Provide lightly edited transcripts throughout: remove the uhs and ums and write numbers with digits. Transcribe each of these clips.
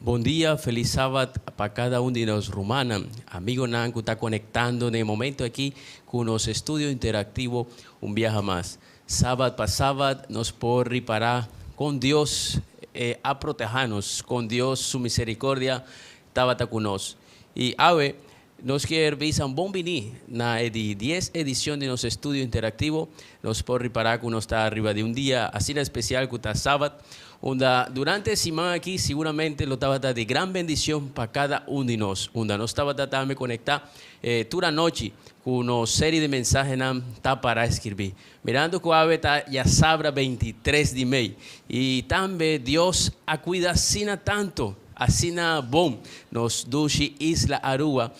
Bom dia, feliz sábado para cada um de nós, Romana. Amigo Nan, que está conectando no momento aqui com o nosso estúdio interativo, um viaje mais. Sábado para sábado, nós podemos parar com Deus a proteger-nos, com Deus, sua misericórdia, estava conosco. E, ave, nós queremos um bom venir na 10 edição de nosso estúdio interativo. Nós podemos parar que nós está arriba de um dia assim especial que está sábado. Onde durante a semana aqui, seguramente, lo estava de grande bendição para cada um de nós. Onde nós estava tentando conectar toda a noite com uma série de mensagens tá para escrever. Mirando que a está já sabe 23 de maio. E também Deus a cuida assim tanto. Assim bom, nos duche Isla Aruba,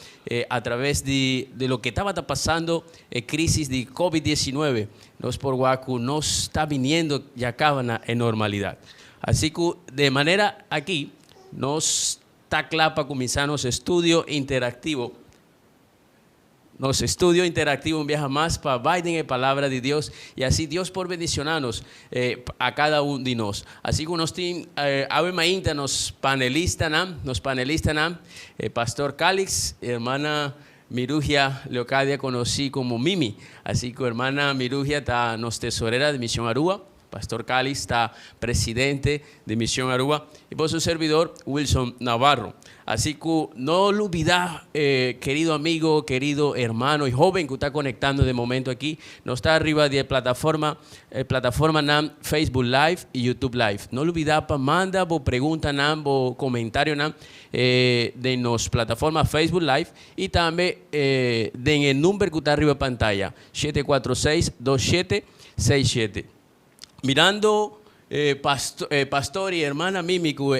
através de lo que estava passando, crisis de COVID-19, nós por Guacu, nós está viniendo já acaba na normalidade. Assim que, de maneira aqui, nós está claro para começar nosso estúdio interativo. Nosso estúdio interativo viaja mais para Biden a palavra de Deus e assim Deus por bendicionar-nos a cada um de nós. Assim que nós temos ainda nos panelistas, Pastor Calix, irmã Mirugia Leocadia, conheci como Mimi. Assim que a irmã Mirugia está nos tesorera de Misión Aruba. Pastor Calix está presidente de Misión Aruba y por su servidor Wilson Navarro. Así que no lo olvides, querido amigo, querido hermano y joven que está conectando de momento aquí. No está arriba de plataforma NAM, Facebook Live y YouTube Live. No lo olvides, manda vos pregunta NAM, vos comentario NAM de nos plataforma Facebook Live y también de el número que está arriba de pantalla, 746-2767. Mirando pastor y hermana Mímico,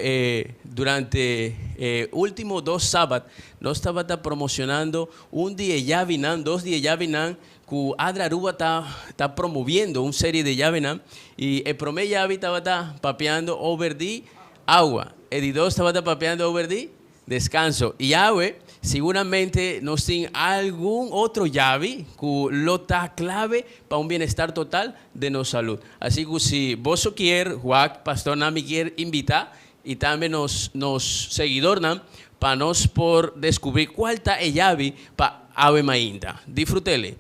durante últimos 2 sábados, nos estaba promocionando un día ya vinan, 2 días ya vinan, que Adra Aruba está promoviendo una serie de ya vinan, y el promedio ya estaba papeando over the agua, el 2 estaba papeando over the descanso, y Yahweh seguramente nos tiene algún otro llave que lo está clave para un bienestar total de nuestra salud. Así que si vos quieres, Juan, Pastor Nami quiere invitar y también nos seguidor para nos por descubrir cuál está el llave para Ave Mainda. Disfrútele.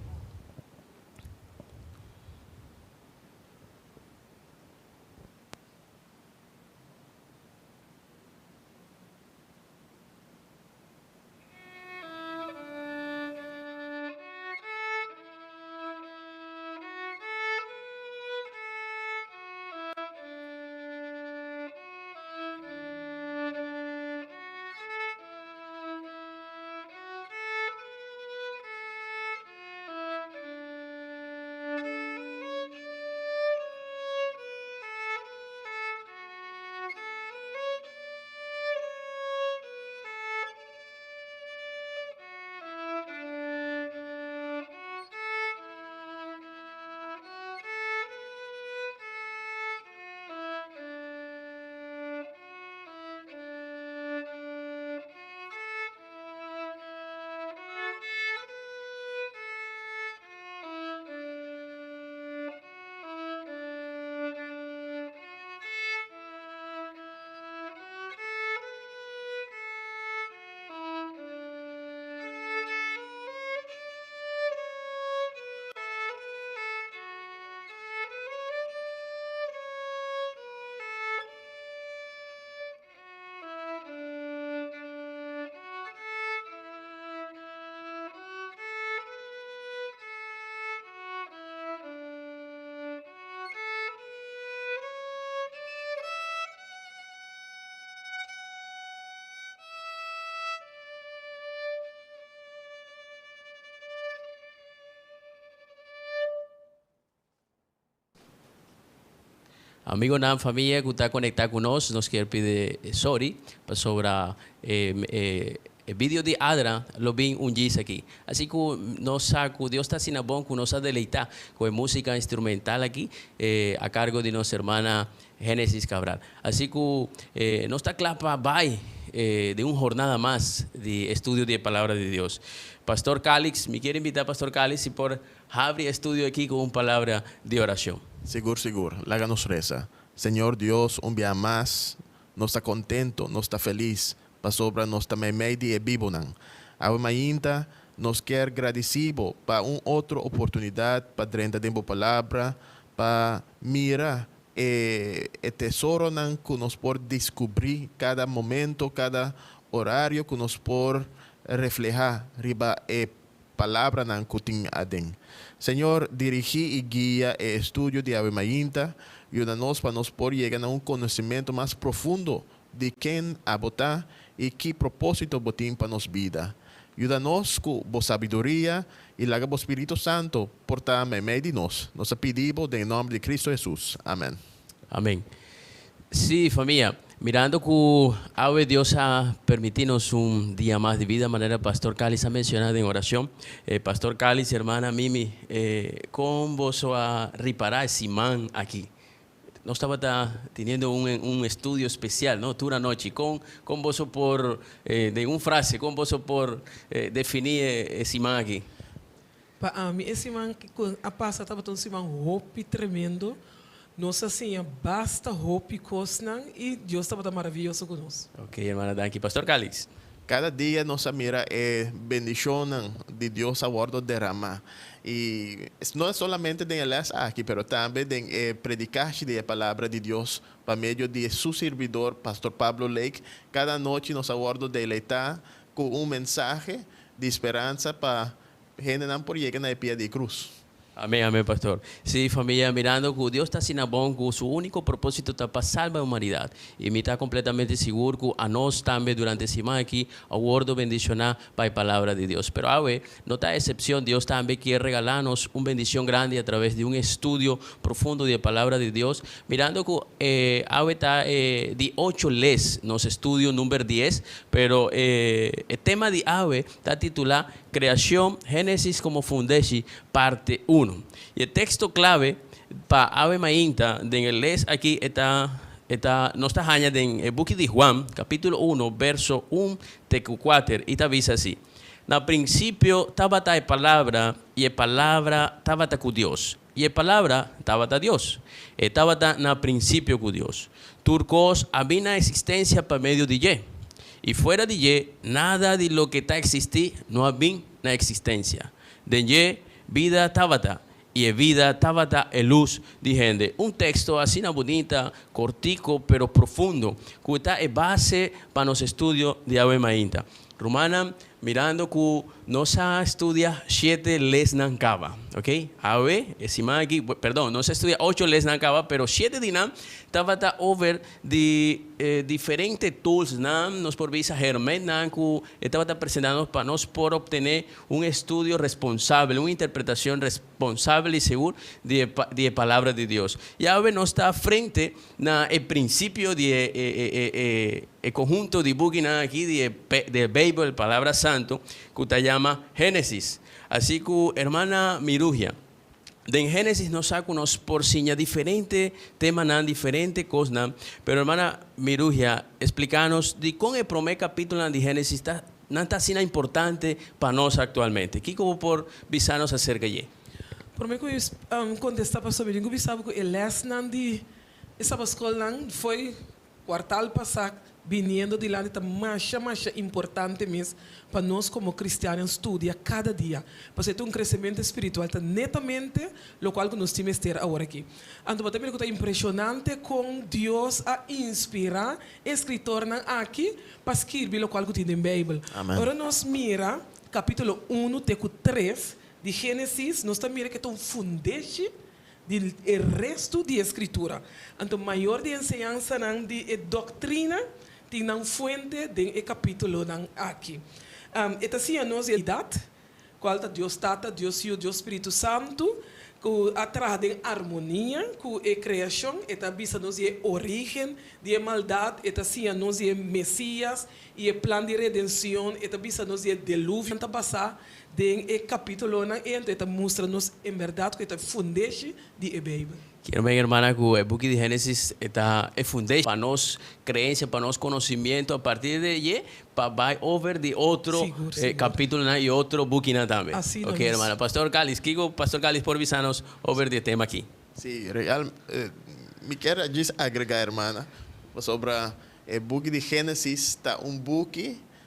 Amigo Nan, familia que está conectada con nosotros, nos quiere pedir sorry sobre el vídeo de Adra, lo vi un gis aquí. Así que Dios está haciendo bon que nos deleita con música instrumental aquí a cargo de nuestra hermana Génesis Cabral. Así que nos está clapa bye de una jornada más de estudio de palabra de Dios. Pastor Calix, me quiere invitar Pastor Calix y por abrir estudio aquí con una palabra de oración. Seguro. Láganos reza. Señor Dios, un día más nós está contento, nós está feliz, para sobra nós também meio e vivo não. A ainda nós quer agradecido para uma outra oportunidade para renda de boa palavra, para mirar e tesouro não que nós por descobrir cada momento, cada horário que nós por reflejar riba palavra não que tem adem. Senhor, dirigir e guia o estudo de Ave Maria e ajuda-nos para nós por chegar a um conhecimento mais profundo de quem a botar e que propósito botim para nossa vida. Ajuda-nos com boa sabedoria e laga o Espírito Santo portar meio de nós. Nós pedimos em nome de Cristo Jesus. Amém. Amén. Sí, familia, mirando que Ave Dios a permitirnos un día más de vida, de manera Pastor Cáliz ha mencionado en oración. Pastor Cáliz, hermana Mimi, ¿cómo vos a reparar ese imán aquí? No estaba teniendo un estudio especial, ¿no? Toda una noche. ¿Con vos por, de una frase, con vos por definir ese imán aquí? Para mim, esse man que a passa estava tão se roupa tremendo. Nós assim, basta roupa cosnan e Deus estava maravilhoso conosco. Ok, hermana Danky. Pastor Cáliz. Cada dia nossa mira é bendição de Deus a bordo derramar. E não é somente de elas aqui, mas também de predicar a palavra de Deus por meio de seu servidor, Pastor Pablo Lake. Cada noite nós a bordo deleitar com um mensagem de esperança para gente não por llegar na pia de cruz. Amén, amén, pastor. Sí, familia, mirando que Dios está sin abón, que su único propósito está para salvar la humanidad. Y me está completamente seguro que a nosotros también durante semana aquí, a guardo bendicionar para la palabra de Dios. Pero a ver, no está excepción, Dios también quiere regalarnos una bendición grande a través de un estudio profundo de la palabra de Dios. Mirando que a ver está de 8 les, nos estudio número 10, pero el tema de AVE está titulado Creación, Génesis como Fundeshi, parte 1. Y el texto clave para Ave Maria, en el les aquí está nos está en el book de Juan, capítulo 1, verso 1 te 4, y te dice así. Na principio estaba la palabra, y la palabra estaba con Dios. Y la palabra estaba Dios. Estaba na principio con Dios. Turcos había una existencia por medio de Y. Y fuera de Y, nada de lo que está existir no había una existencia. De Y, vida estaba, y en vida estaba luz de gente. Un texto así bonita, cortico, pero profundo, que está en base para los estudios de Ave Maria. Romana, mirando que nos estudia 7 les nancaba, ¿ok? Ave, aquí, perdón, nos estudia 8 les nancaba, pero 7 dinam estaba over de diferentes tools, nos por visa Hermet, que estaba presentando para nos por obtener un estudio responsable, una interpretación responsable y segura de palabra de Dios. Y Ave nos está frente al principio de el conjunto de booking aquí de Bible, palabra santo, que se llama Génesis. Así que, hermana Mirugia, en Génesis nos saca unos por señas diferentes temas, diferentes cosas, pero hermana Mirugia, explícanos de cómo el primer capítulo de Génesis está así importante para nosotros actualmente. ¿Qué como por visarnos acerca de ello? Por mim, quando estava sobre o sabe que el lesson de essa escola foi quartal passado, vindo de lá, está mais importante mesmo para nós como cristianos estudar cada dia, para ter um crescimento espiritual, tá netamente o qual que nós temos que ter agora aqui. Então, também é impressionante com Deus a inspirar escritor aqui para escrever o qual que tem na Bíblia. Agora nós mira capítulo 1, teco 3 de Gênesis, nós também mira que é um fundete do resto da escritura. Então, maior de ensinança de doutrina tem uma fuente do capítulo aqui. Esta sim a nossa idade, qual Deus Tata, Deus Filho, Deus Espírito Santo, que atrás de harmonia, que é criação, esta visa nos é origem de maldade, esta sim a nos é Messias e é plano de redenção, esta visa nos é dilúvio, esta passar de capítulo então esta mostra-nos em verdade que esta fundete de Bíblia. Quiero ver, hermana, que el book de Génesis está fundado para nos creencia, para nos conocimiento. A partir de allí, para over de otro capítulo y otro book también. Así ok, hermana. Pastor Cáliz, Kiko, Pastor Cáliz, por visanos over de tema aquí. Sí, real. Me quiero agregar, hermana, sobre El book de Génesis está un book,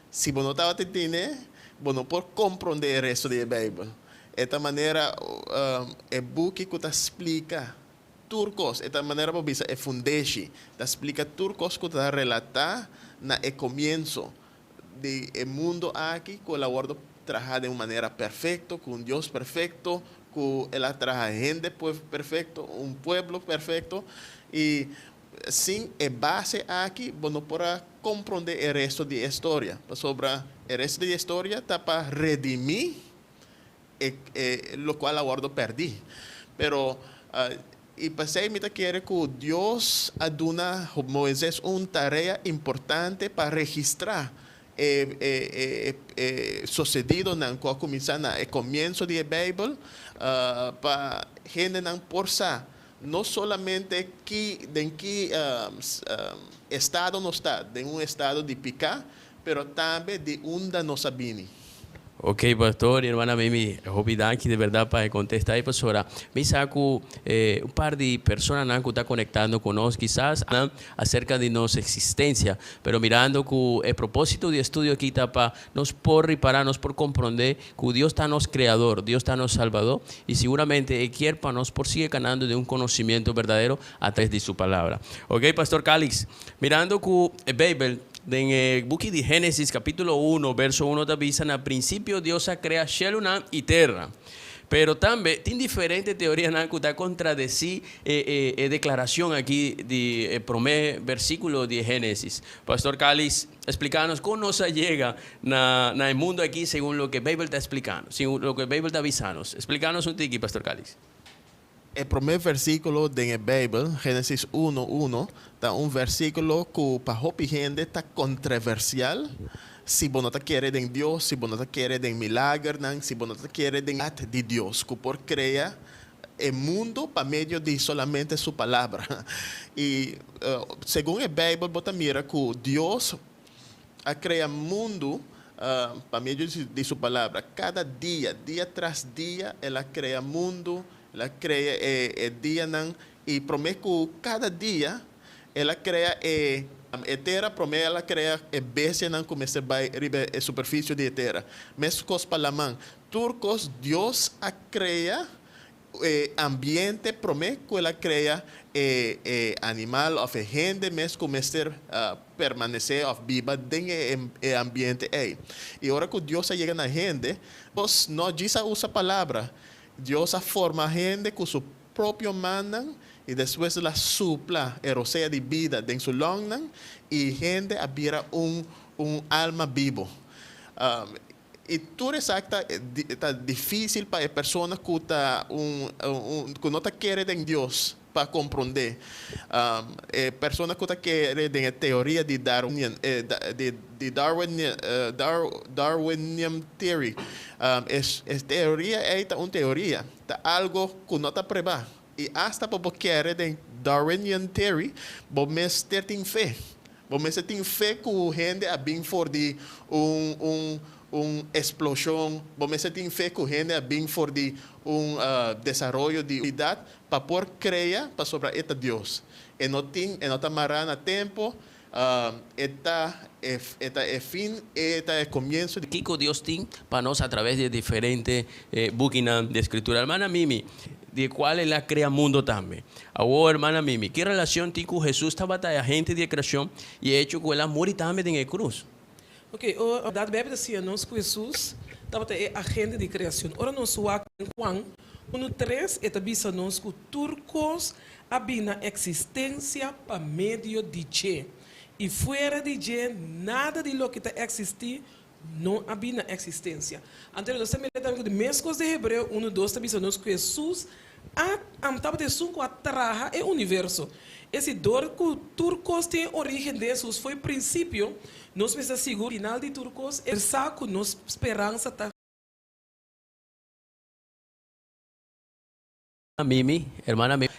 si vos no estaba entendendo, vos no puedes comprender el resto de la Biblia. De esta manera, el book que te explica turcos, de esta manera vos ves el fundeshi, te explica turcos que te relata en el comienzo del mundo aquí, con el abordo trabajar de una manera perfecta, con un Dios perfecto, con el trabajar gente perfecto, un pueblo perfecto, y sin el base aquí, vos no podrás comprender el resto de la historia. Sobre el resto de la historia está para redimir lo cual abordo perdí. Pero y pasé me quiere que Dios aduna a Moisés una tarea importante para registrar sucedido en el comienzo de la Biblia, para gente por sa no solamente en qué estado no está, de un estado de picar, pero también de onda no sabini. Ok, pastor y hermana Mimi, Hobidanki de verdad para contestar ahí, pastora. Me saco un par de personas que están conectando con nosotros, quizás acerca de nuestra existencia, pero mirando que el propósito de estudio aquí está para nos por repararnos, por comprender que Dios está nos creador, Dios está nos salvador, y seguramente quiere para nos por sigue ganando de un conocimiento verdadero a través de su palabra. Ok, pastor Calix, mirando que el Bible, en el book de Génesis, capítulo 1, verso 1, te avisan, al principio Dios crea cielo y tierra. Pero también tiene diferentes teorías que están contradecir declaración aquí de primer versículo de Génesis. Pastor Cáliz, explícanos cómo nos llega en el mundo aquí según lo que la Biblia está explicando, según lo que la Biblia está avisando. Explícanos un tiki, Pastor Cáliz. El primer versículo de la Biblia, Génesis 1:1, está un versículo que para mucha gente está controversial. Si vos no te quieres de Dios, si vos no te quieres de milagro, si vos no te quieres de Dios, que por crear el mundo para medio de solamente su palabra. Y según el Biblia, vos mira que Dios ha creado el mundo para medio de su palabra. Cada día, día tras día, Él ha creado el mundo, Él crea el día y promete que cada día Él crea terra, promete ela crea bestia não começa a superfície de terra. Mesmo com os palamã, turcos Deus a crea ambiente, promete que ela crea animal ou gente, mesmo começa a permanecer ou viva dentro do ambiente aí. E agora que Deus chega na gente, Deus não diz a usa palavra. Deus forma a gente com seu próprio mandan y después la supla erosea de vida en su longnan y gente abira un alma vivo. Y tú exacta está difícil para personas que que no te quieren en Dios para comprender. Personas que te quieren en la teoría de Darwinian theory. Es teoría es una teoría, algo que no te prueba. Y hasta por querer de Darwinian theory, vos tem fé. Vos tem fé que a gente a bem for de explosão. Vos tem fé que a gente a bem for de desarrollo de idade para por crear para sobre este Deus. E não tem amarrar tempo. Esta es fin, esta es comienzo. Kiko Dios tiene para nosotros a través de diferentes búquinas de escritura. Hermana Mimi, de cuál es la crea mundo también. Ahora, hermana Mimi, ¿qué relación tiene con Jesús esta batalla gente de creación y hecho con el amor y también en el cruz? Ok, a Bíblia diz que Jesus estava a agente de criação. Ora, nós aqui em Juan 1:3 está nos que turcos havia existência para meio de Che. E fora de Che, nada de lo que existia não havia existência. Então, nós temos que mesmo de Hebreu 1:2 está nos que Jesus estava de que atraja o universo. Esse dor que turcos tem origem de Jesus foi princípio. Nós precisamos segurar o final de turcos, é saco, nossa esperança está. Mimi, hermana Mimi,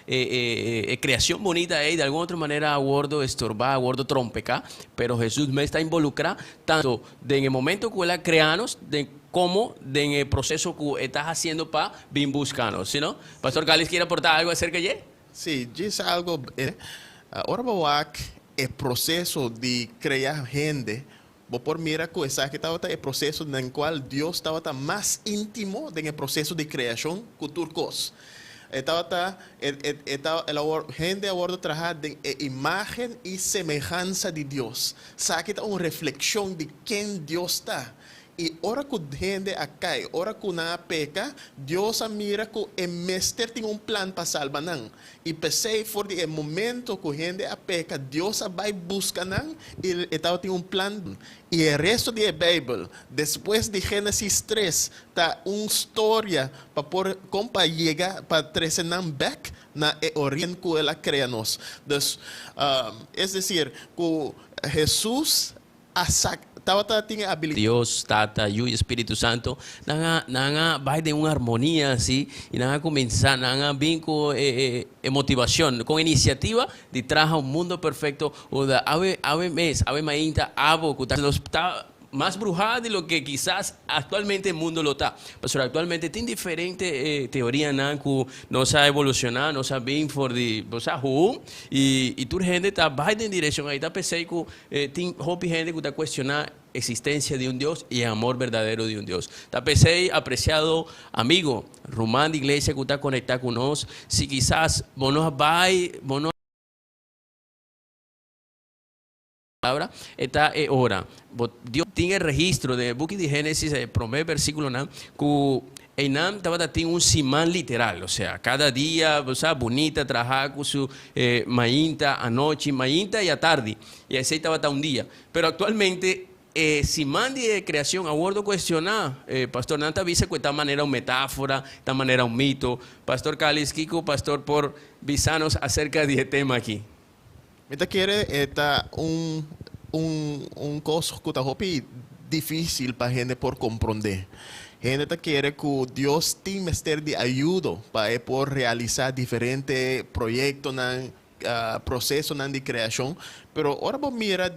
creación bonita ahí, de alguna otra manera abordo estorbar, abordo trompecar, pero Jesús me está involucrado tanto en el momento que él creanos, como en el proceso que estás haciendo para bien buscarnos, ¿sí no? Pastor Cáliz, ¿quiere aportar algo acerca de? Sí, dice algo. Ahora voy a el proceso de crear gente, vos por mira que estaba el proceso en el cual Dios estaba más íntimo en el proceso de creación que turcos. Estaba gente ahora trabajar en imagen y semejanza de Dios. Sabe que una reflexión de quién Dios está. Y ahora que gente acá, ahora que una peca, Dios mira que el mestre tiene un plan para salvar. Y pensé por el momento que gente peca, Dios va a buscar y estaba tiene un plan. Y el resto de la Biblia, después de Génesis 3, está una historia para llegar, para traer back na origen que él crea nos. Entonces, es decir, que Jesús tiene habilidad. Dios, Tata, Yu y Espíritu Santo, nanga va de una armonía así y nanga comenzar, nanga bien con motivación, con iniciativa de trabajar un mundo perfecto o de ave mainta, abo, que está más brujada de lo que quizás actualmente el mundo lo está. Pero actualmente tiene diferentes teorías que no se ha evolucionado, no se ha bien por de, o sea, y tu gente está va en dirección ahí, está pensando que tiene gente que está cuestionando existencia de un Dios y el amor verdadero de un Dios. Está pensando, apreciado amigo, Román de iglesia que está conectado con nosotros, si quizás vos palabra está hora. Dios tiene el registro de Buki de Génesis, el primer versículo, que Einam tiene un simán literal, o sea, cada día, o sea, bonita, trabajar con su mainta anoche, mainta y a tarde, y así estaba un día. Pero actualmente, simán de creación, abordo cuestionar, Pastor Nanta avisa que esta manera una metáfora, esta manera un mito. Pastor Cáliz Kiko, Pastor por Visanos acerca de este tema aquí. Esta quiere un cosa que está difícil para gente por comprender. Gente quiere que Dios tenga de ayuda para poder realizar diferentes proyectos, procesos de creación. Pero ahora vamos a mirar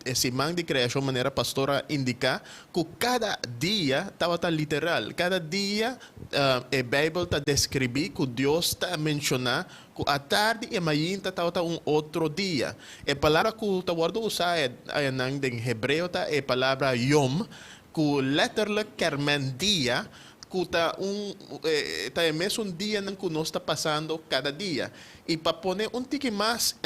ese man de creación, manera pastora indica que cada día estaba literal. Cada día la Biblia está describe que Dios está mencionando que a tarde y mañana estaba un otro día. La palabra que está usada en hebreo está la palabra yom, que letterlijk kermen día, que está un día en que nos está pasando cada día. Y para poner un tique más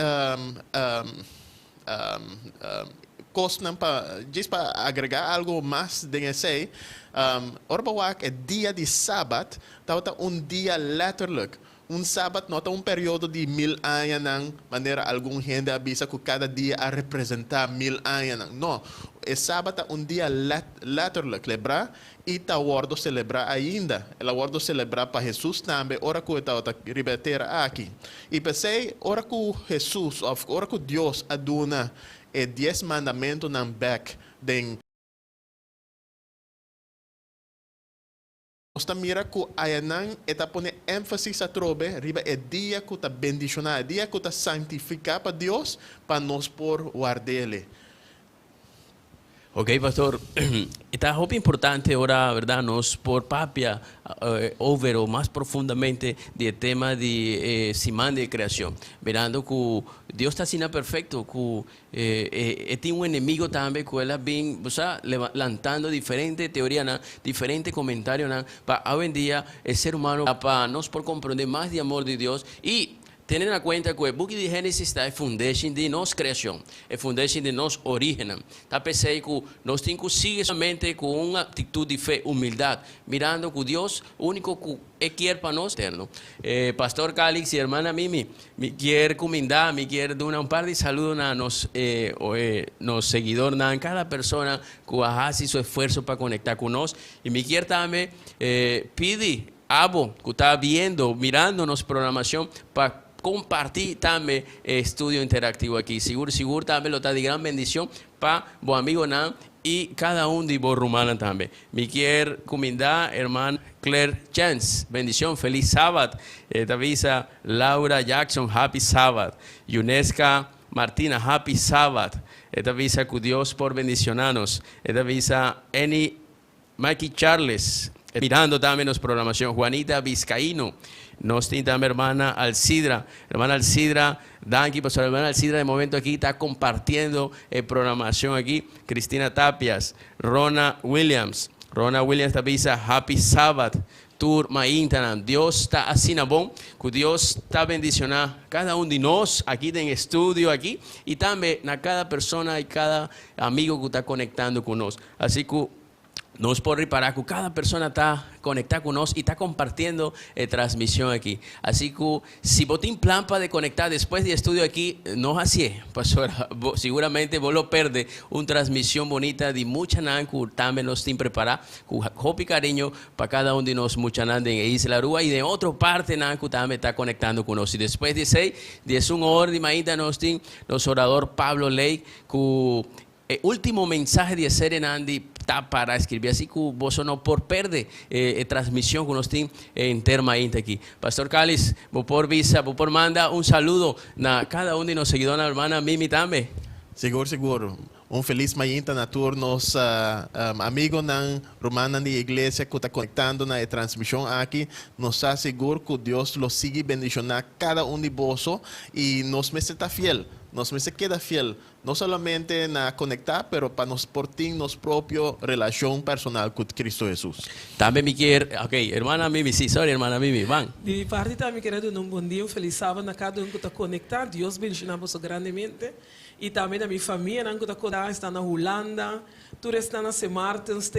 cosas para agregar algo más de ese, ahora el día de sábado estaba un día letterlijk. Un sábado no está un periodo de 1000 años, manera alguna gente avisa que cada día a representar 1000 años. No, el sábado es un día letterlijk, celebrar y está guardo celebrar ainda. El guardo celebrar para Jesús también, ahora que está ribeter aquí. Y pensei, ahora que Jesús, ahora que Dios aduna 10 mandamentos na back den Nós mira que Ayanan está poner énfasis a trobe riba é dia que está bendicionar, é dia que está santificar para Deus, para nós por guardar-lhe. Ok, pastor. Está muy importante ahora, ¿verdad? Nos por papia over o más profundamente del tema de simán de creación. Verando que Dios está siendo perfecto, que tiene un enemigo también, que él bien, o sea, levantando diferentes teorías, diferentes comentarios, para hoy en día el ser humano, para nos por comprender más de amor de Dios y tendo em conta que o book de Gênesis está a foundation de nossa criação, a foundation de nossa origem. Tá pensei que nós temos que seguir somente com uma atitude de fé, humildade, mirando que Deus único que quer para nós eterno. Pastor Calix e irmã Mimi, me quer comendar, me quer dar um par de saludos a nos seguidores, a cada pessoa que hace seu esforço para conectar conosco e me quer também pedir abo que está viendo, mirando nossa programação para compartir también estudio interactivo aquí. Seguro también lo está de gran bendición para vos amigo Nan y cada uno de vos rumana también. Mi quiero comendar, hermana Claire Chance, bendición, feliz sábado. Te avisa Laura Jackson, happy sábado. Yunesca Martina, happy sábado. Te avisa que Dios por bendicionarnos. Te avisa Annie Mikey Charles, mirando también nos programación, Juanita Vizcaíno, nos tiene también hermana Alcidra, Danky, pues la hermana Alcidra de momento aquí está compartiendo programación aquí, Cristina Tapias, Rona Williams avisa Happy Sabbath, Tour Maintanam. Dios está haciendo bom, que Dios está bendicionando cada uno de nosotros aquí en el estudio aquí y también a cada persona y cada amigo que está conectando con nosotros. Así que nos podemos reparar que cada persona está conectada con nosotros y está compartiendo transmisión aquí. Así que si vos tienes plan para conectar después del estudio aquí, no así, pastora. Seguramente vos lo perdes una transmisión bonita de mucha nan que también nos tiene preparada con hopi cariño para cada uno de nosotros, mucha nan de Isla Rúa y de otra parte nan que también está conectando con nosotros. Y después de 6, 1 hora de mañana nos tiene los orador Pablo Ley que último mensaje de ser en Andy está para escribir, así que vos no por perder transmisión que nos tiene en Terma Inta aquí. Pastor Cáliz, vos por visa, vos por manda un saludo a cada uno de nos seguidores, a la hermana Mimi también. Seguro. Um feliz manhã na tour nos amigo na romana de igreja que está conectando na transmissão aqui, nos asseguro que Deus lo sigue bendicionando cada de vós e nos me está fiel, nos me se queda fiel, não somente na conectar, pero para nos portar nos próprio relação personal com Cristo Jesus. Também me quer, hermana Mimi, sí, sorry hermana Mimi, van. De mi parte também quero dar um bom dia, feliz sábado a cada que está conectado. Deus bendicionamos grandemente. E também a minha família, que está na Holanda, tu está na St. Martins,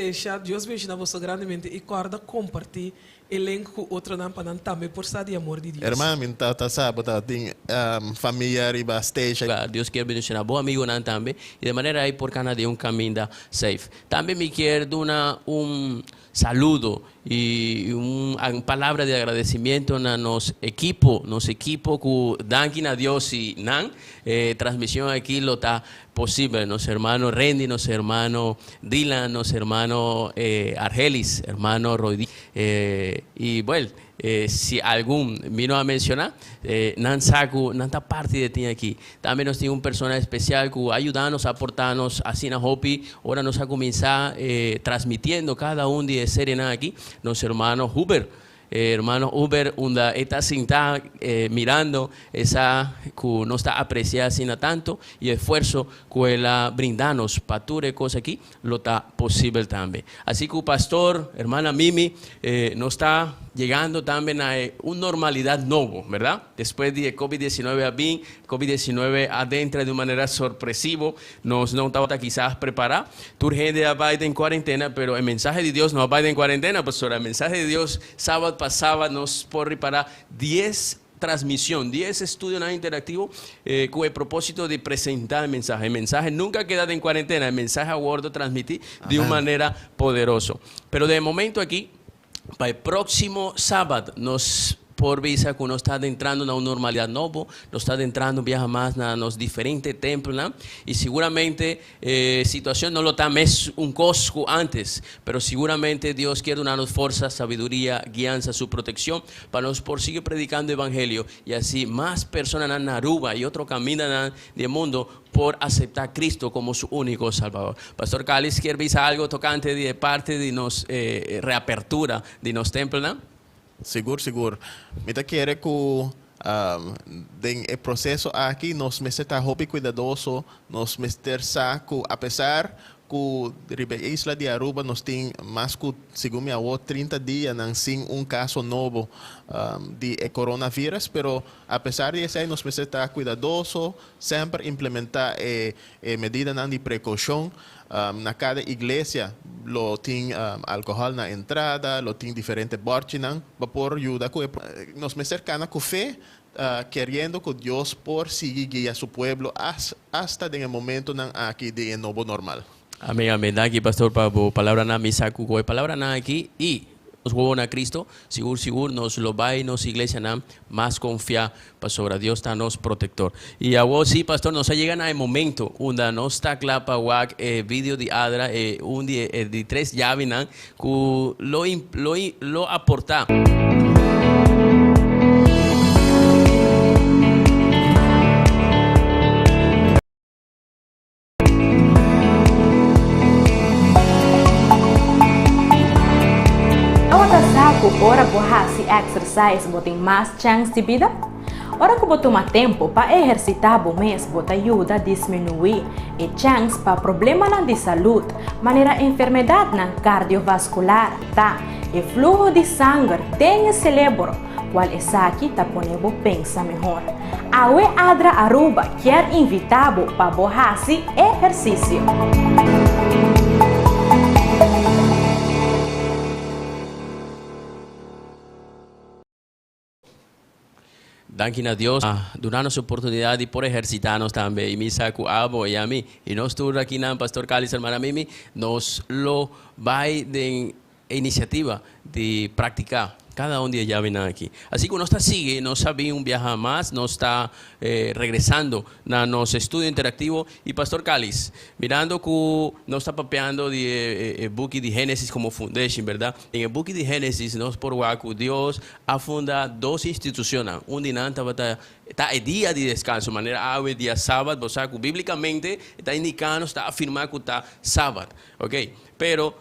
Deus bendicionamos grandemente e guarda compartilhar elenco outro não para também por sa de amor de Deus. Irmã, minta tá sábado tem família riba station. Deus quer bendicionar bom amigo nan também e de maneira aí por cana de caminho safe. Também me quer dar saludo y una palabra de agradecimiento a nos equipo que dankin a Dios y nan transmisión aquí lo está posible, nos hermano Randy, nos hermano Dylan, nos hermano Argelis, hermano Roy y bueno, si algún vino a mencionar, nan saco, nanta parte de ti aquí. También nos tiene un persona especial que ayudarnos, aportarnos, así na hopi, ahora nos ha comenzado transmitiendo cada un día de Serena aquí, nos hermano Huber. Hermano Uber, donde está sentado mirando esa que no está apreciada sino tanto y esfuerzo que él brindanos para todas cosas aquí, lo está posible también. Así que pastor, hermana Mimi, nos está llegando también a una normalidad nueva, ¿verdad? Después de COVID-19 COVID-19 adentro de una manera sorpresiva, nos no estaba quizás preparado. Tu gente va en cuarentena, pero el mensaje de Dios no va en cuarentena, pastor. El mensaje de Dios sábado pasaba nos por reparar 10 transmisión, 10 estudios interactivos con el propósito de presentar el mensaje. El mensaje nunca queda en cuarentena, el mensaje a Word transmitir de una manera poderosa. Pero de momento aquí, para el próximo sábado, nos por visa que uno está entrando en una normalidad nueva, nos está entrando viaja más en los diferentes templos, ¿no? Y seguramente situación no lo está más un cosco antes, pero seguramente Dios quiere darnos fuerza, sabiduría, guianza, su protección para nos por seguir predicando el evangelio y así más personas en Aruba y otro caminan del mundo por aceptar a Cristo como su único Salvador. Pastor Cáliz, ¿quiere decir algo tocante de parte de nos reapertura de los templos, ¿no? Seguro. Mita quer que el proceso aquí nos está muy cuidadoso, nos meter saco, a pesar que la isla de Aruba nos tiene más que, según mi abuelo, 30 días sin un caso nuevo de coronavirus, pero a pesar de eso nos está cuidadoso, siempre implementar medidas de precaución. Na cada iglesia lo tiene alcohol na entrada, lo tiene diferentes borchinan, por ayuda nos me cercana con fe, queriendo que Dios por seguir guía a su pueblo hasta en el momento aquí de nuevo normal. Amén. Aquí, pastor, para palabra na misa, palabra na aquí y nos huevos a Cristo, seguro nos lo va y nos iglesia más confía, pastor, Dios está nos protector. Y a vos sí, pastor, nos llegan a el momento donde no está claro para video de Adra, un día de 3 llaves que lo aporta. hacer exercise botem mais chance de vida? Ora que botar mais tempo para exercitar o mês, bota ajuda a diminuir a chance para problemas de saúde, maneira enfermidade cardiovascular, tá? E fluxo de sangue tem o cérebro, qual é aqui tá ponendo pensa melhor. Aue Adra Aruba quer invitar para fazer exercício. Danke a Deus dando-nos a oportunidade por exercitar-nos também. E me saco abo e a mim. E nós todos aqui na Pastor Cáliz, hermana Mimi, nos lo vai de iniciativa de praticar. Cada um dia vem aqui. Assim que nós está sigue, nós sabemos um viajar mais, nós está regressando na nosso estudo interativo. E Pastor Cáliz, mirando que nós está papeando de book de Gênesis como foundation, verdade? Em book de Gênesis, nós por que Deus afunda duas instituições. De nanta está dia de descanso, maneira ave dia sábado, você sabe, biblicamente está indicando, está afirmando que está sábado, ok? Pero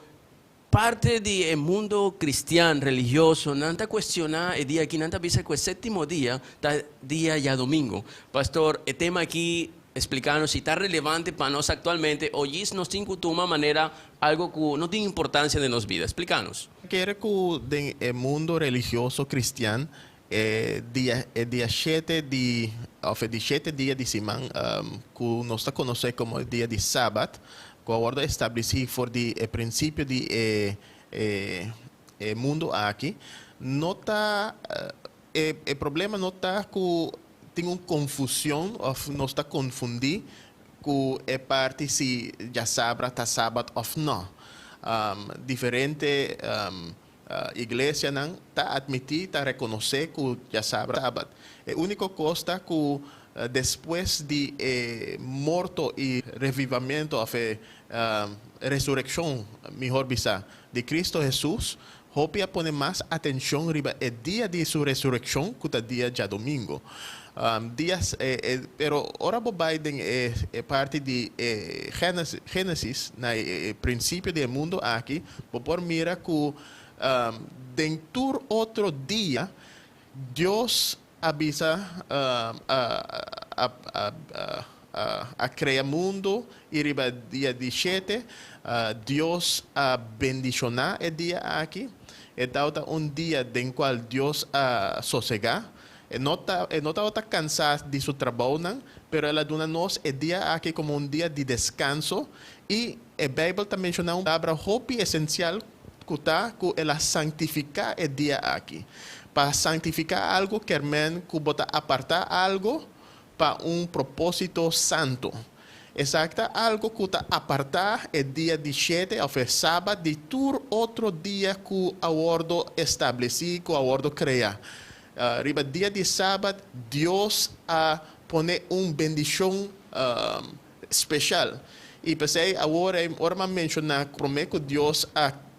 parte do mundo cristiano, religioso, não está questionando o dia aqui, não está pensando que o sétimo dia está dia e domingo. Pastor, o tema aqui explicando se está relevante para nós atualmente, hoje nós temos de uma maneira algo que não tem importância na nossa vida. Explica-nos. Quero que no mundo religioso cristiano, dia 7 dia de semana, que nós está conhecendo como dia de sábado, que agora estabelecido por o princípio de mundo aqui, não tá o problema não está que tem uma confusão, ou não está confundir que é parte se já sábado está sábado ou não. Diferente igreja não está admitir, está reconhecer que já sábado. A única coisa que depois de morto e revivimento, ressurreição, melhor dizer, de Cristo Jesus, Hopia põe mais atenção riba o dia de sua ressurreição que o dia de domingo. Pero ora Biden é parte de Gênesis, na princípio do mundo aqui, por mira que dentro outro dia, Deus avisa a criar mundo e riba dia 17, Deus a bendicionar o dia aqui. Então, dia em qual Deus sossegar. Não está cansado de seu trabalho, mas ela dá-nos o dia aqui como dia de descanso. E a Bíblia também menciona uma palavra hope essencial que ela santificar o dia aqui. Para santificar algo, quer dizer que bota apartar algo para propósito santo. Exacta algo que está apartar o dia 17, ou sábado, de todo outro dia que a ordem estabelece, que a ordem cria. Riba dia de sábado, Deus põe bendição especial. E pensei, agora mencionar como que Deus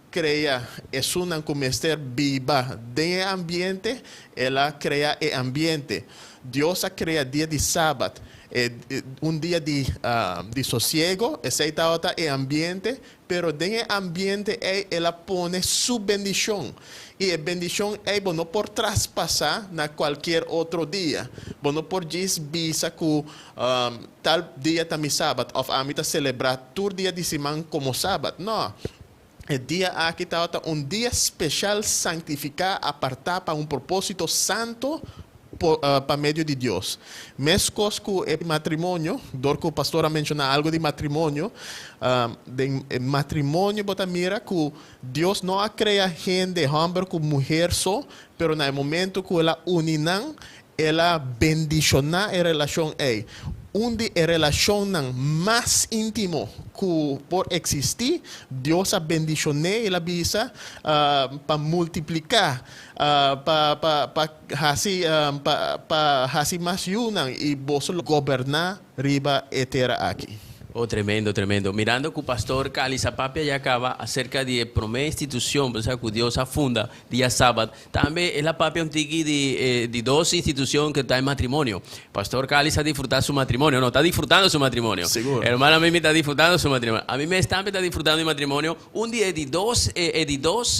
cria uma comester viva dentro do ambiente, ela cria o ambiente. Deus cria dia de sábado, dia de sossego, aceita o ambiente, pero dentro do ambiente ela põe sua bendição. E a bendição não por traspassar na qualquer outro dia. Não por dizer que tal dia também sábado, ou a mim celebrar todo dia de semana como sábado. Não. O dia aqui está dia especial, santificar, apartar para propósito santo para meio de Deus. Mesmo coisa que o matrimônio, que o pastor mencionou algo de matrimônio, matrimônio, bota mira que Deus não cria gente, homem com mulher só, mas no momento que ela uninam, ela bendiciona a relação aí. Onde a relação mais íntima que por existir, Deus a bendicionou e ela bisa para multiplicar, para fazer mais unang e você governar riba a terra aqui. Oh, tremendo, tremendo. Mirando que o pastor Cáliz Papia já acaba acerca de primeira instituição, que Deus afunda dia sábado. Também ela papia um tique de 12 instituições que está em matrimônio. Pastor Cáliz está disfrutando seu matrimônio, não, está disfrutando seu matrimônio. Seguro. Hermana Mimi está disfrutando seu matrimônio. A mim também está disfrutando de matrimônio. Um dia de dos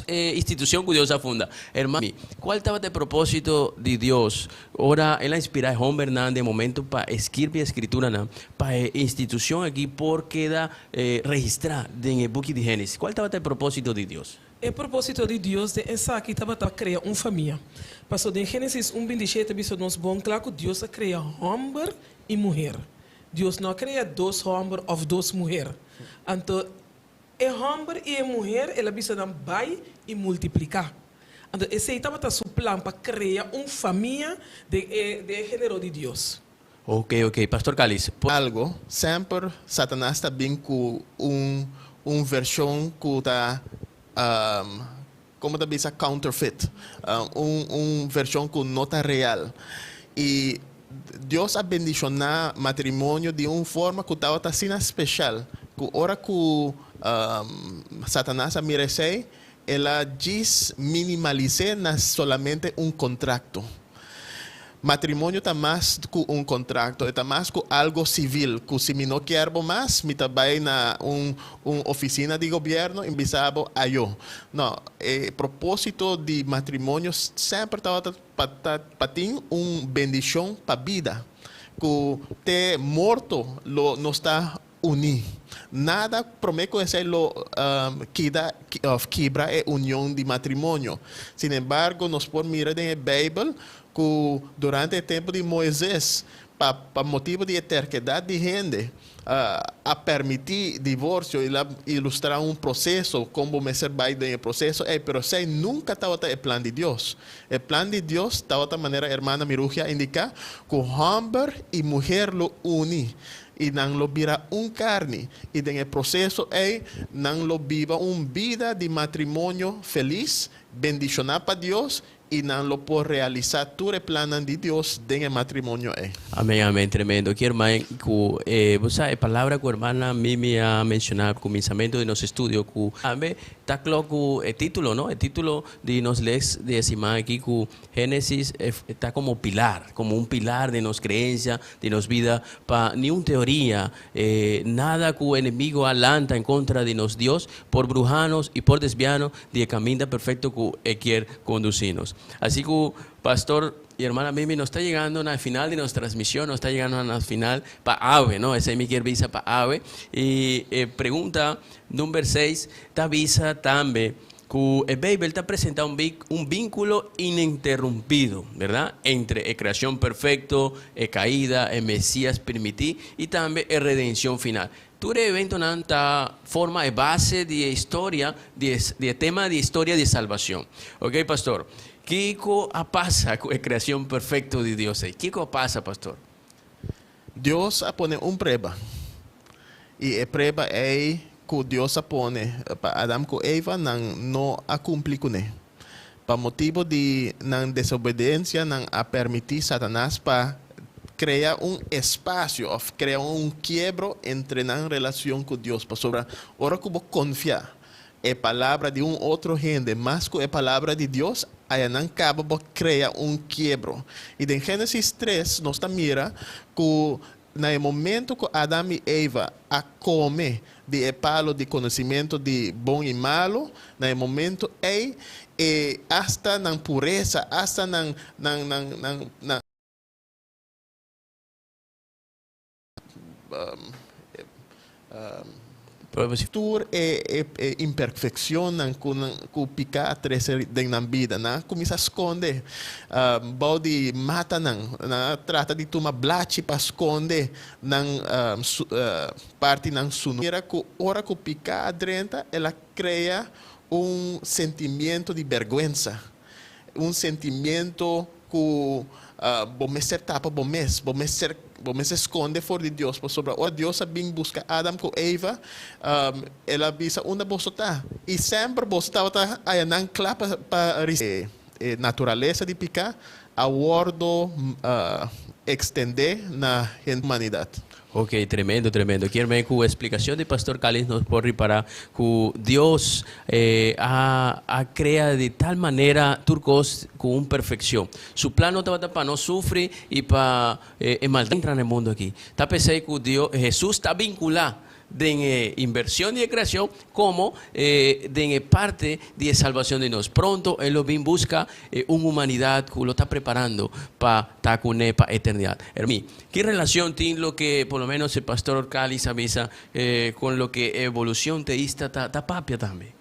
instituições que Deus afunda. Hermana, qual estava o propósito de Deus? Ora, ela inspira a Juan Bernal de momento para escrever a escritura, para a instituição aqui por queda registrar en el book de Génesis. ¿Cuál estaba el propósito de Dios? O propósito de Deus é essa aqui estava para criar uma família. Passou em Gênesis 1:27 biso nos bom claro que Deus cria homem e mulher. Deus não cria dois homens ou duas mulheres. Então, o homem e a mulher, ela bisa não vai e multiplicar. Então, esse estava para seu plano para criar uma família de gênero de Deus. Ok, Pastor Cáliz. Algo, sempre Satanás está bem com versão que está, como está bisa counterfeit, versão que não está real. E Deus a bendicionar matrimônio de uma forma que está assim especial. Que hora que Satanás a merece, ela diz minimalizar solamente contrato. Matrimônio está mais que contrato, está mais que algo civil, que se me não quero mais, me trabalho na oficina de governo, embisabo a eu. Não, o propósito de matrimônio sempre estava para ter uma bendição para a vida. Que te morto não está unido. Nada promete ser quebra a união de matrimônio. Sin embargo, nós podemos mirar na Bíblia que durante o tempo de Moisés, para motivo de eternidade de gente, a permitir divórcio e ilustrar um processo, como me vai no processo, pero sei nunca estava o plano de Deus. O plano de Deus estava de maneira, irmã Miruja indica, que homem e mulher lo unem. E não lo vira carne. E no processo não lo viva uma vida de matrimônio feliz, bendicionada para Deus, e não lo pode realizar todo o plano de Deus dentro do matrimônio. Amém, amém, tremendo. Aqui, irmã, você a palavra que a irmã Mimi a mencionado no começamento de nosso estudo, que também está claro o título, não? O título de nos leis de irmã aqui, que Gênesis está como pilar, como um pilar de nossa crença, de nossa vida, para nenhuma teoria, nada que o inimigo alanta em contra de nos Deus, por brujanos e por desviarnos do caminho perfeito que quer conduzir-nos. Así que, pastor y hermana Mimi, nos está llegando al final de nuestra transmisión, nos está llegando al final para AVE, ¿no? Ese es mi visa para AVE. Y pregunta número 6, está visa también que el Biblia está presentando un vínculo ininterrumpido, ¿verdad? Entre la creación perfecta, la caída, el Mesías permitir y también la redención final. Todo evento está forma de base de historia, de tema de historia de salvación. ¿Ok, pastor? ¿Qué pasa con la creación perfecta de Dios? ¿Qué pasa, pastor? Deus pone uma prueba. E a prueba é que Deus pone para Adão e Eva não a cumprir com ele. Para motivo de não desobediência, não a permitir Satanás para criar um espaço, criar quebro entre a relação com Deus. Para sobre hora que você confiar a palavra de outro gente, mas que a palavra de Deus, aí não acaba de criar quebro. E em Gênesis 3, nós mira que no momento que Adão e Eva a come de palo de conhecimento de bom e malo, no momento hasta na pureza, hasta na toda imperfeição que pica atrasa na vida, começa a esconder, pode matar, trata de tomar blate para esconder parte da sua vida. Que hora que pica adentro, ela cria sentimento de vergonha, sentimento que vou ser tapa, vou se esconde fora de Deus. Por sobre Deus vem buscar Adão com Eva, ela avisa onde você está. E sempre você está aí não clapa para natureza de picar, a ordo extender na humanidade. Ok, tremendo, tremendo. Quiero ver con explicación de Pastor Cáliz nos porri para que Dios ha creado de tal manera turcos con perfección. Su plan no estaba para no sufrir y para maldad entrar en el mundo aquí. Está pensando que Dios, Jesús está vinculado de inversión y de creación como de parte de salvación de nos. Pronto Él lo busca una humanidad que lo está preparando para estar con Él para eternidad. Hermí, ¿qué relación tiene lo que por lo menos el pastor Cáliz avisa con lo que evolución teísta está papia también?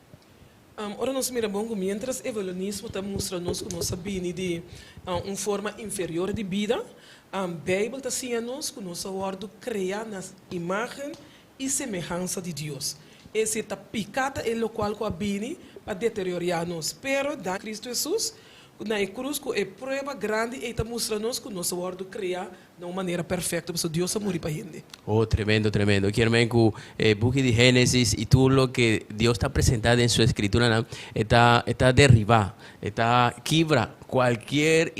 Ora nós miramos que mientras evolucionismo está mostrando que nós sabemos de uma forma inferior de vida, a Bíblia está dizendo que nós vamos criar nas imagens e semelhança de Deus. Esse está picada em lo qual que abine para deteriorar-nos. Pero da Cristo Jesus, na cruz, que é prova grande, e está mostrando-nos que nós vamos criar de uma maneira perfeita, porque Deus morreu para a gente. Oh, tremendo, tremendo. Quiero ver que el book de Génesis y todo lo que Dios está presentando en su escritura ¿no? está derribado, está quebra cualquier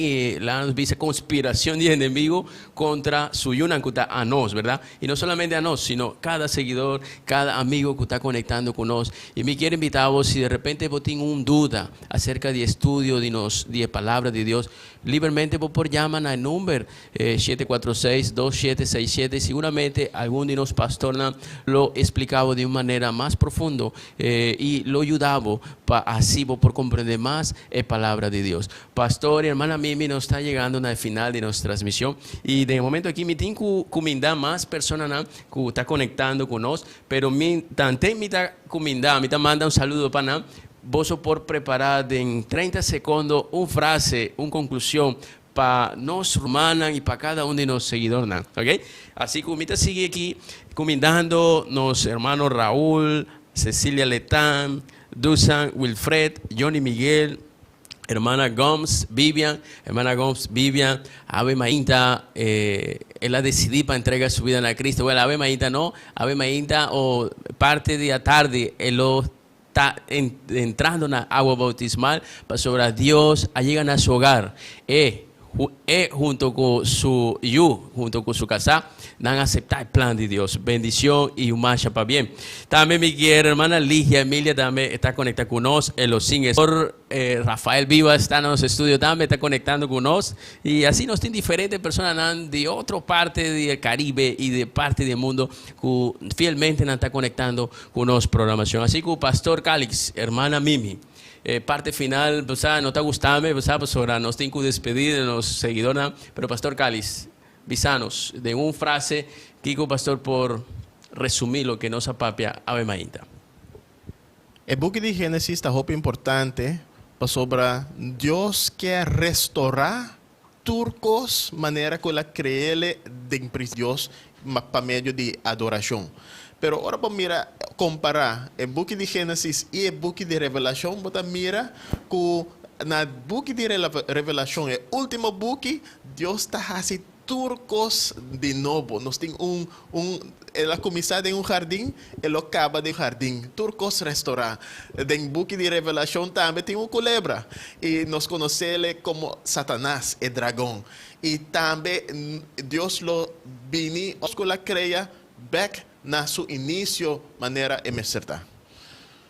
conspiración de enemigo contra su yunancuta a nos, ¿verdad? Y no solamente a nos, sino cada seguidor, cada amigo que está conectando con nos. Y me quiero invitar a vos, si de repente vos tenés una duda acerca de estudio de palabra de Dios, libremente vos por llaman al número 746-2767. Seguramente algún de los pastores lo explicaba de una manera más profunda y lo ayudaba para así vos por comprender más la palabra de Dios. Pastor y hermana Mimi nos está llegando al final de nuestra transmisión y de momento aquí me tengo que comendar más personas que están conectando con nosotros, pero también me está comendar, me está mandando un saludo para nosotros. Vos por preparar en 30 segundos una frase, una conclusión para nos hermanos y para cada uno de los seguidores, ¿ok? Así que me sigue aquí comendando los hermanos Raúl, Cecilia Letán, Dusan, Wilfred, Johnny Miguel, hermana Gomes, Vivian, Ave Mainta, él ha decidido para entregar su vida a Cristo. Bueno, Ave Mainta no, Ave Mainta o parte de la tarde, él lo está entrando en agua bautismal para sobre a Dios, a llegar a su hogar. Junto con su casa, van a aceptar el plan de Dios. Bendición y un marcha para bien. También mi querida hermana Ligia Emilia también está conectada con nosotros. El Rafael Viva está en los estudios también, está conectando con nosotros. Y así nos tienen diferentes personas de otra parte del Caribe y de parte del mundo que fielmente nos está conectando con nuestra programación. Así que Pastor Cáliz, hermana Mimi, parte final, pues, no está gustando, pues, ahora nos tengo que despedir de los seguidores, pero Pastor Cáliz, visanos de una frase, Kiko Pastor, por resumir lo que nos apapia Ave Mainta. El book de Génesis está muy importante sobre Dios que restaurar turcos manera que la creele de Dios para medio de adoración. Pero ahora vamos a comparar el book de Génesis y el book de Revelación. Vamos a mirar que en el book de Revelación, el último book, Dios está haciendo turcos de nuevo. Nos tiene ela começar em jardim, ela acaba de jardim. Turcos restaurar. Em book de Revelação também tem culebra. E nós conhecemos ele como Satanás, o dragão. E também Deus lo vini, oscula creia, back na seu início, maneira emercerta.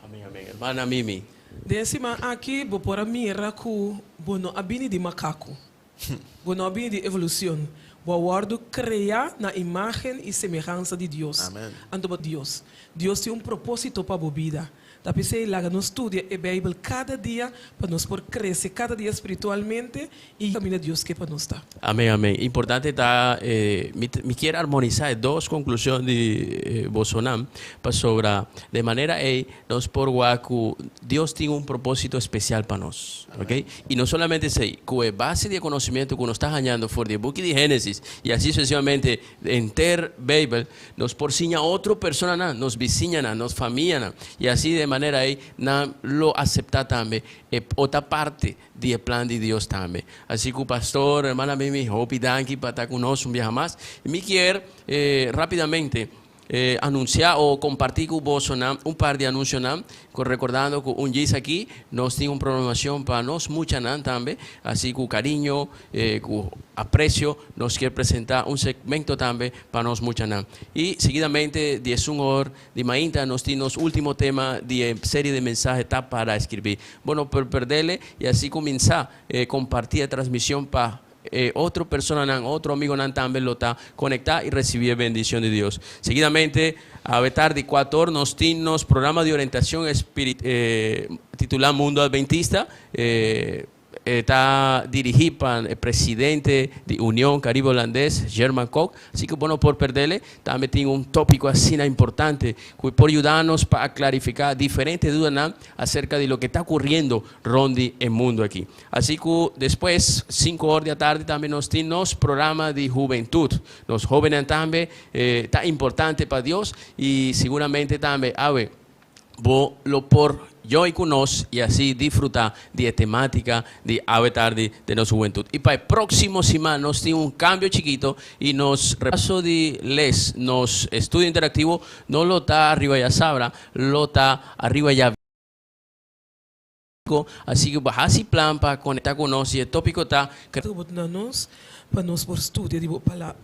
Amém, amém. Hermana Mimi. Décima aqui, vou pôr a mira com o abini de macaco. O abini de evolução. O guardo criar na imagem e semelhança de Deus. Amém. Então, Deus tem propósito para a vida. Da pensei lá no estudia a Bíblia cada dia para nós por crescer cada dia espiritualmente e caminhar Deus que para nós está. Amém, amém. Importante está, me quero harmonizar duas conclusões de Bolsonaro para sobre de maneira que nós por guaco Deus tem propósito especial para nós, ok? E não somente isso, com a base de conhecimento que nós está ganhando por the book de Gênesis e assim sucessivamente em ter Bíblia, nós por sinha outra pessoa, nos vizinha, nos família e assim de maneira aí não lo aceptar também é outra parte do plano de Deus também. Assim que o pastor, hermana Mimi, hope danke para estar conosco um dia mais. E me quer rapidamente anunciar o compartir con vos un par de anuncios, recordando que un día aquí nos tiene una programación para nos mucha también, así con cariño, con aprecio, nos quiere presentar un segmento también para nos mucha y seguidamente 11 horas de mañana nos tiene los últimos temas de serie de mensajes para escribir. Bueno, por perderle y así comenzar a compartir la transmisión para otra persona, otro amigo también lo está conectar y recibir bendición de Dios. Seguidamente, a la tarde 4 horas, nos tiene programa de orientación titulado Mundo Adventista. Está dirigido por el presidente de Unión Caribe Holandés, German Koch. Así que, bueno, por perderle, también tengo un tópico así importante, que por ayudarnos para clarificar diferentes dudas acerca de lo que está ocurriendo rondi el mundo aquí. Así que después, 5 horas de la tarde, también nos tenemos programa de juventud. Los jóvenes también está importante para Dios y seguramente también, vos lo por yo y con nos y así disfrutar de la temática de Ave Tarde de nuestra juventud. Y para el próximo semana nos tiene un cambio chiquito y nos repaso de nos estudio interactivo, no lo está arriba ya sabrá, lo está arriba ya. Así que baja así plan para conectar con nosotros y el tópico está para nos por estudio de palabra.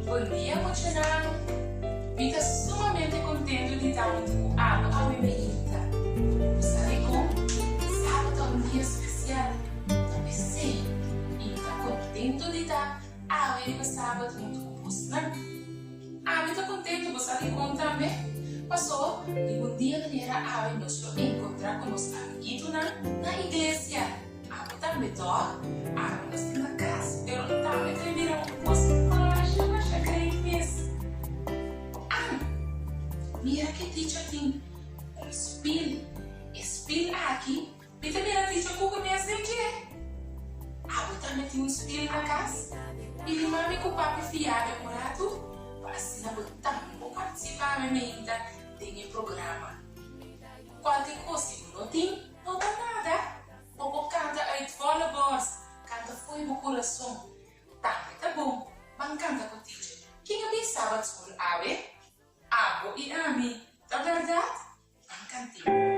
Bom dia, Motinão. Fica sumamente contente de estar muito ao Emerita. Sabe como? Sábado é um dia especial. Também sei. E está contente de estar ao Emerita sábado muito com você, né? Está contente, você sabe como também? Passou de um dia que era ao Emerita encontrar com os amiguitos na igreja. Também tô. Nós temos na casa. Eu não estava me virando com você. Mira que dicho tem spill aqui. Pita mira dicho que me acende. Também tem spill na casa. E de mami com o papi fiável por ato. Para assim não também participar ainda tem programa. Qualquer coisa que não tem, não dá nada. Ou canta aí fora voz, canta foi no coração. Tá bom, mas canta com teacher. Quem é bem sábado por ave? Abo e ami, tá verdade? Mas cantei.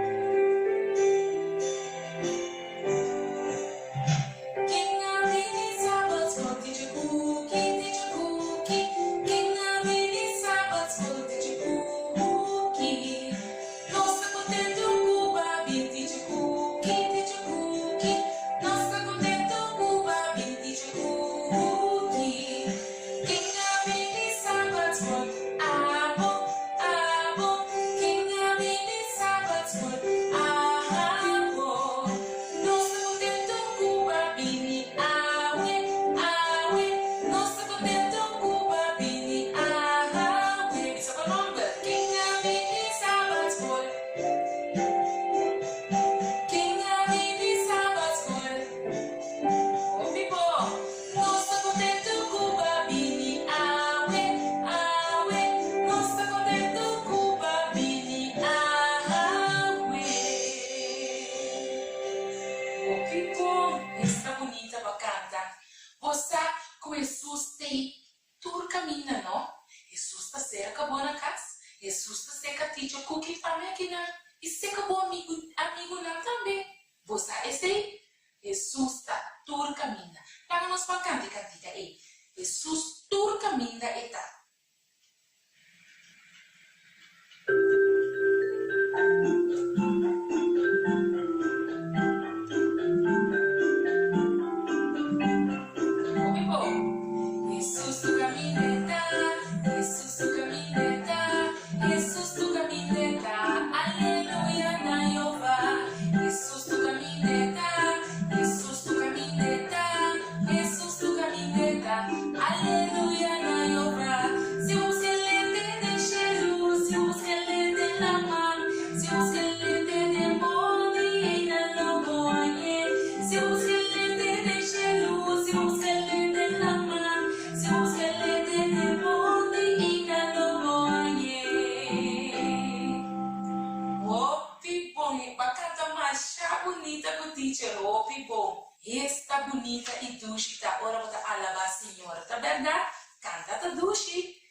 música mais bonita que o teacher ouve, bom. Esta bonita e duchita, ora bota alabar Senhor. Tá verdade? Canta ta duchi.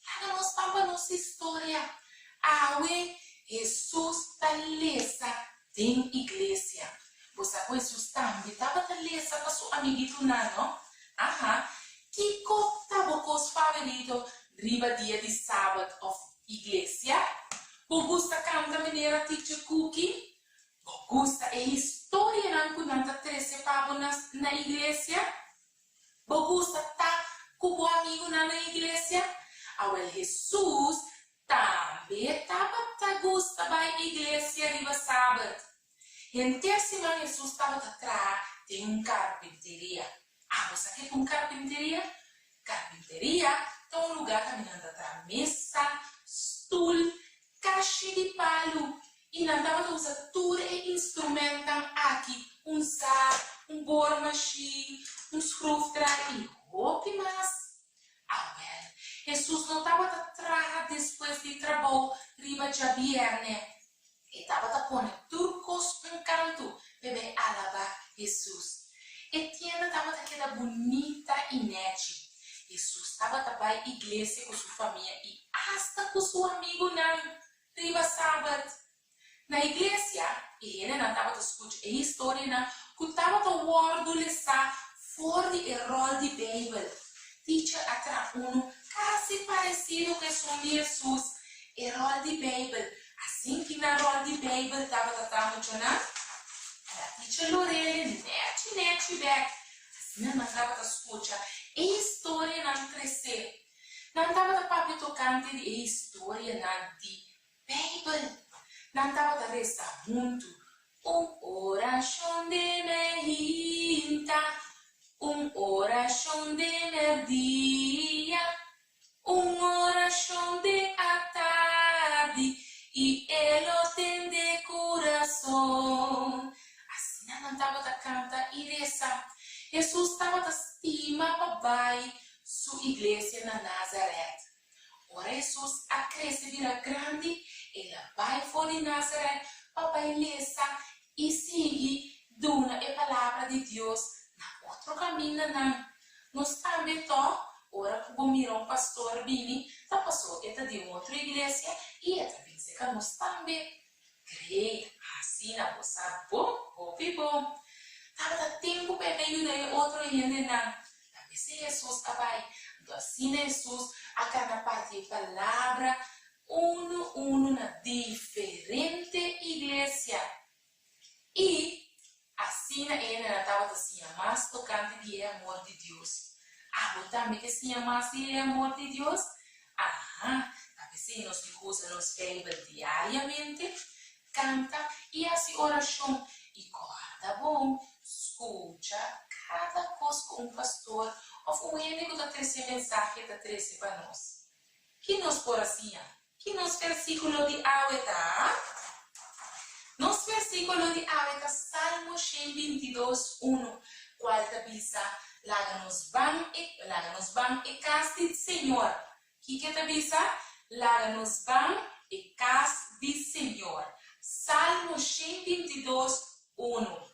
Laga nos pampa nossa história. Awe, Jesus ta lesa tem igreja. Você com Jesus também tava ta lesa para seu amiguito não? Aha. Kiko tava com os favoritos riba dia de sábado of igreja. Gusta canta maneira teacher cookie. Gusta a história não conta 13 páginas na igreja. Gusta tá com o amigo na igreja. Awel Jesus também estava gusta vai igreja riba sábado. Em terceira Jesus estava atrás de carpinteria. Você quer com carpinteria? Carpinteria é um lugar caminhando atrás mesa, stool, caixa de palo. E não estava usando tudo e instrumento aqui. Sar, bor machine, screwdriver e roupa mais. Jesus não estava atrás depois de trabalho riba de viernes. Ele estava pondo turcos canto para alabar Jesus. E Tiana estava daquela bonita e nete. Jesus estava para a igreja com sua família e hasta com seu amigo não riba sábado. Na igreja, ele não estava escutando a história que estava a guardar fora de rol de Bíblia. Teacher atrás quase parecido com o de Jesus, o rol de Bíblia. Assim que na rol de Bíblia estava tratando de nada, a teacher Lorelli, net, back. Assim não estava escutando a história não crescer. Não estava tocando a história de Bíblia. Não estava a rezar muito. Oração de merita, oração de merdia, oração de a tarde e elo tem de coração. Assim não estava a cantar e rezar. Jesus estava a estima papai sua igreja na Nazaré. Ora Jesus a crescer vira grande. Ela vai fora de Nazaré, papai lesa e sigue duna a palavra de Deus na outro caminho não. Nós também ora que o pastor Bini, tá passou eta de outra igreja e eta pensa que nós também creio assim na vossa bom. Tava da tempo para ver outro gente não. Também se Jesus vai, então assim Jesus a cada parte de palavra uno na diferente igreja. E assim ele estava assim, mais tocante de amor de Deus. Você também que se mais de amor de Deus? Talvez nós que usamos Bíblia diariamente, canta e assim oração. E guarda bom, escuta cada coisa com pastor, ou o único da 13 mensagem da 13 para nós. Que nos por assim, que nos versículo de Aweta, nos versículo de Aweta, Salmo 122:1, qual tabisa, láganos van e casti Senhor. Que tabisa, láganos van e casti Senhor. Salmo 122:1.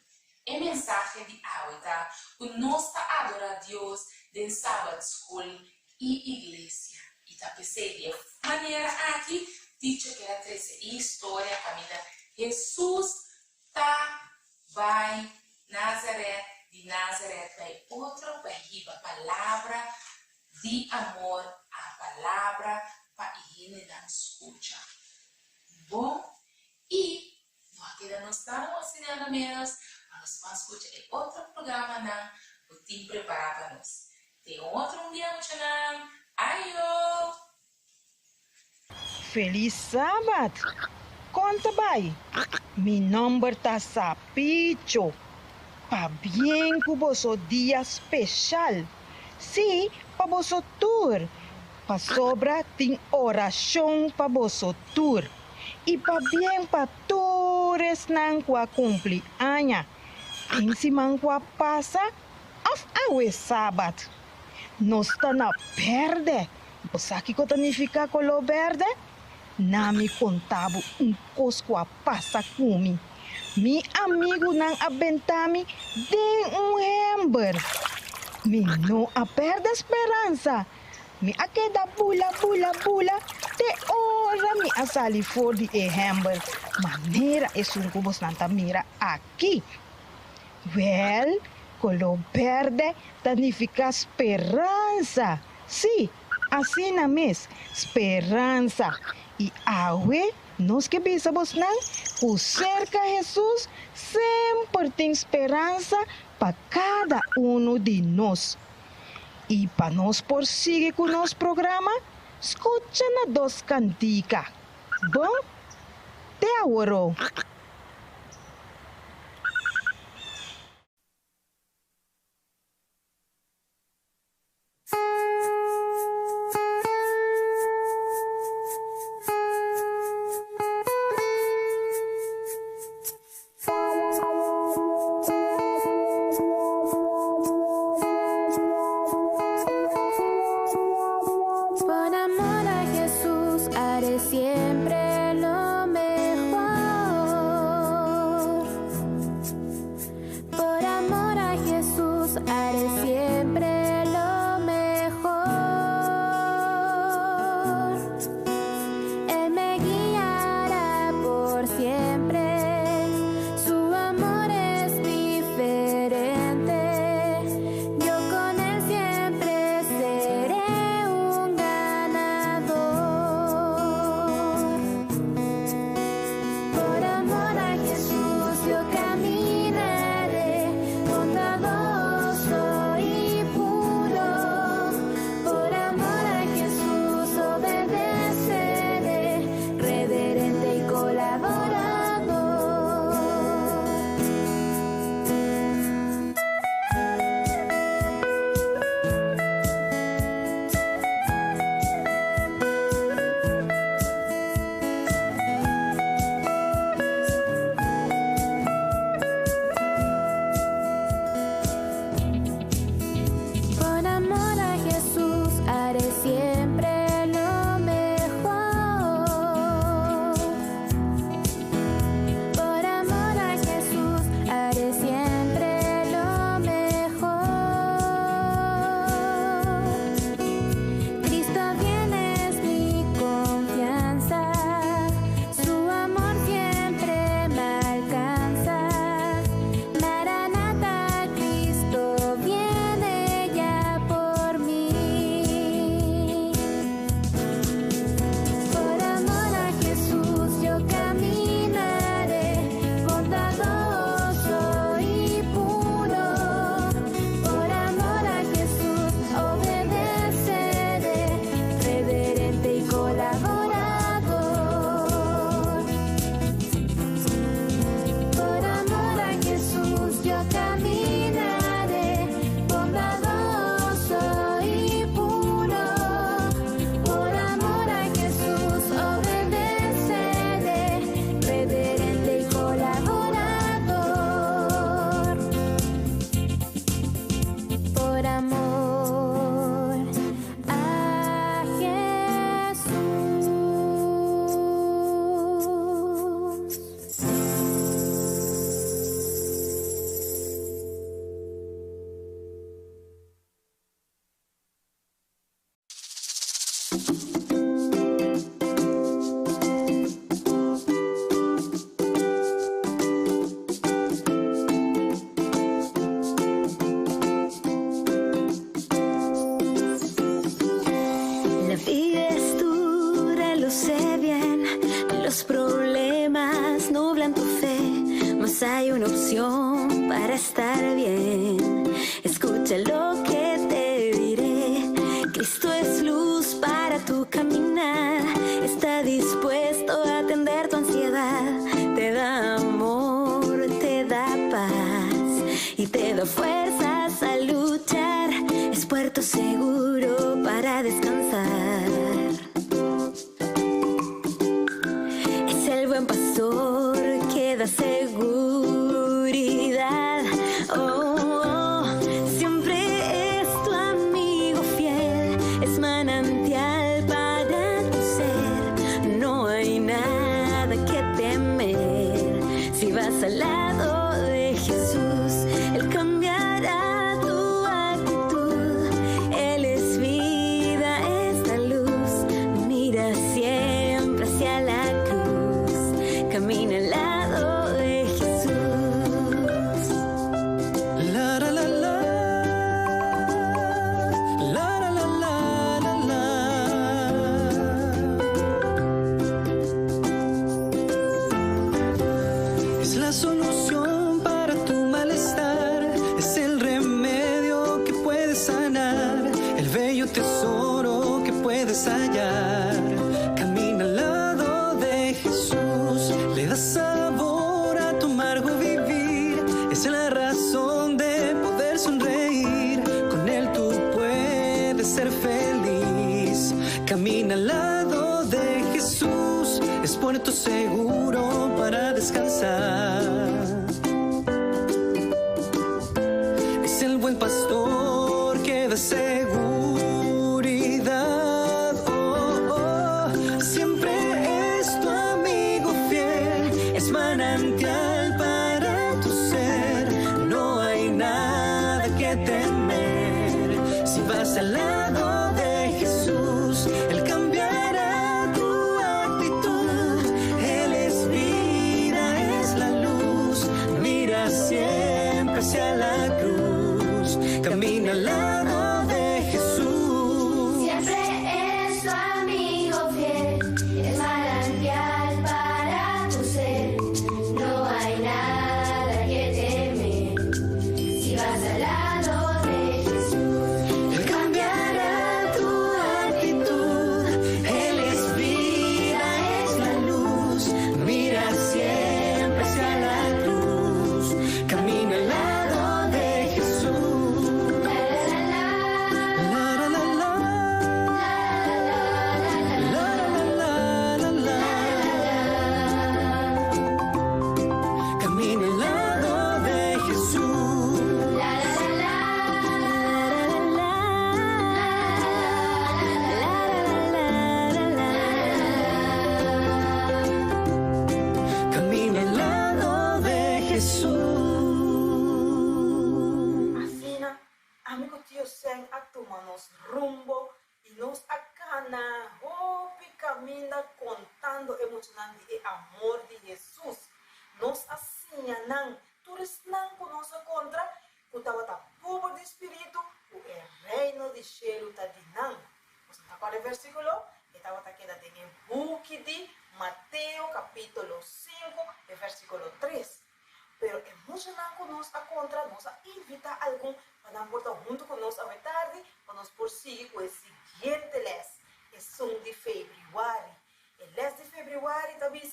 É mensagem de Aweta, que nós adora a Deus de Sabbath School e igreja. E tá pensei de maneira aqui, diz que era 13 história, família. Jesus vai Nazaré, de Nazaré vai outro país, a palavra de amor, a palavra para ele não escuta. Bom, e nós estamos assinando menos, nós vamos escutar outro programa, o time preparado para nós. Tem outro dia, não. Ayo! Feliz sábado! Conta bem! Mi número tá Sapicho. Pa bien que vosso dia especial. Sim, pa vosso tour. Pa sobra tem oração pa vosso tour. E pa bien pa todos nang qua cumpleaños. Tem si man qua passa of awe sábado. Nós está na verde. Você sabe o que significa color verde? Na me contava cosco a passa comigo. Mi amigo nang abentami de hamburger. Mi no a perda esperança. Mi a queda bula. Te ora mi a sali for di hamburger. Maneira é surcubos nanta mira aqui. Well, colo verde significa esperança. Sí, assim na mes, esperança. E awe, nós que pensamos não, o cerca Jesus sempre tem esperança para cada de nós. E para nós prosseguir com o nosso programa, escuta na dos canticas. Bom? Te agora. Siempre lo mejor. Mas hay una opción para estar bien. Escucha lo que te diré. Cristo es luz para tu caminar. Está dispuesto a atender tu ansiedad. Te da amor, te da paz y te da fuerzas a luchar. Es puerto seguro para descansar. Es el buen pastor que da seguridad. Siempre es tu amigo fiel. Es manantial para tu ser. No hay nada que temer. Si vas a la lado de Jesús, Él cambiará tu actitud. Él es vida, es la luz. Mira siempre hacia la cruz. Camina al lado de Jesús. La la la la. La la la la la la. Es la solución para tu malestar, es el remedio que puede sanar, el bello tesoro que puedes hallar. Camina al lado de Jesús, le da sabor a tu amargo vivir, es la razón de poder sonreír. Con él tú puedes ser feliz. Camina al lado de Jesús, es puerto seguro para descansar. Es el buen pastor que da seguridad. Oh, oh. Siempre es tu amigo fiel, es manantial para tu ser. No hay nada que temer si vas al lado de Jesús. Él cambiará tu actitud. Él es vida, es la luz. Mira siempre hacia la cruz. Camina al lado de Jesús. Siempre es tu amigo fiel, es manantial para tu ser. No hay nada que temer si vas al lado de Jesús. Él cambiará tu actitud. Él es vida, es la luz. Mira siempre hacia la cruz. Camina al lado de Jesús. La la La la la la. La la la la la. Camina al lado de Jesús. Camina al lado de Jesús. Asina, amigo tío Sen, actuamos rumbo y nos acana, hopi camina contando, emocionando el amor de Jesús. Nos asignan, tú eres nan con nossa contra, que estava pobre de espírito, o reino de cielo está dinan. Você está com o versículo? Estava quedando en el book de Mateo capítulo 5, el versículo 3. Pero é muito não conosco a contra, nos invita a algum para voltar junto conosco a tarde, para nos prosseguir com o seguinte les, é 1 de fevereiro. El les de fevereiro também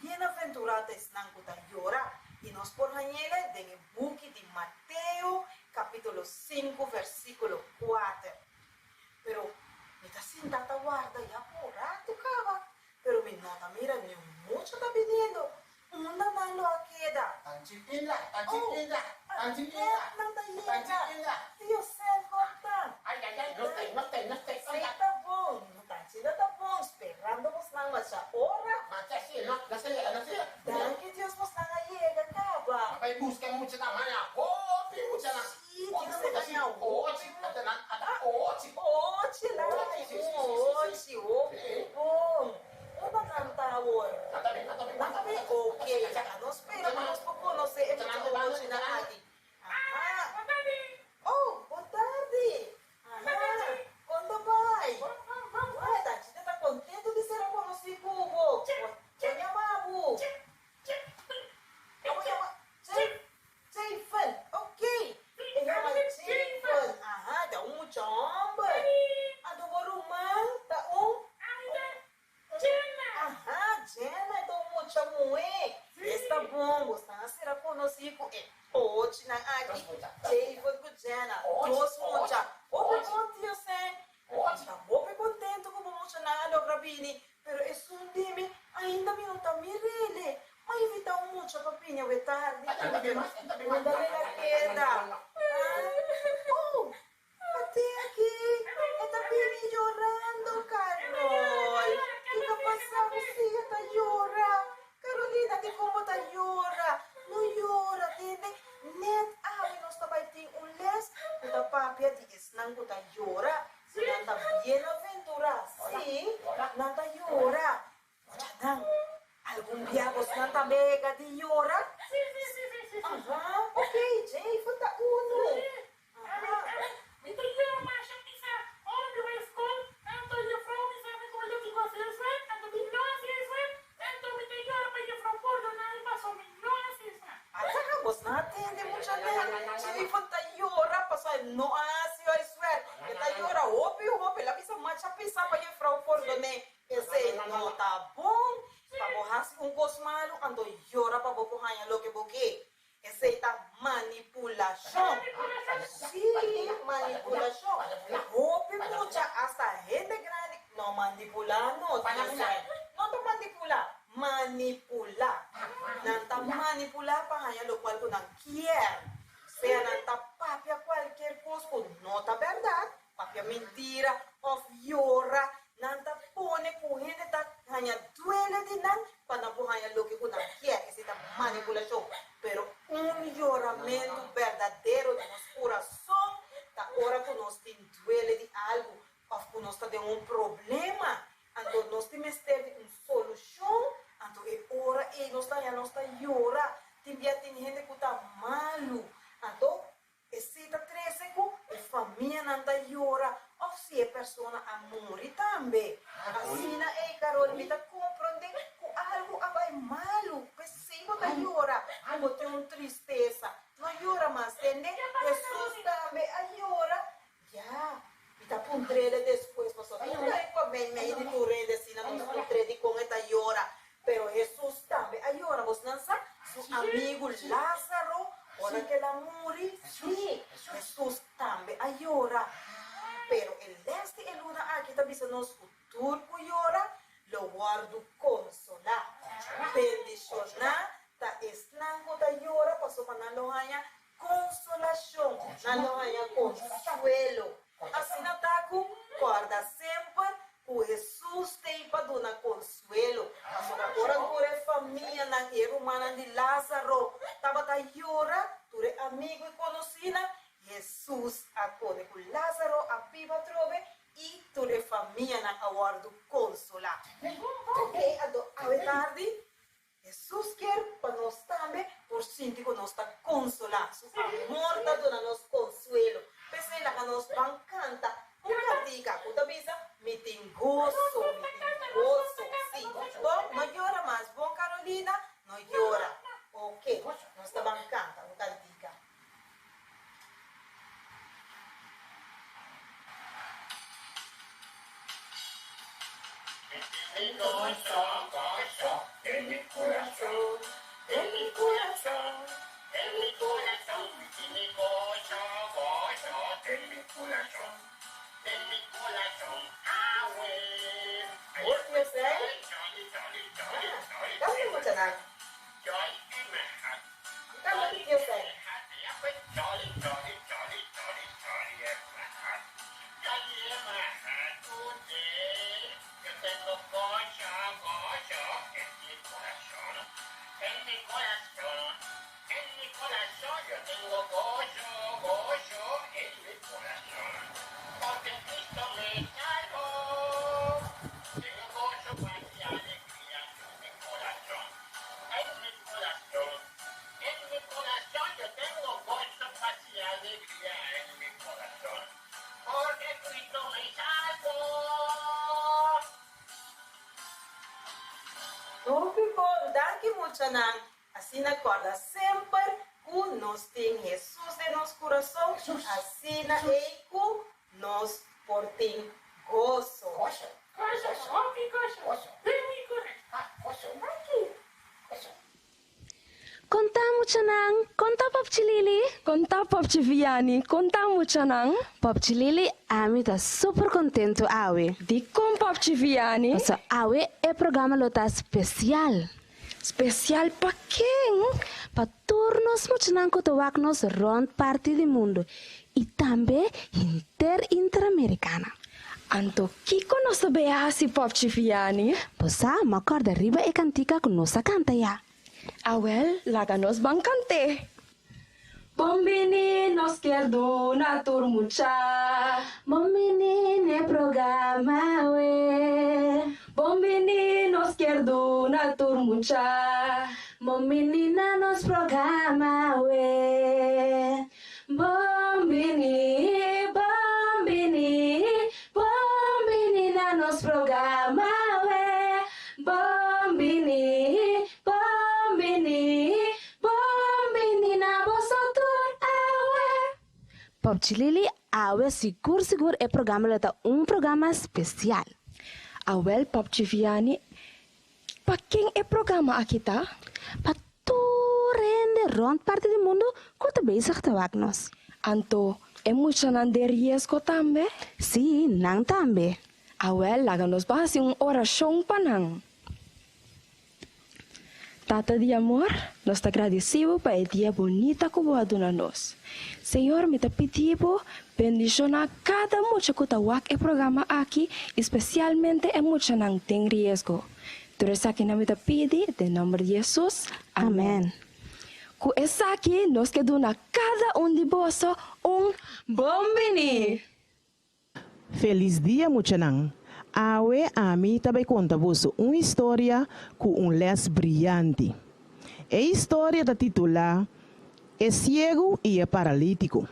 bem-aventurado estão que llora, e nós por ele em book de Mateo capítulo 5, versículo 4. Pero me está sentado guarda e apurado, cava. Pero me nota, mira, nem muito está pedindo. Una mano a queda. Tancipila, tancipila, tancipila, Não tá tancipila. Dios se corta. Ay, ay, ay, no estoy. Sí, tá bom. Não tá bom. Esperando vos não mas a hora. Mas así, no sé. Dan que Dios vos não llega, cava. Ay, busca mucho la mano. Oh, mucha la. Sí, Dios se vai a Ochi, ochi. Ochi lá. Ochi, bom. Uma cantar hoje. Canta bien. Ok, já não espera, vamos por conhecer. É muito hoje na aqui. Aham. Oh, boa tarde. Aham. Quando vai? Vai, Tati, você tá contente de ser conhecido, Hugo? Quem é o Mabu? Jason, ok. Ele é uma Jason. Aham, dá muito hambre. A do Borumã, dá Ajá, Jenna, então mucha mué. Está bom, gostando de ser conhecido. Hoje na aqui, David com Jenna, duas mucha. Opa, bom dia, Sam. Está bem contente com o emocional, o Rabini, pero é um time ainda me não está mirele. Mas evita mucho papinha, é tarde. Mandale la queda. Oh, até aqui. Está bem llorando, Carol. ¿Qué ha pasado? Sí, está llora. Carolina, ¿qué cómo está llora? No papia di esnan kuta llora. Si nanta bienaventurada, sí, nanta llora. Muchadang, algún día vos nanta bega di llora? Sí. Ajá, ok, Jay, falta uno. Então eu mais a pisar, onde vai escola, então eu falo me sabe como eu digo assim, então me não assim, então me tem hora para eu falar por não e passou me não assim. Atsaka vos na atende muchadang. Jay, falta llora, pasa no así, I swear. Kita llora, hopi, la pisa macha pisa para eu falar por donde ese no tá bom. Para bohas un cosmalo, ando llora para vos cojaña lo que boque. Esa es manipulación. Sí, manipulación. Hopi mucha, hasta gente grande. No manipula, no. No te manipula, manipula. Nanta manipula para allá lo cual no quiere. Sea nanta papia cualquier cosa, no está verdad. Papia mentira, of llora. Nanta pone con gente hanya duele de nan para no hanya lo que una quiere, es esta manipulación. Pero un lloramento verdadero de nuestro corazón, da hora que nos duele de algo, o que nos está de un problema, entonces nos tenemos una solución, entonces hora y nos está llora, tiene gente que está malo, entonces esta 13 es familia nanta llora, o si es persona amor y también. Así na Carol, me comprende que algo vai malo, pues sí, no llora, como tiene una tristeza, no llora más, ¿entiende? Jesús también llora, ya, me está pondrele después, pasó, me hay tu red, si no me pondrele con esta llora, pero Jesús también llora, vos no sabes, su amigo Lázaro, ahora que la muri, sí, Jesús también llora. Pero el este, el una aquí también se nos futuro que llora, lo guardo consolar. Bendicionar, ta eslango ta llora, pasó para no haya consolación, no haya consuelo. Así no taco, guarda siempre, que Jesús te iba a dar consuelo. Pasó que ahora tú eres familia, na hermana de Lázaro, estaba ta llora, tú eres amigo y conocida. Jesús acode con Lázaro a viva trove y tu de familia na aguardo consolar. Ok, a ver tarde, Jesús quiere para nos también por sentir que nos está consolar. Su amor está dándonos consuelo. Pese la que nos van canta, una cantica, puta visa, me tengo gozo, sí. No llora más, bon Carolina, no llora. Ok, nos está van canta, una cantica. Mi gozo, en mi corazón, en mi corazón, en mi corazón, y mi gozo, en mi corazón, What you say? That's what you're saying. That's what you're saying. Así na guarda sempre que nós tem Jesus em nosso coração, assim na eico nós por tem gozo. Kontamu canang, konta Popci Lili, konta Popci Vianney, kontamu canang. Popci Lili, ami tá super contento awe. Di com Popci Vianney. So awe é programa lota especial. Especial pa quem? Pa turnos mucanang kotowaknos rond parte do mundo e também interamericana. Anto kiko nossa beasi Popci Vianney? Posa macorda riba e cantica com nossa canta ya. Awel, laga nos bang kante. Bombini nos quero na turmucha. Bombini ne programa we. Bombini nos quero na turmucha. Bombini na nos programa we. Bombini, bombini, bombini na nos programa we. Bombini, bombini, bombini na vosotros awe. Pop Chilili, awe sigur é programa leta programa especial. Awel Pop Chiviani, pa quem é programa aqui tá? Pa rende rond parte do mundo quanto bezig te wak nos. Anto, é muito nan de riesgo também? Sim, não também. Awel, laga nos base oração panang. Tata de amor, nós te agradecemos para o dia bonita que você deu a nós. Senhor, me te pedimos, bendiciona cada mucha que está programa aqui, especialmente a mucha que tem risco. Tu eres aqui na me te pedi, em nome de Jesus. Amém. Com essa aqui, nós queremos a cada de vós bombini. Feliz dia, muchanang. Awe a mim também conta vos uma história com les brilhante. A história da titular é cego e é paralítico.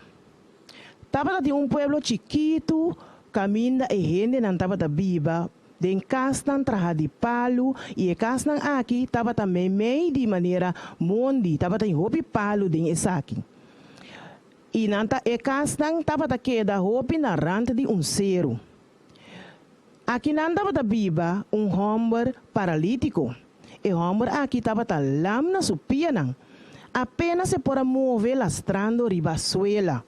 Tava de pueblo chiquito, caminha e gente não tava da viva, den castan traja de palo e castan aqui tava também meio de maneira mondi, tava em hopi palo den esaki. E nanta e castan tava da queda hopi na ranta de cero. Aqui não estava da viva homem paralítico. E o homem aqui estava da lâmina supia. Apenas se pode mover lastrando ribasuela.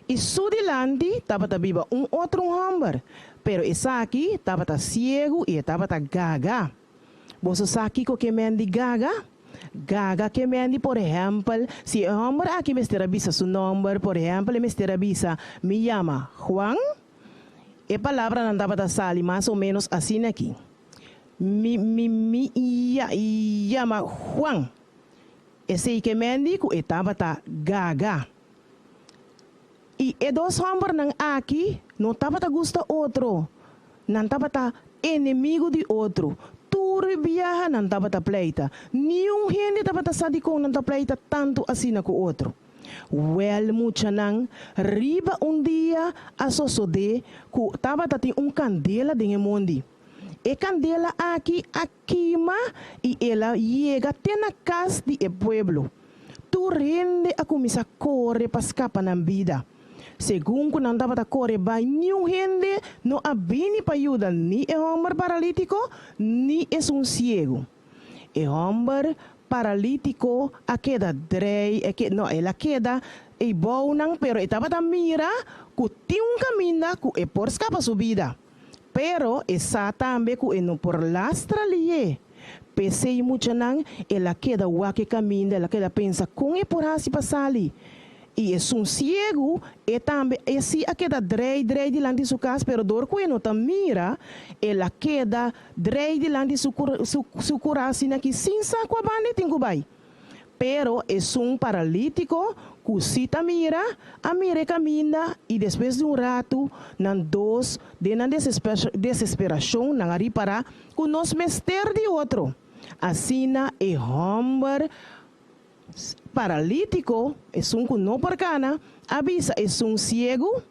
E sudilante estava da viva outro homem. Pero esse aqui estava da cego e estava da gaga. Você sabe o que é de gaga? Gaga que mendi, por exemplo, se o homem aqui me está seu nome, por exemplo, me está me chama Juan. A palavra não dava da sali, mais ou menos assim aqui. Chama Juan. Esse que mendigo estava da gaga. E dois homens aqui não estava da gosto outro. Não estava da inimigo de outro. Tudo viaja não estava da pleita. Nenhum gente estava da sadicão não da pleita tanto assim com o outro. Well, muchanang, riba dia a sosode, ku tava tati candela de mundi. E candela aqui e ela llega até na casa de pueblo. Tu rende a começar a correr para escapar na vida. Segundo não dava da correr, vai nenhum gente não abini para ajudar ni o homem paralítico, ni é cego. O homem paralítico a queda drei no ela queda e bonang pero estava da mira ku caminha ku e por escapa sua vida pero essa também ku e no por lastra lie pensei muito nang ela queda wa que caminha ela queda pensa com e por assim passali e é cego e também esse a queda drei diante de sua casa pero dor ku e no mira ela queda drei diante de su coração aqui sem saco a bande tenho bai pero é paralítico que se mira a mira caminha e depois de rato nan dos de na desesperação nan ari para que nos mester de outro assim é homem paralítico é que não por cana avisa é cego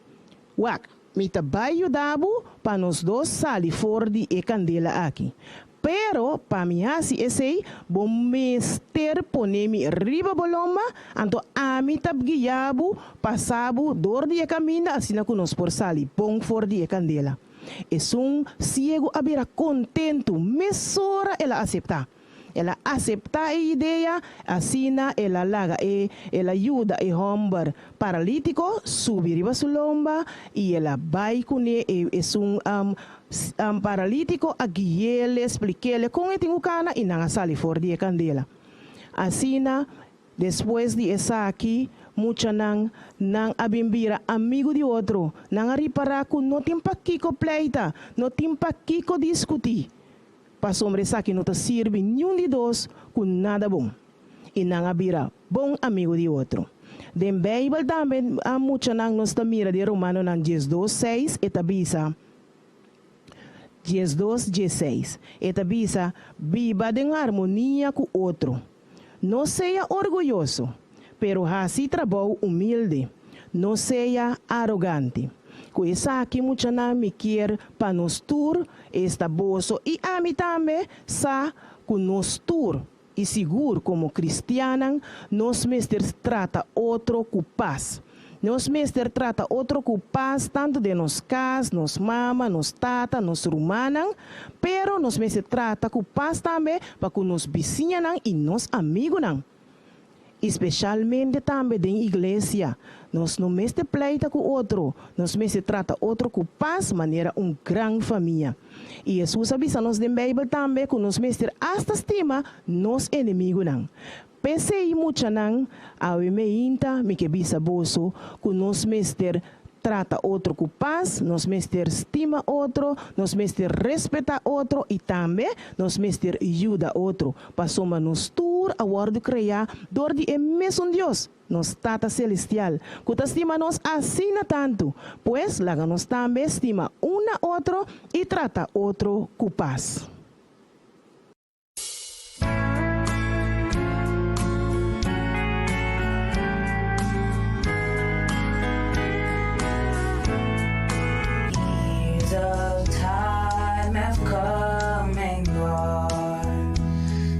wak me vai ajudar para nós dois sair fora de candela aqui. Pero para mim assim esse bom mester ponemi riba boloma anto a mim tab guiabo passabo dor de caminho assim que nós por sair bom fora de candela. É cego abira contento mesora ela aceitar. Ela aceita a ideia, assim ela laga ela ajuda o homem paralítico subir a sua lomba e ela vai com ele paralítico a guiá-lo, explicar-lhe como é que tem o cana e não sai fora de candela. Assim, depois de essa aqui, muita não abimbira amigo de outro, não reparar que não tem para que pleita, não tem para que discutir. Para essa aqui não te serve nenhum de dois com nada bom. E não abira bom amigo de outro. De Bijbel también a mucho nang nos mira de Romano nang 12:6 etabisa 12:6 etabisa viva en armonía con otro. No sea orgulloso, pero así trabajo humilde. No sea arrogante. Que esa aquí mucha nang me quiere para nos tur esta bozo y a mí también sa con nos tur. Y seguro como cristianos, nos mester trata otro con paz. Nos mester trata otro con paz, tanto de nos cas, nos mama, nos tata, nos rumanan, pero nos mester trata con paz también para que nos vecinos y nos amigos. Especialmente también de iglesia. Nos no mester pleita con otro, nos mester trata otro con paz, manera gran familia. Y Jesús avisa-nos de Bijbel também que nos mester hasta estima nos enemigos. Pense y mucha nang, a me inta, me que bisa boso, que nos mester trata otro con paz, nos mester estima otro, nos mester respeta otro y también nos mester ayuda otro. Pasoma nos tur a guardo crear, dor de emeson Dios. Nos tata celestial, que estima nos asina tanto, pues láganos también estima una otro y trata otro con paz. Years of time have come and gone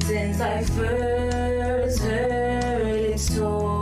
since I first heard it told.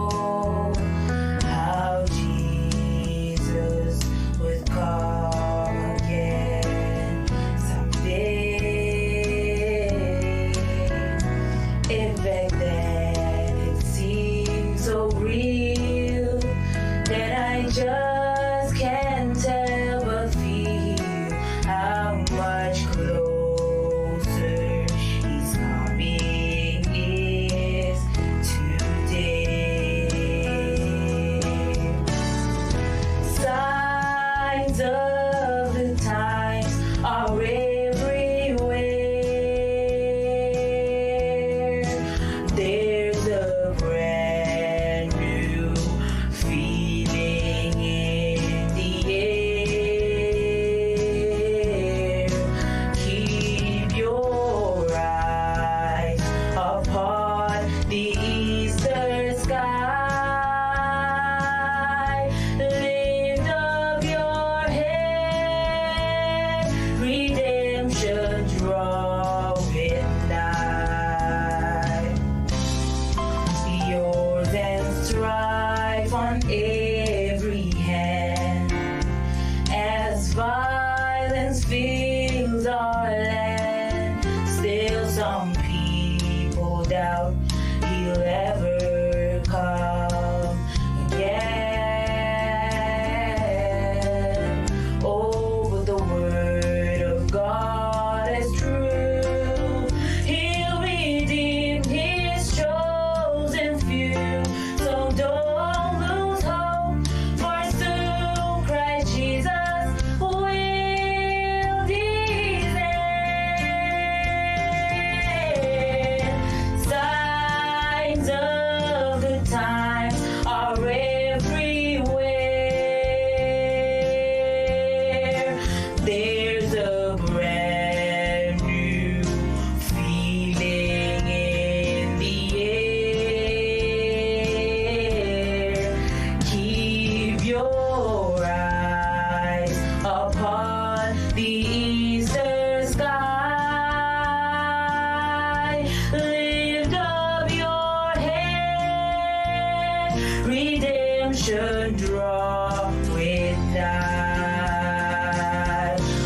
Redemption draw with night.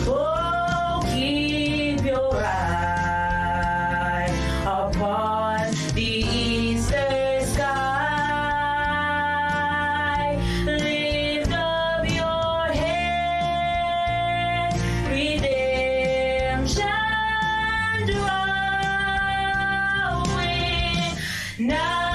Oh, keep your eye upon the eastern sky. Lift up your head, redemption draw with night.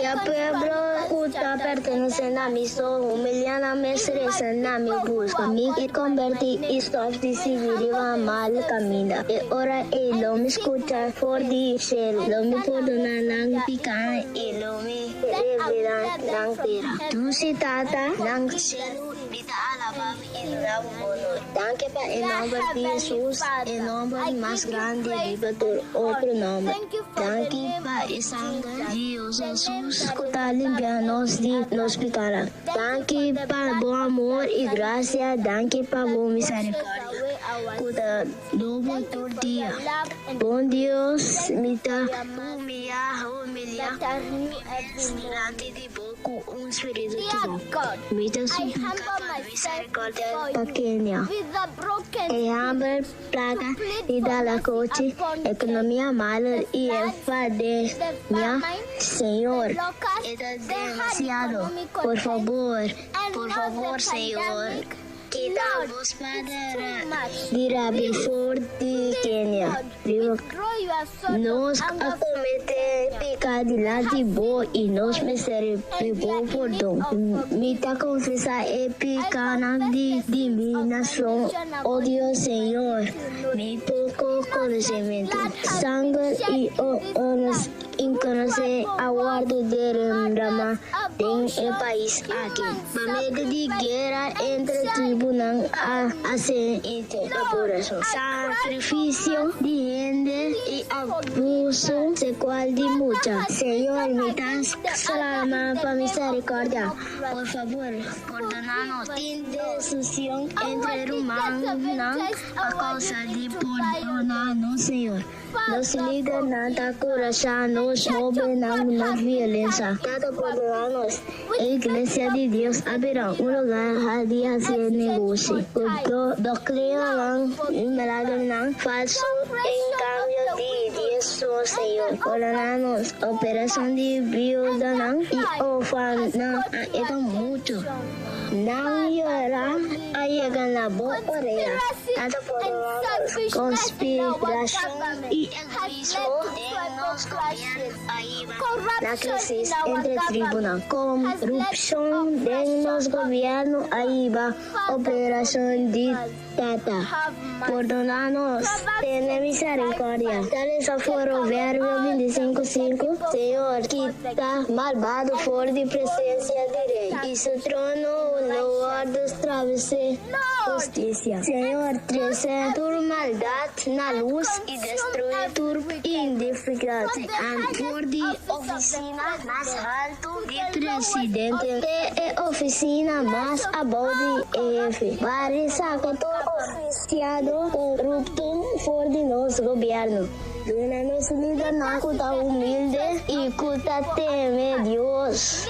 Ya pueblo kuta pertenece a mi so humiliana me estresa na mi busca mi y converti esto de civil va mal camina e ora e lo mi escucha for di share lo mi perdona nang pica e lo mi revela nang tira tu si tata nang share vita alaba y la bono danke pa el nombre de Jesús el nombre más grande viva tu otro nombre danke pa el sangre Dios Jesús kuta limpianos de los picaras danke pa bom amor y gracia danke pa bom misericordia kuta dobo tu dia bom Dios mita humilha delante de boco un espíritu mita suplica pa misericordia pa Kenia e hambre plaga y da la coche economía mala y el fade Señor es demasiado por favor Señor quitamos para dirá before de Kenia nos acomete pecado delante bo y nos merecemos perdón mita confesa e pecana de nación oh Dios Señor mi poco conocimiento sangre y honras conocer aguardo de rama en el país aquí. Por medio de guerra entre tribunal hace interpolación. Sacrificio de gente y abuso sexual de mucha. Señor, me das salama para misericordia. Por favor, perdónanos. Indecisión entre humanos a causa de perdonarnos, Señor. Los líderes nada corazón nos moven a una violencia. Cada perdonarnos. La Iglesia de Dios abrirá un lugar de hacer negocio. Doctrina milagro falso en cambio de Dios, Señor. Perdonarnos. Operación de viuda y orfana es mucho. No llora a llegar la boca oreja. Cada perdonarnos. Conspiración y egoísmo nos gobierna. La crisis entre tribunal, corrupción de los gobiernos, ahí va operación de tata. Perdónanos, ten misericordia. Tal es el Proverbio 25:5. Señor, quita malvado fuera de presencia de rey y su trono no guarda travese justicia. Señor, trece tu maldad na luz y destruye tu indiferencia. Por de oficina más alto de presidente e oficina más abajo de EF. Varisa oficiado corrupto por de nos gobierno. Luna nos líder na kuta humilde y kuta teme Dios.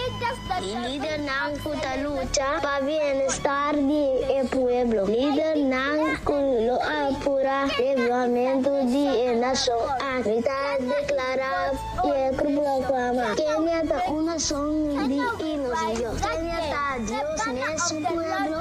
Y líder na kuta lucha para bienestar de el pueblo. Líder na lo apura developamento de nación. Ahorita declara y proclama. Kenia está una nación de hinos Dios. Kenia está Dios mesmo pueblo.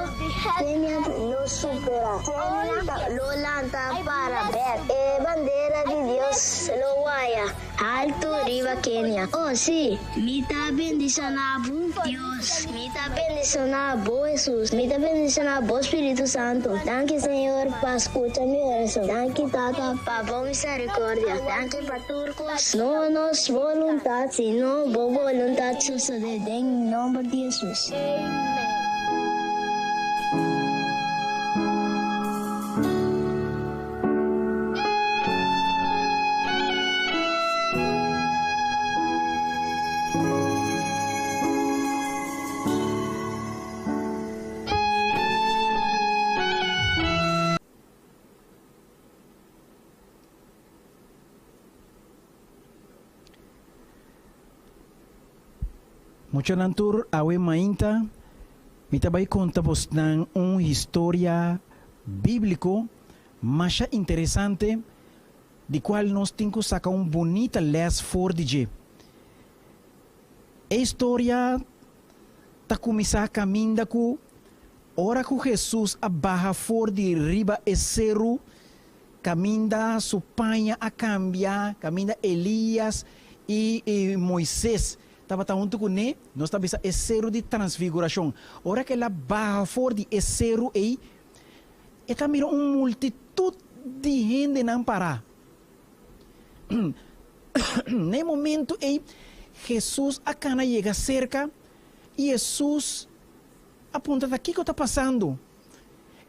Kenia lo supera. Kenia lo lanza para ver. Bandera de Dios lo guaya. Alto arriba Kenia. Oh sí, me está bendicionado Dios. Me está bendicionado Jesús. Me está bendicionado Espíritu Santo. Danke Señor para escuchar mi oración. Danke Tata para misericordia. Danke para turcos. No nos voluntad, sino voluntad sucede en nombre de Jesús. Mucho nantur awe mainta mita vai conta vos nan história bíblico mas interessante de qual nós temos saca bonita les for de a história tá começar caminda com ora que Jesus abarra for de riba e cerro caminda su panha a cambiar caminda Elias e Moisés estava junto com ele, nós estava esse cero de transfiguração. Ora que ela barra fora de esse cero aí, ela mirou uma multitud de gente não parar. No momento aí, Jesus a cana chega cerca e Jesus aponta daqui que está passando.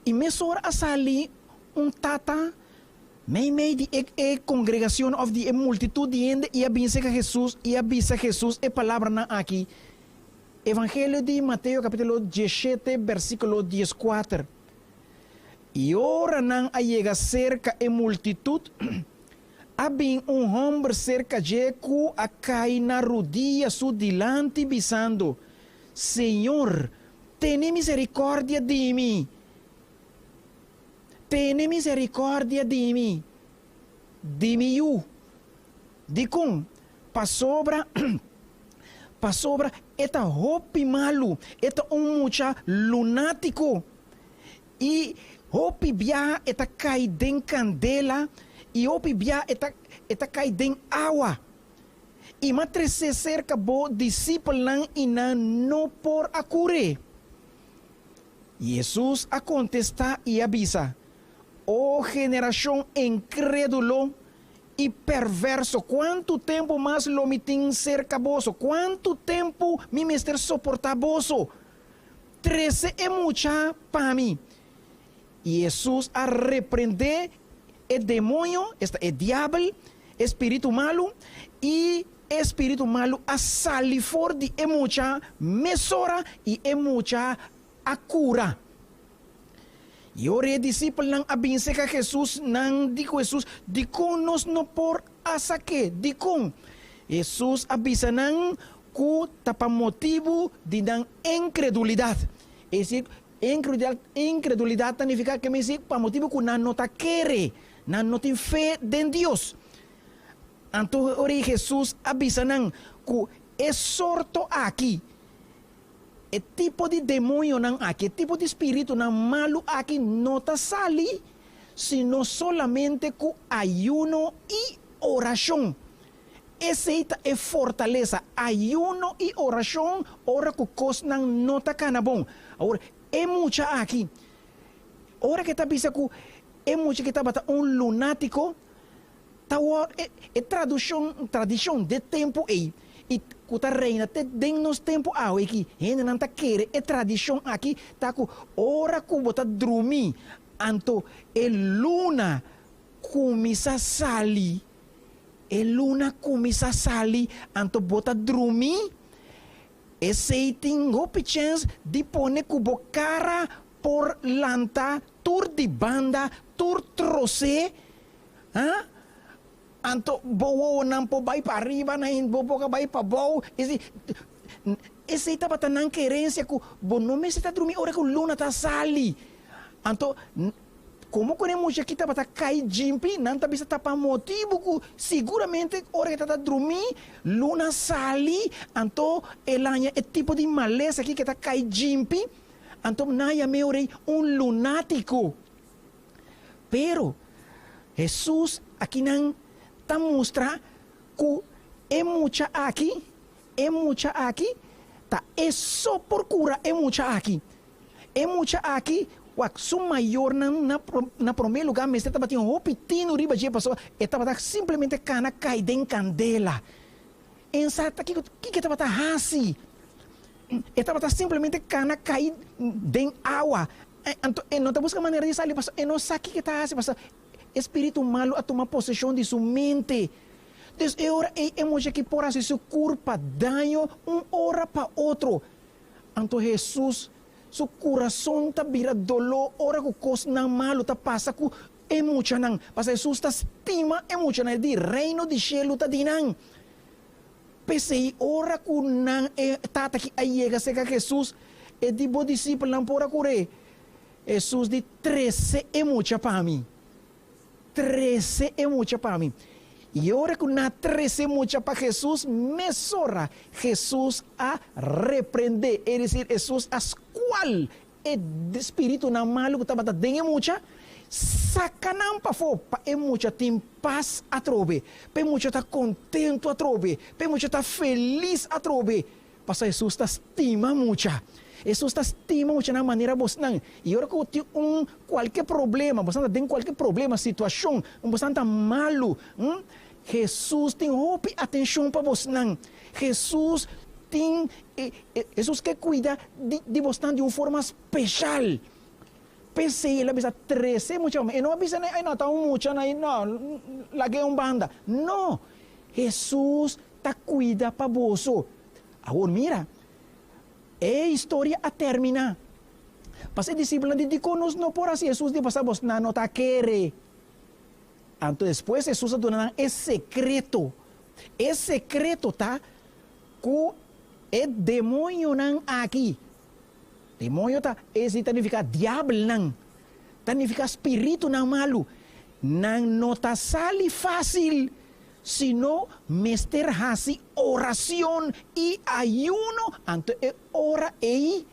E nessa hora a sair tata meio de congregação of de multitud de gente e avisa Jesus e palavra na aqui. Evangelho de Mateus capítulo 17 versículo 14. E ora não a chega cerca e multitud habin homem cerca de cu a cair na rodilha su dilante bisando, Senhor, tem misericórdia de mim. Tem misericórdia de mim. De mim, de com, pasobra, eta hopi malu, eta mucha lunático. E hopi bia eta cai den candela, e hopi bia eta cai den água. E matrese cerca bo discípulo e não por acure. Jesus a contestar e avisa: oh geração incrédulo e perverso, quanto tempo mais lo me tem cerca vosso? Quanto tempo me mister soportar vosso? 13 é mucha para mim. E Jesus a repreender o demônio, o diabo, espírito malo, e espírito malo a salir fora de mucha mesora e mucha a cura. E ora discípulo não abençoa que Jesus não digo Jesus de com nós não por asaque de com Jesus avisa não que tapa motivo de não incredulidade. É decir, incredulidade significa que me diz para motivo que não tá querer, não tem fé em Deus. Então ora Jesus avisa não que é sorto aqui. O tipo de demônio não aqui, o tipo de espírito não malo aqui não está sali, sino solamente com ayuno e oração. Essa é fortaleza, ayuno e oração, ora que coisa não está cana bom. Agora, é muita aqui. Ora que está pensando que é muito que está lunático, é tradição de tempo aí. E kuta reina te den nos tempo awe ki hene nanta kere e tradição aqui tá ku ora ku bota drumi anto e luna kumisa sali anto bota drumi e seiting hopi chance di pone ku bocara por lanta tur di banda tur troce ha anto bowo nampo vai para arriba na bobo ka vai para bow esse tava tanang querência ku bonome se tá dormir ora ku luna tá sali anto como queremos aqui tava tá cai jimpi não tá bisa tapa motivo ku seguramente ora que tá dormir luna sali anto elanya é tipo de maleza aqui que tá cai jimpi anto naya me orei lunático pero Jesus aqui não mostra que é mucha aqui, tá? É só por cura, é mucha aqui, o seu maior na primeiro lugar, mas estava tendo um pitino riba de pessoa, estava simplesmente cana cai den candela, ensata que estava assim, estava simplesmente cana cai den água, então não tá buscando maneira de sair, pastor, não sabe o que está assim, pastor. Espírito malo a tomar possessão de sua mente. Então, agora hemos que por assim sua culpa, dano, hora para outro. Então, Jesus, seu coração está vira dolor, ora que coisa não malo está passa com muito não. Mas Jesus está estima muito não de reino de cielo está dinang. Pensei, ora que não está aqui aí chega seca Jesus e de bo discípulo não pora cure. Jesus de 13 é muito para mim. 13 é muito para mim. E agora que na 13 é muito para Jesus, me sorra. Jesus a repreender. É dizer, Jesus as qual é espírito na malo que estava dando muita. sacanam pa fo, pa é muita tem paz a trobe, pa muita tá contento a trobe, pa muita tá feliz a trobe. Passa Jesus tá estima muita. Jesus tá estima muita na maneira bosnan. E ora que tem qualquer problema, bosnan tem qualquer problema, situação, bosnan tá malo, Jesus tem hope atenção para bosnan. Jesus tem Jesus que cuida de bosnan de uma forma especial. Pensei, ele avisa 13 mucho, e não avisa nem não tá mucho, não, lagi banda. Não, Jesus tá cuida para você. Agora mira, a história a termina. Pasal discípulos de conos no por así Jesus de pasar vos no ta quere. Então después Jesus dona é secreto. É secreto tá que é demônio nan aqui. Demônio tá esse significa diabo nan. Significa espírito nan malo. Nan não tá sali fácil. Sino mester hasi oração e ayuno. Então é ora e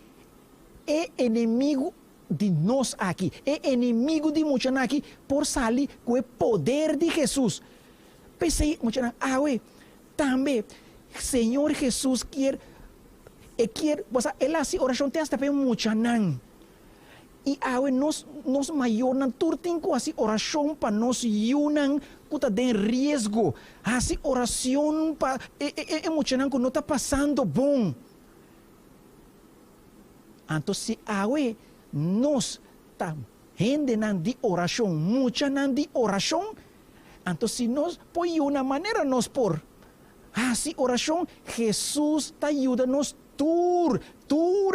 é inimigo de nós aqui, é inimigo de muitos aqui, por sair com o poder de Jesus. Pensei, muitos aqui, também, Senhor Jesus quer, ele assim, oração tem esta para muitos não. E aí, nós maior, não tem assim, oração para nós, yunan, que está em risco, assim, oração para, muitos que não está passando bom. Então, se awe nós tá gente nan de oração, muita nan de oração, então se nós põe uma maneira nós por, se oração, Jesus tá ajuda nós tur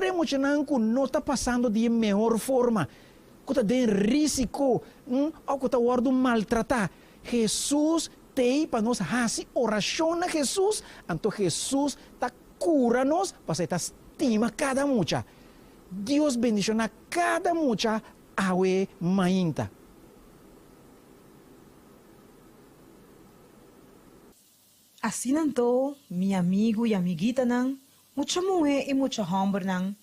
é muita nan que não tá passando de melhor forma, que tá de risco, ou que tá guardo maltratar, Jesus tem para nós, oração na Jesus, então Jesus tá cura nós, para tá estima cada mucha. Deus bendiciona cada mucha awe mainta. Assim então, meu amigo e amiguita não, muita mulher e muita homem não,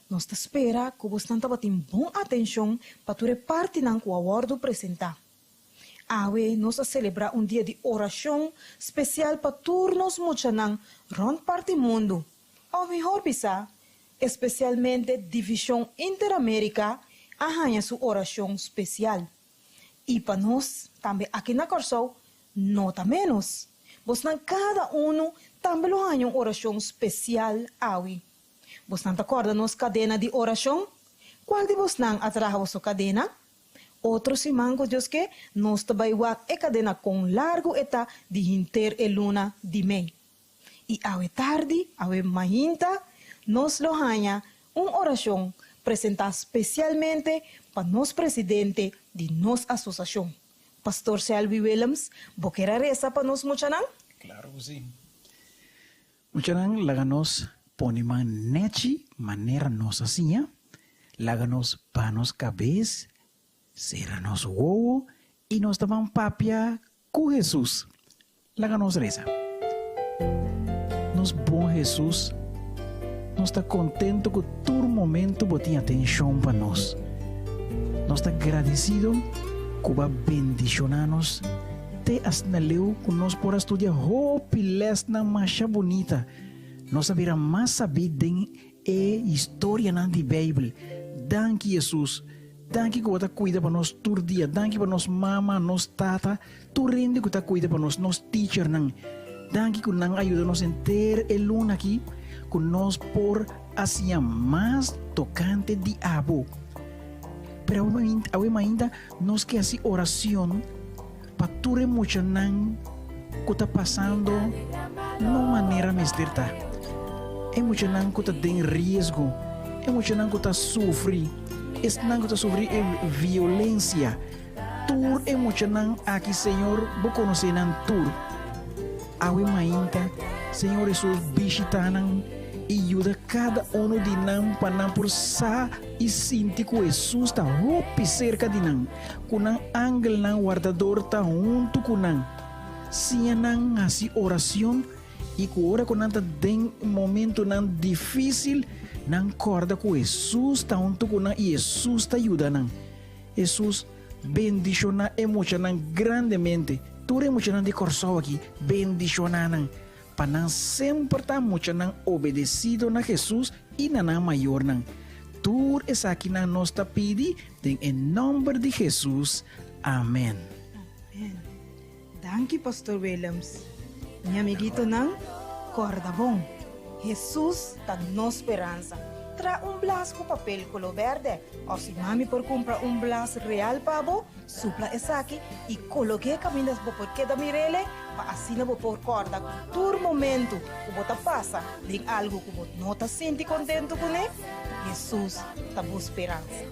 nós te espera que você não tenha bom atenção para tu parte não com o awardo apresentar. Awe nós celebrar dia de oração especial para turnos muita não, rond parte mundo. Ou melhor bisa, especialmente Divisão Interamérica, arranha sua oração especial. E para nós, também aqui na Corsol, nota menos. Você cada também arranha uma oração especial awi. Você não acorda nos cadena de oração? Qual de você não atraja a sua cadena? Outro simango Deus que nós também é cadena com largo eta de inter e luna de mei. E awe tarde, awe mainta, nós lo hanha uma oração apresentada especialmente para nós presidente de nossa associação. Pastor Selby Williams, boqueira reza para nós muchanan? Claro que sim. Muchanan, laganos poniman nechi maneira nossa assim, laganos panos cabeça, será nos ovo e nós tomamos papia com Jesus. Laganos reza. Nos bom Jesus, nós está contente com todo momento que tem atenção para nós. Nós está agradecido que vai bendicionar-nos te asnaleu que nós por estudar hope lesna mais bonita. Nós saberá mais saber de história na Bíblia. Danke Jesus. Danke que você cuida para nós todo dia. Danke para nós mama, nós tata. Tu rende que você cuida para nós teacher nang. Danke que nang ajuda nos enter el luna aqui. Que nós por assim mais tocante de abo. Pero ainda nós que assim oração para tu emocionar que está passando de uma maneira misterta. Emocionar que está em risco. Emocionar que está sofrendo. Emocionar que está sofrendo violência. Tu emocionar aqui, Senhor, vou conhecer tur. Awe mainta, Senhor Jesus, visitanan e ajuda cada de nós para por sa e sentir que Jesus está hope cerca de nós. Que nós ángel nós guardador está junto com nós. Se nós assim oração e que ora que nós tem momento nós difícil, nós acorda que Jesus está junto com nós e Jesus está ajudando nós. Jesus, bendiciona emocionan grandemente. Tu emocionan de corso aqui, bendicionanan. Panan sempre tá emocionan obedecido na Jesus e na maior nan. Tur es aqui na nossa pedi, em nome de Jesus. Amém. Amen. Danke, Pastor Williams. Minha amiguito não, corda bom. Jesus está na esperança. Tra blas com papel color verde. Ou se mami por comprar blas real pabo, supla essa aqui e coloquei caminhas por cada mirele, para assim não por corda. Todo momento que você passa, tem algo que você não está sentindo contento com ele, Jesus está na esperança.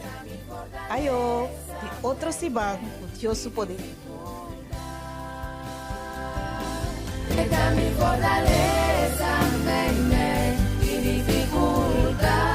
Ayo, tem outro sibang, o Deus poder. Dame fortaleza, y dificultad.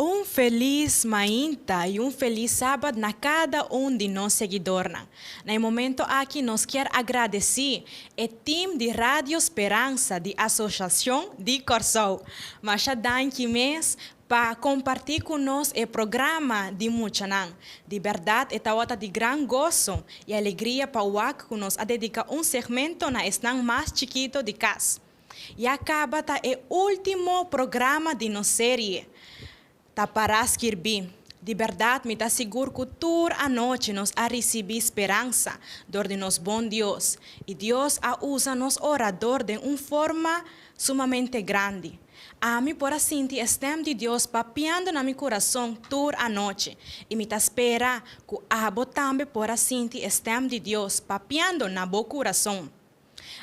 Um feliz mainta e um feliz sábado na cada de nós seguidores. No momento aqui, nós queremos agradecer o time de Rádio Esperança de Associação de Corsol. Mas já que mês para compartilhar conosco o programa de Muchanan. De verdade, é outra de grande gozo e alegria para o que nós a dedicar segmento na estão mais chiquito de casa. E acaba o último programa de nossa série. Para escrever. De verdade, me está seguro que toda a noite nós a receber esperança de nosso bom Deus. E Deus a usa nos orador de uma forma sumamente grande. A mim, por assim, o estem de Deus papiando na meu coração toda a noite. E me está espera que a também, por assim, o estem de Deus papiando na meu coração.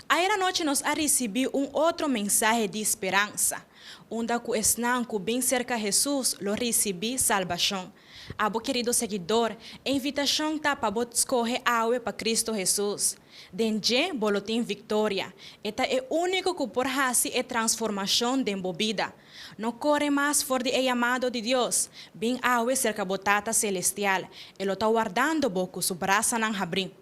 Aí a noite nós a receber outro mensagem de esperança. Onde o estão que bem cerca de Jesus, lo recebi salvação. Abo querido seguidor, a invitação está para escolher água para Cristo Jesus. Denje, boletim vitória. Eta é o único que por fazer a transformação de vida. Não corre mais fora do chamado de Deus. Bem água cerca botata celestial. Ele está guardando boco su braça não abrir.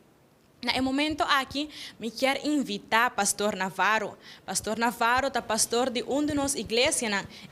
No momento aqui, me quero invitar Pastor Navarro. Pastor Navarro é pastor de uma de nossas igrejas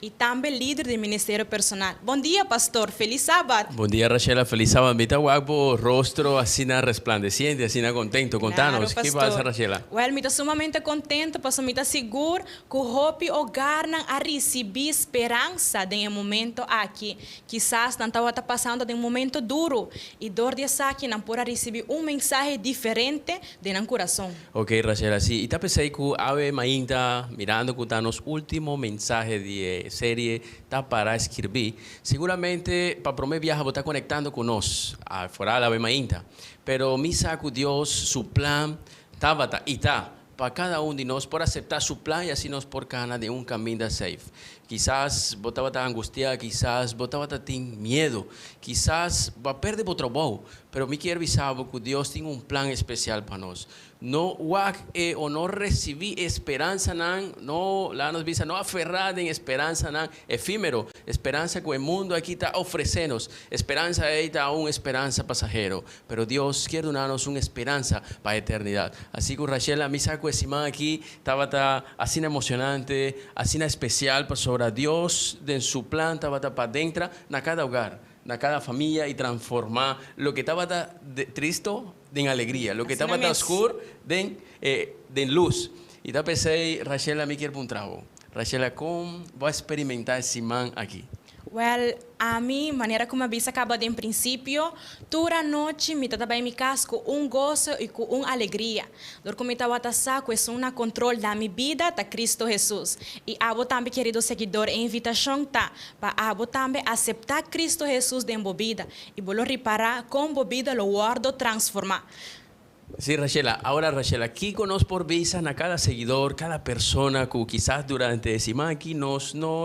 e também líder do ministério personal. Bom dia, pastor. Feliz sábado. Bom dia, Rachela. Feliz sábado. Me está guapo, rostro así resplandeciente, así contento. Contanos, claro, ¿qué pasa, Rachela? Well, me está sumamente contento, pastor. Me está seguro que o hopi hogar a receber esperança de momento aqui. Quizás não está passando de momento duro e dor de aqui não pode receber mensagem diferente de nuestro corazón. Ok, Rachela, sí. Y está pensando que ave mainta mirando que nos último mensaje de serie está para escribir. Seguramente para prometer viajar está conectando con nos fuera la ave mainta. Pero misa que Dios su plan estaba y está para cada uno de nosotros por aceptar su plan y así nos por cana de un camino safe. Quizás botaba tan angustiada, quizás botaba tan miedo, quizás va a perder otro trabajo, pero me quiero avisar que Dios tiene un plan especial para nosotros. No o no recibir esperanza, no la nos visa, no aferrar en esperanza, efímero, esperanza que el mundo aquí está ofreciendo, esperanza está una esperanza pasajero, pero Dios quiere darnos una esperanza para la eternidad. Así que Rachel, a mí saco ese man aquí, estaba así emocionante, así especial para sobre Dios de su plan, estaba para adentro, en cada hogar, en cada familia y transformar lo que estaba triste en alegría, lo que estaba oscuro en luz. Y está pensé, Rachel, a mí quiero un trabajo. Rachel, ¿cómo voy a experimentar ese man aquí? Well, a mim, maneira como a bisa acaba de princípio, toda a noite me estava em casa com gozo e com alegria. Dor como estava a com isso um controle da minha vida, da Cristo Jesus. E abo também, querido seguidor, a invitação tá para abo também aceitar Cristo Jesus de vida e vou reparar como vida lo guardo transformar. Sí, Rachela. Ahora, Rachela, aquí conozco por visa a cada seguidor, cada persona que quizás durante ese semana aquí no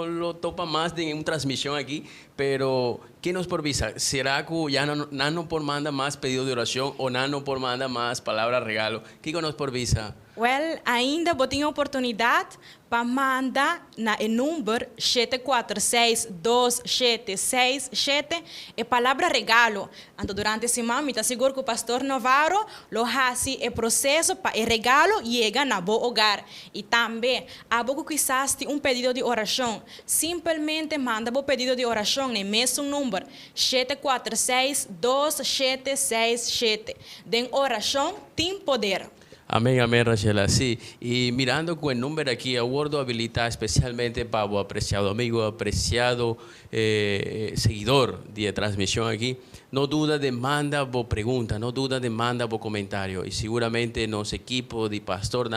lo topa más de una transmisión aquí, pero ¿qué nos por visa? ¿Será que ya no por manda más pedido de oración o no por manda más palabra regalo? ¿Qué conozco por visa? Well, ainda vou ter oportunidade para mandar na número 746-2767 a palavra regalo. Então, durante a semana, me está seguro que o pastor Navarro lo hace o processo para o regalo chegar na boa hogar. E também, há pouco quizás tem pedido de oração. Simplesmente manda o pedido de oração no mesmo número 746-2767. De oração tem poder. Amén, amén, Rachela. Sí, y mirando con el número aquí, abordo habilita especialmente para el apreciado amigo, apreciado seguidor de transmisión aquí. No duda de manda vos pregunta, no duda de manda vos comentario. Y seguramente nos equipo de pastor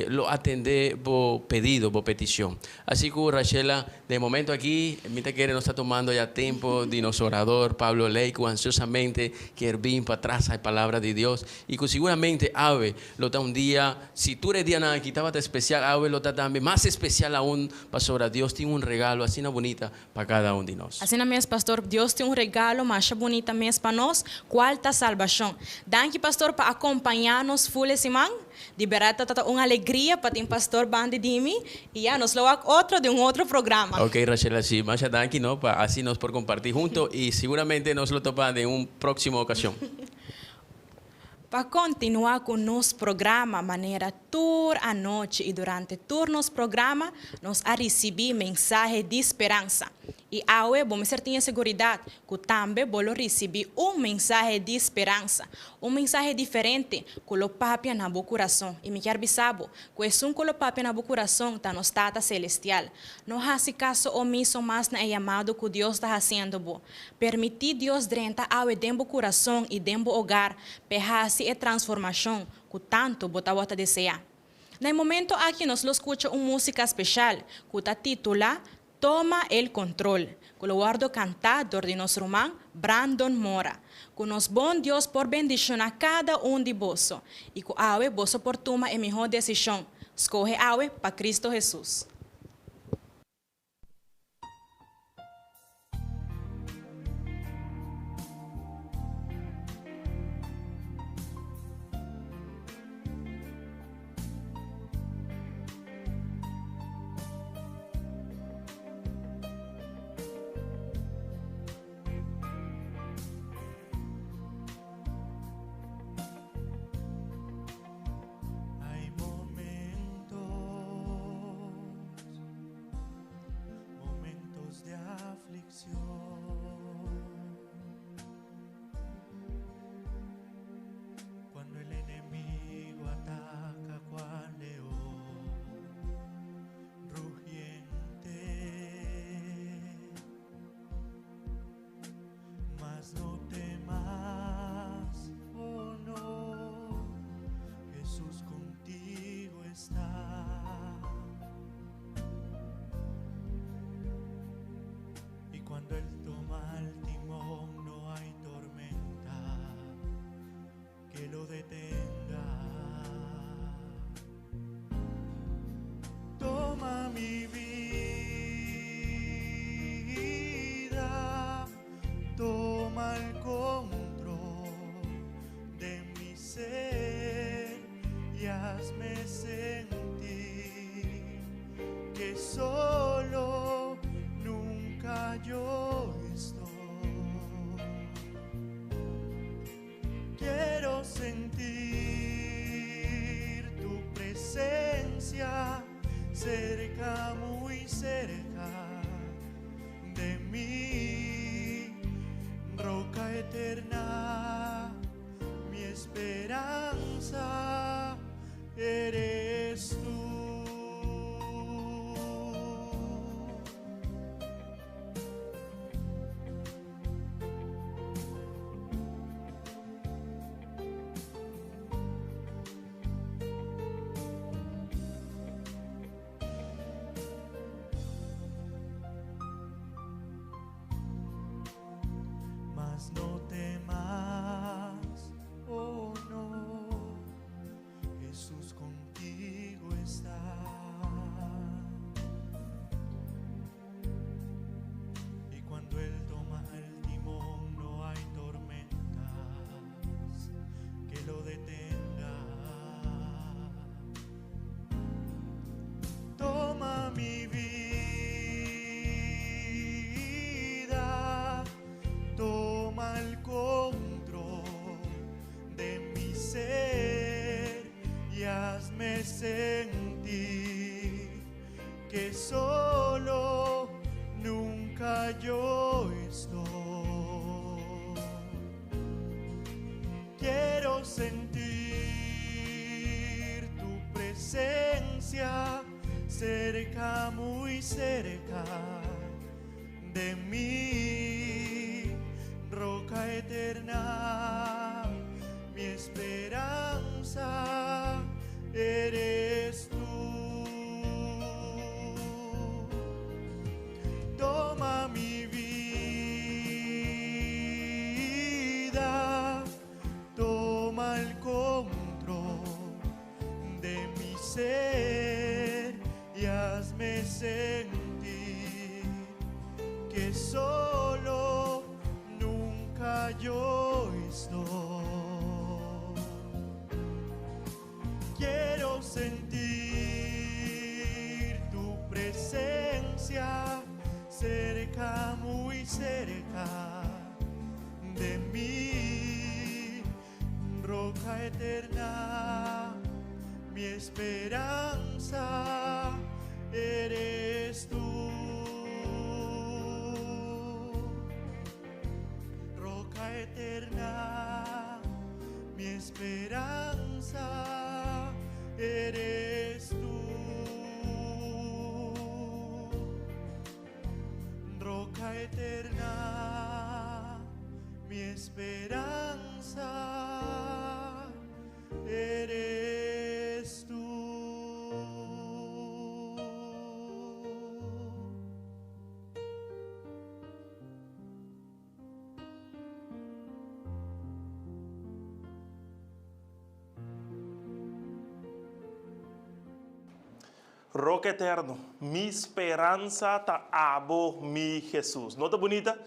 lo atende vos pedido, vos petición. Así que, Rachela, de momento aquí, mientras que nos está tomando ya tiempo de nuestro orador Pablo Leico, ansiosamente quiere vir para atrás a la palabra de Dios. Y que seguramente Ave lo está un día, si tú eres día nada, quitaba especial, Ave lo está también más especial aún, pastora. Dios tiene un regalo así una bonita para cada uno de nosotros. Así na mesmo, pastor, Deus tem regalo mais bonita mesmo para nós, qual tá salvação. Danke, pastor, para acompanhar-nos full esse man. De verdade, tá uma alegria para ter pastor Bandi Dimi e já nos logo outro de outro programa. Ok, Rachel, así, más danke, ¿no? Así nos por compartir juntos y seguramente nos lo topan en una próxima ocasión. Para continuar com nosso programa, maneira toda a noite e durante todo nosso programa, nós a receber mensagem de esperança. E hoje, vamos ter segurança que também vamos receber mensagem de esperança, mensagem diferente que o Papi na meu coração. E me quero saber que é que o Papi na meu coração está no estado celestial. Não faz caso omisso mais na chamado que Deus está fazendo. Permitir Deus dentro ao dentro do coração e dentro do hogar, para a transformação que tanto bota desejar. No momento aqui nós escutamos uma música especial que está titulada Toma el Control, que o guardo cantador de nosso irmão Brandon Mora. Que nos bom Deus por bendicionar cada de vós e que hoje vos por tomar a melhor decisão. Escolhe hoje para Cristo Jesus. Cuando el enemigo ataca cual león rugiente, mas no temas, oh no, Jesús contigo está. Y cuando Él toma el timón no hay tormenta que lo detenga. Toma mi vida, toma el control de mi ser y hazme sentir que solo nunca yo estoy. Quiero sentir tu presencia cerca, muy cerca de mí, roca eterna, mi esperanza eres tú. Mas no temas, oh no, Jesús contigo está. Y cuando Él toma el timón no hay tormentas que lo detenga. Toma mi vida, toma el control de mi ser y hazme sentir que solo nunca yo estoy. Quiero sentir tu presencia cerca, muy cerca de mí, roca eterna, mi esperanza eres tú. Toma mi vida, toma el control de mi ser y hazme sentir que solo nunca yo estoy. Quiero sentir tu presencia cerca, muy cerca de mí, roca eterna, mi esperanza eres tú. Roca eterna, mi esperanza eres tú. Roca eterna, mi esperanza eres tú. Roca eterno, mi esperanza ta abo mi Jesús. Nota bonita?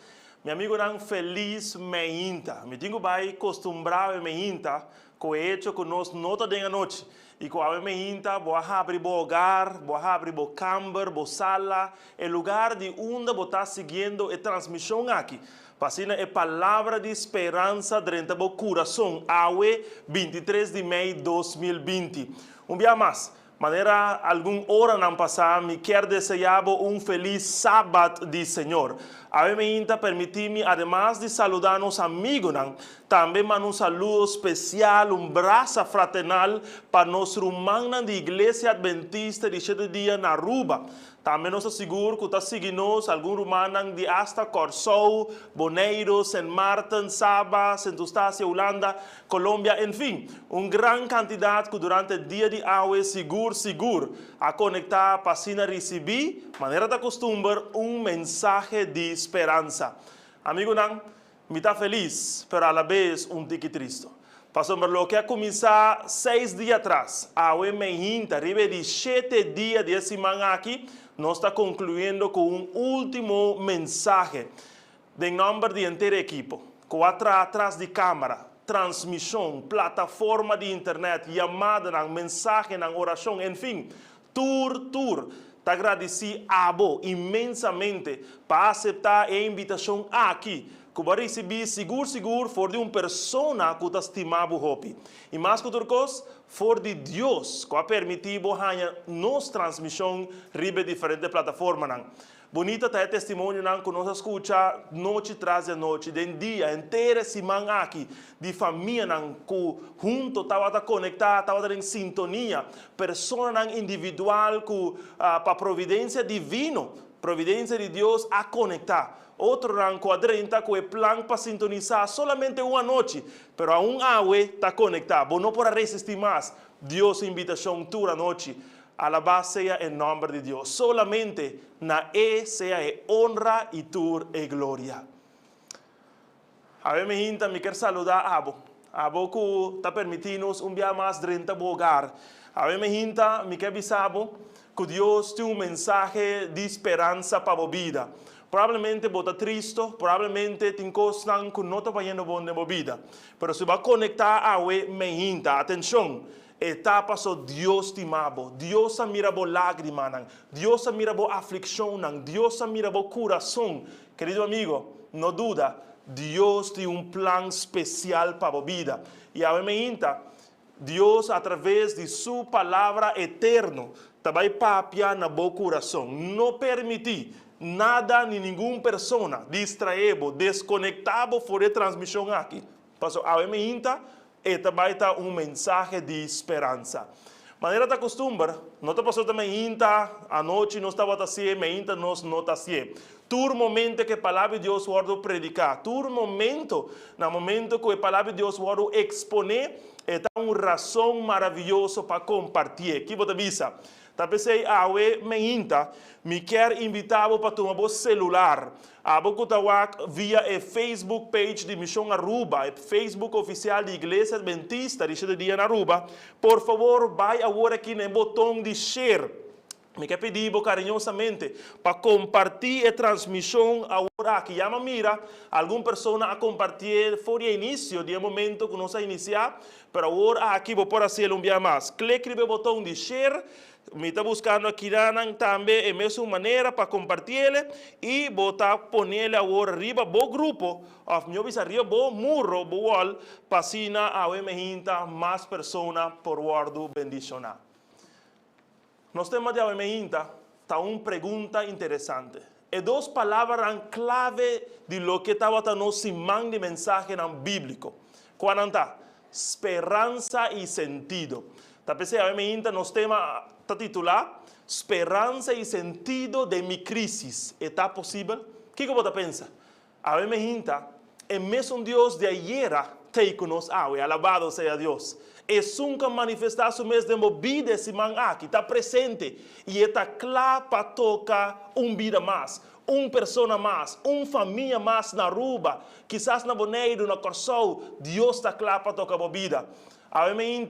Mi amigo eran feliz meinta. Me tengo bai acostumbrado meinta co hecho que nos nota de la noche. Y co ave meinta, boa abrir bo hogar, boa abrir bo camber, bo sala, el lugar de onde bo tá siguiendo a transmissão aqui. Pasina é palavra de esperança dentro do coração. Aue 23 de maio de 2020. Dia mais. Maneira, alguma hora não passar, me quer desejar feliz sábado de Senhor. A mim me permitir-me, además de saludar nos amigos, também mandar saludo especial, abraço fraternal para nosso irmão da Igreja Adventista de 7 dias na Aruba. Também nos asseguro que está seguindo algum irmão de hasta Corsou, Boneiro, Saint Martin, Saba, Saint Eustácia, Holanda, Colômbia, enfim, uma grande quantidade que durante o dia de hoje seguro a conectar para receber, maneira de costume, mensagem de esperança. Amigo, me está feliz, mas a la vez tique triste. Pastor, lo que começar 6 dias atrás, a me arriba de 7 dias de semana aqui, nós está concluindo com último mensagem de nome de inteiro equipo, com atrás de câmera, transmissão, plataforma de internet, chamada, mensagem, oração, enfim, tour. Te agradeci a Abo imensamente para aceitar a invitação aqui. Que vai receber seguro for de uma pessoa que te estimava hopi. E mais que outra coisa, for de Deus que vai permitir nos transmissão ribe diferentes plataformas. Bonita é testemunho que nós escuta noite tras noite, de dia inteiro semana aqui, de família que junto estava conectada, estava em sintonia, pessoa individual que para providência divina, providência de Deus a conectar. Outro ranco adrenta que é plano para sintonizar solamente uma noite, pero a aue está conectado. Você não pode resistir mais. Deus invitação toda noite. Alabado sea em nome de Deus. Solamente na sea honra e tur e glória. A ver, me quero saludar a Abo. Abo que está permitindo dia mais dentro do hogar. A ver, me quero avisar que Deus tem mensagem de esperança para a vida. Provavelmente você está triste, provavelmente tem coisas que não estão indo bem na vida. Mas se vai conectar a me atenção. Etapa so Dios te amabo, Dios mira bo lágrima, Dios mira bo aflicción, Dios mira bo corazón. Querido amigo, no duda, Dios tiene un plan especial para tu vida. Y a mí Dios a través de su palabra eterna te va a papiar na bo corazón. No permitir nada ni ninguna persona distraído, desconectado fuera de transmisión aquí. Paso a mí esta vai estar mensagem de esperança. Maneira de costume, não te passou também inta, a noite não estava assim, mas inta não está assim. Todo momento que a palavra de Deus vai predicar, todo momento, no momento que a palavra de Deus vai exponer, é uma razão maravilhosa para compartilhar. Que você avisa? Tapesei awe meinta, me quer invitar para tomar o celular. Abocutawak via a Facebook page de Missão Aruba, a Facebook oficial de Igreja Adventista de 7 dias na Aruba. Por favor, vai agora aqui no botão de share. Me que pedir cariñosamente para compartir la transmisión ahora que llama mira alguna persona a compartir fuera inicio de momento que nos a iniciar, pero ahora aquí voy por hacer un día más. Clique en el botón de share, me está buscando aquí también en esa manera para compartirle y votar ponerle ahora arriba bo grupo, of mi obis arriba bo muro, bo wall, pasina a me más personas por guardo bendicionar. Nos tema de hoje está una pregunta interesante. E dos palavras clave de lo que estava no simán de mensaje bíblico. Qual está? Esperança e sentido. Talvez hoje nos tema está titulado Esperança e sentido de mi crisis. ¿Está possível? O que você pensa? Hoje é mesmo Deus de ayer te nos alabado seja Deus. Es un que manifestar su mes de vida simán aquí, está presente y está claro para tocar vida más, una persona más, una familia más na ruba, quizás na boneira, na corsou, Dios está claro para tocar vida. A mí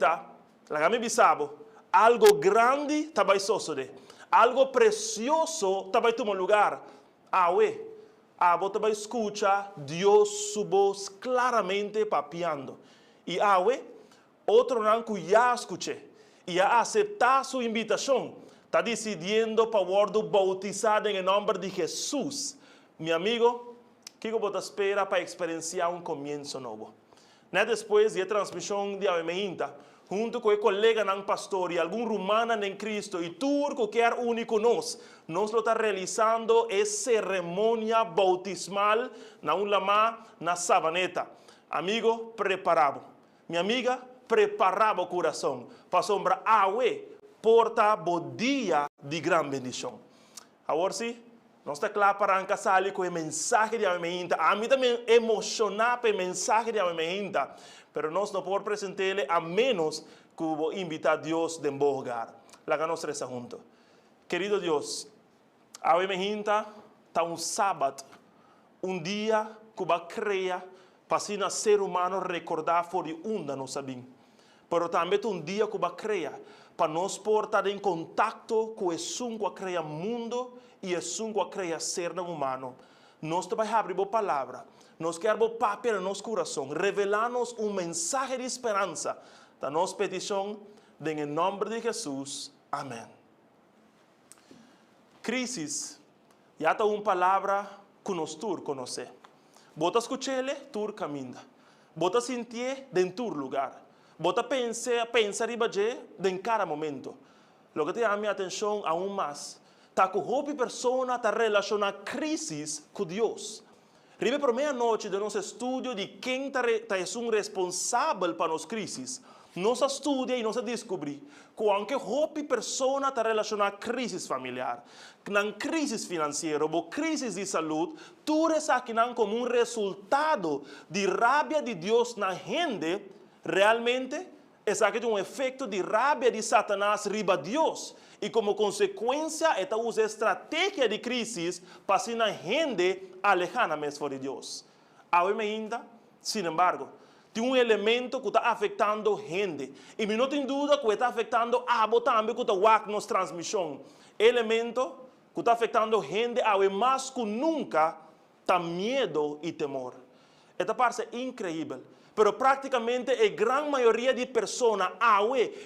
la que bisabo, algo grande está vai suceder, algo precioso está vai tomar lugar. Você vai escuchar Dios su voz claramente papiando. Y otro rango ya escuché y ya aceptar su invitación. Está decidiendo para bautizar en el nombre de Jesús. Mi amigo, ¿qué você espera para experienciar un comienzo nuevo? Después de la transmisión de Avemeinta, junto con el colega nan pastor y algún rumana en Cristo y tú cualquier único nos lo está realizando esa ceremonia bautismal na un lama na sabaneta. Amigo, preparado. Mi amiga, preparaba o coração para sombra porta dia de gran bendición. Ahora sí, no está claro para salir con el mensaje de Avemeinta. A mí también emociona el mensaje de Avemeinta, pero no podemos presentarle a menos que hubo invitar a Dios de buen hogar. La que nos reza juntos. Querido Dios, Avemeinta está un sábado, un día que va a crear para si el ser humano recordar por onda no sabín. Pero también un día que va a crear para nos portar en contacto con el sun que crea mundo y el sun que crea ser humano. Nos va a abrir la palabra, nos quer papel en nuestro corazón, revelarnos un mensaje de esperanza. Da nos petición en el nombre de Jesús. Amén. Crisis, ya está una palabra que nos tur conoce. Bota escucharle, tur camina. Bota sentir dentro tu lugar. Bota pensar y bajar en cada momento. Lo que te llama mi atención aún más, está que la persona está relacionada crisis con Dios. Ribe por medianoche de nuestro estudio de quién es un responsable para las crisis, nos estudia y nos descubre que aunque la persona está relacionada a crisis familiar, con crisis financiera o crisis de salud, tú eres aquí como un resultado de rabia de Dios en la gente. Realmente es aquí un efecto de rabia de Satanás riba Dios. Y como consecuencia, esta usa estrategia de crisis para que la gente alejana mesmo de Dios. Ahora ainda, sin embargo, tiene un elemento que está afectando gente. Y no tengo duda que está afectando a vos también que está en nuestra transmisión. Elemento que está afectando gente ahora más que nunca, está miedo y temor. Esta parte es increíble. Pero prácticamente la gran mayoría de personas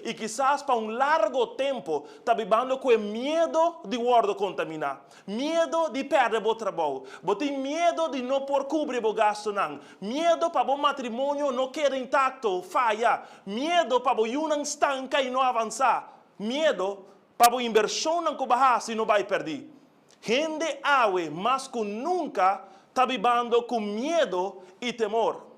y quizás para un largo tiempo está viviendo con el miedo de guardo contaminar, miedo de perder el trabajo, miedo de no poder cubrir el gasto, miedo para el matrimonio no queda intacto, falla, miedo para una estanca y no avanzar, miedo para la inversión que bajar si no va a perder. Gente más que nunca está viviendo con miedo y temor.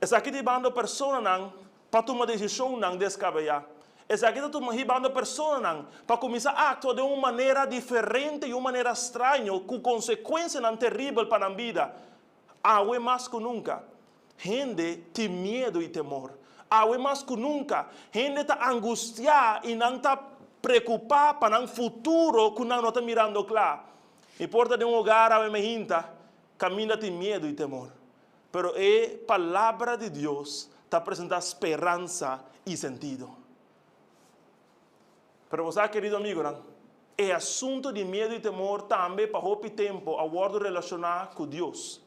Es aquí llevando personas para tomar decisión descabellada. Es aquí llevando personas para comenzar a actuar de una manera diferente y una manera extraña, con consecuencias terribles para la vida. Ahora más que nunca, gente tiene miedo y temor. Ahora más que nunca, gente está angustiada y no está preocupada para el futuro que no está mirando claro. Y porta de un hogar, a veces, camina de miedo y temor. Pero la palabra de Dios está presentando esperanza y sentido. Pero você, querido amigo, é assunto de medo e temor também para o tempo a bordo relacionar com Deus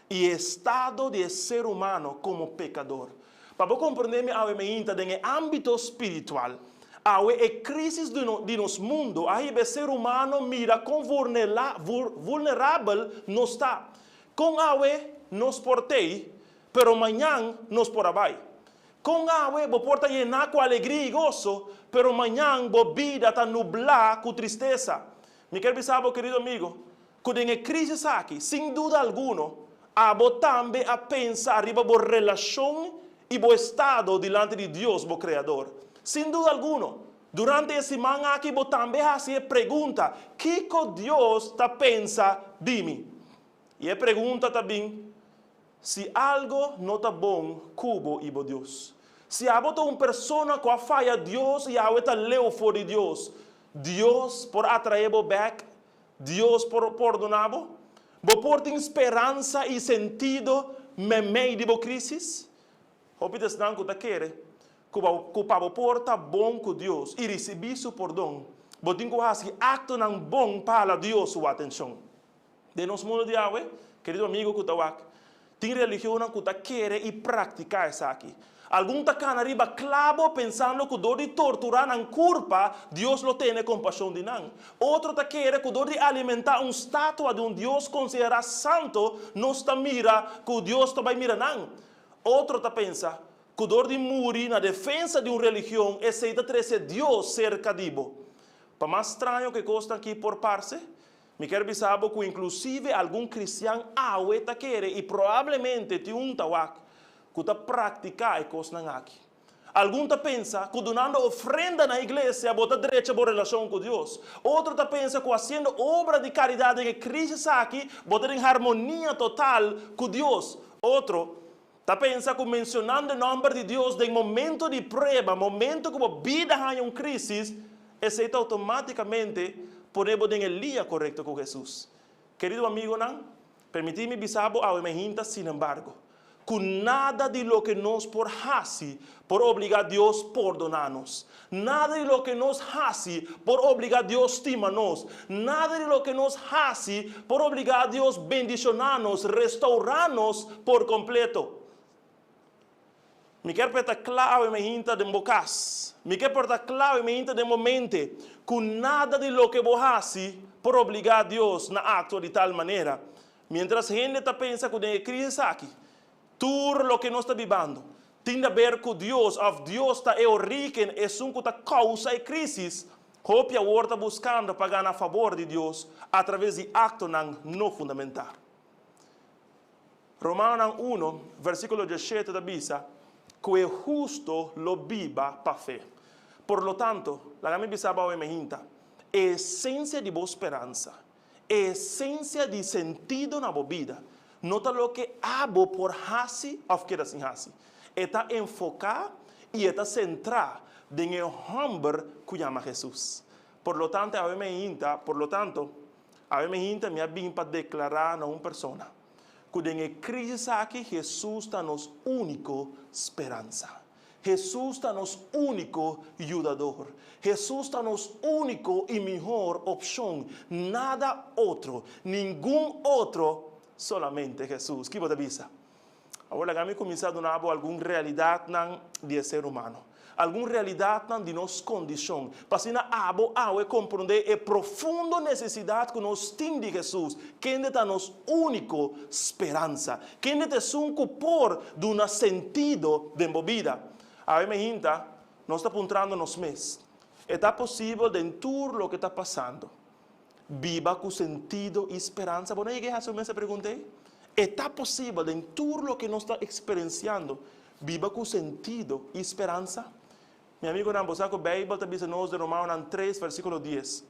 e estado de ser humano como pecador. Para você compreender no âmbito espiritual, a crise de nosso mundo, a ser humano mira com vulnerável não está. Com a nos portei, pero amanhã nos por abai. Com a bo porta llenar com alegria e gozo, pero amanhã bo vida está nublar com tristeza. Me quer saber, querido amigo, que em crise aqui, sem dúvida alguma, a bo também a pensar arriba bo relação e bo estado diante de Deus, bo Criador. Sem dúvida alguma, durante esse semana aqui, bo também assim pergunta, que Deus está pensa de mim? E a pergunta também, se algo não está bom, cubo e bo Deus. Se há uma pessoa que falha Deus e há outra leu fora de Deus, Deus por atrair bo back, Deus por perdonar bo por ter esperança e sentido meio de bo crise. Hopitas não que quer, que para porta bom com Deus e receber seu perdão, bo tem que fazer acto não bom para Deus sua atenção. De nosso mundo de agua, querido amigo que está tem religião que está quer e praticar isso aqui. Algum está cá arriba clavo pensando que dor de torturar não culpa, Deus lo tem compaixão de não. Outro está quer que dor de alimentar estátua de Deus considerado santo, não está mira que Deus também mira não. Outro está pensa que dor de morir na defesa de uma religião é se trazer Deus cerca de bo. Para mais estranho que costa aqui por parte, me quero dizer que inclusive algum cristiano está quer e provavelmente tem tawak que está praticar e coisa aqui. Algum está pensa que donando ofrenda na igreja bota direito a relação com Deus. Outro está pensa que fazendo obra de caridade que Cristo aqui bota em harmonia total com Deus. Outro está pensa que mencionando o nome de Deus em momento de prova, momento que a vida há uma crise, aceita automaticamente ponemos em linha correta com Jesus. Querido amigo, permite-me bisabo a emergência, sin embargo, que nada de lo que nos por hace por obligar a Deus a perdonar-nos. Nada de lo que nos hace por obligar a Deus a estimar-nos. Nada de lo que nos hace por obligar a Deus a bendicionar-nos, restaurar-nos por completo. Me quer perguntar claro me hinta de bocas. Me quer perguntar claro me hinta de momento que nada de lo que vos hace por obligar a Deus na acto de tal maneira. Mientras a gente está pensando que tem crise aqui, tudo lo que nós está vivendo tem a ver com Deus, Deus está o origen, é um que está causa a crise. Copia o está buscando para ganhar a favor de Deus através de acto não fundamental. Romanos 1, versículo 17 da Bisa, que o justo lo viva para fé. Por lo tanto, la me bisaba o emergenta, essência de boa esperança, essência de sentido na boa vida, nota lo que abo por hasi of queda sin hasi. Está enfocar e está centrar en el hombre que llama Jesus. Por lo tanto, a me hinta me abim para declarar a uma pessoa que en crise aqui Jesus está nos único esperança. Jesus está nos único ajudador. Jesus está nos único e melhor opção. Nada outro, nenhum outro, solamente Jesus. Que você pensa? Agora, vamos começar a dar alguma realidade de ser humano. Alguma realidade de nossa condição. Para assim, compreender a profunda necessidade que nós temos de Jesus. Quem é nossa única esperança. Quem é um cupor de um sentido de vida. A mim, nós estamos apontando nos meses. É possível dentro do que está passando. Viva com sentido e esperança. Bueno, llegué a essa mesa e perguntei. É possível dentro do que nós estamos experienciando. Viva com sentido e esperança. Meu amigo, não sabe que a Bíblia está dizendo de Romanos 3, versículo 10.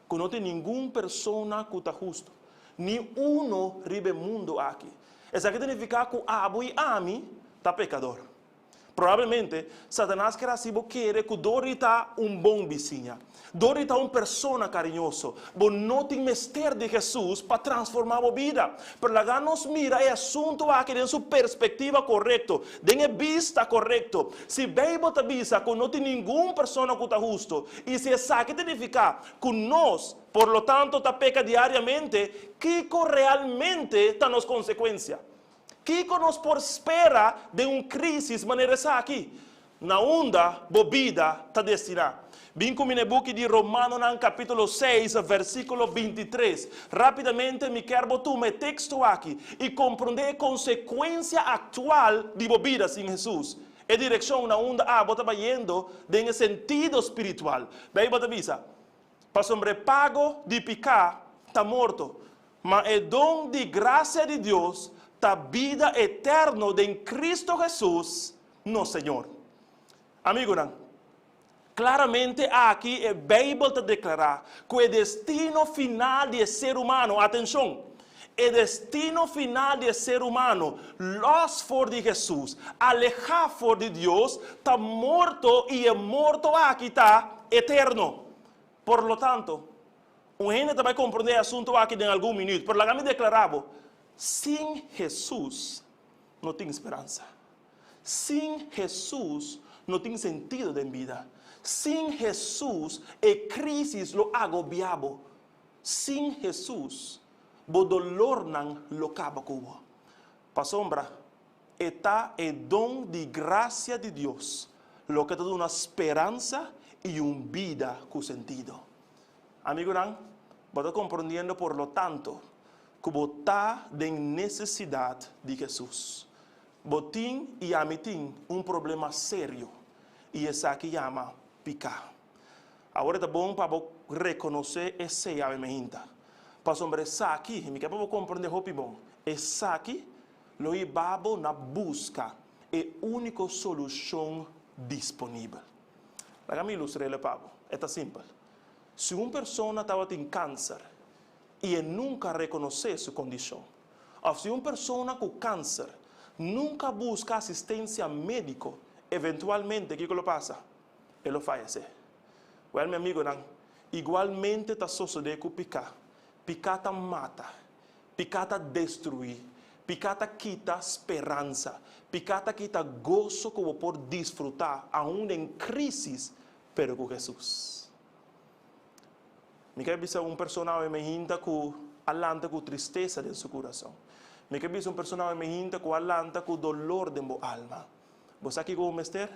Que não tem nenhuma pessoa que está justo. Nem ribe mundo aqui. Isso aqui significa que abo e ami está pecador. Provavelmente, Satanás quer assim, quer que dorita bom vizinho. Dorita persona carinhoso. Bo não tem mestre de Jesus para transformar a vida. Pero lá nos mira é assunto aqui em sua perspectiva correto, de vista correto. Se bem te avisa que não tem nenhuma persona que está justo, e se essa que significa que nós, por lo tanto, está peca diariamente, que realmente está nas consequências. Kiko nos por espera de crise maneira essa aqui. Na onda, bobida está destinada. Vim com o book de Romanos, capítulo 6, versículo 23. Rapidamente, me quero tomar texto aqui e compreender a consequência atual de bobida sem Jesus. É direção na onda, bota indo em sentido espiritual. Daí, bota avisa. Para sobrepago de picar, está morto. Mas é dom de graça de Deus, da vida eterna em Cristo Jesus, nosso Senhor. Amigo, claramente aqui a Bíblia te declara que o destino final do ser humano, atenção, o destino final do ser humano, los for de Jesus, alejar for de Deus, está morto e é morto aqui está eterno. Por lo tanto, o gente vai compreender o assunto aqui em algum minuto, por lá me declarava, sem Jesus, não tem esperança. Sem Jesus, não tem sentido de vida. Sem Jesus, a crise lo agobiabo. Sem Jesus, o dolor não lo acaba cubo. Para sombra, está o dom de graça de Deus, lo que te dá uma esperança e uma vida com sentido. Amigo, você está compreendendo, por lo tanto, que você está de necessidade de Jesus. Você tem e a mim tem problema sério. E esse aqui chama picar. Agora é bom para você reconhecer esse avemento. Para sobre esse aqui, me quer para você compreender o bom. Esse aqui, lo ibabo na busca é a única solução disponível. Deixa-me ilustrar o pavo. É simples. Se uma pessoa estava com câncer, e nunca reconhecer sua condição. Ou se uma pessoa com câncer nunca busca assistência médica, eventualmente, o que passa? Ele falece. Well, meu amigo, igualmente está sucedendo com o picar. Picar está mata. Picar está destruir. Picar está quita esperança. Picar está quita gozo que você pode desfrutar, aún em crise, pero com Jesus. Me quer ver um personagem me com alanta com tristeza de seu coração. Me quer ver um personagem me com alanta com dolor de sua alma. Você aqui como mestre?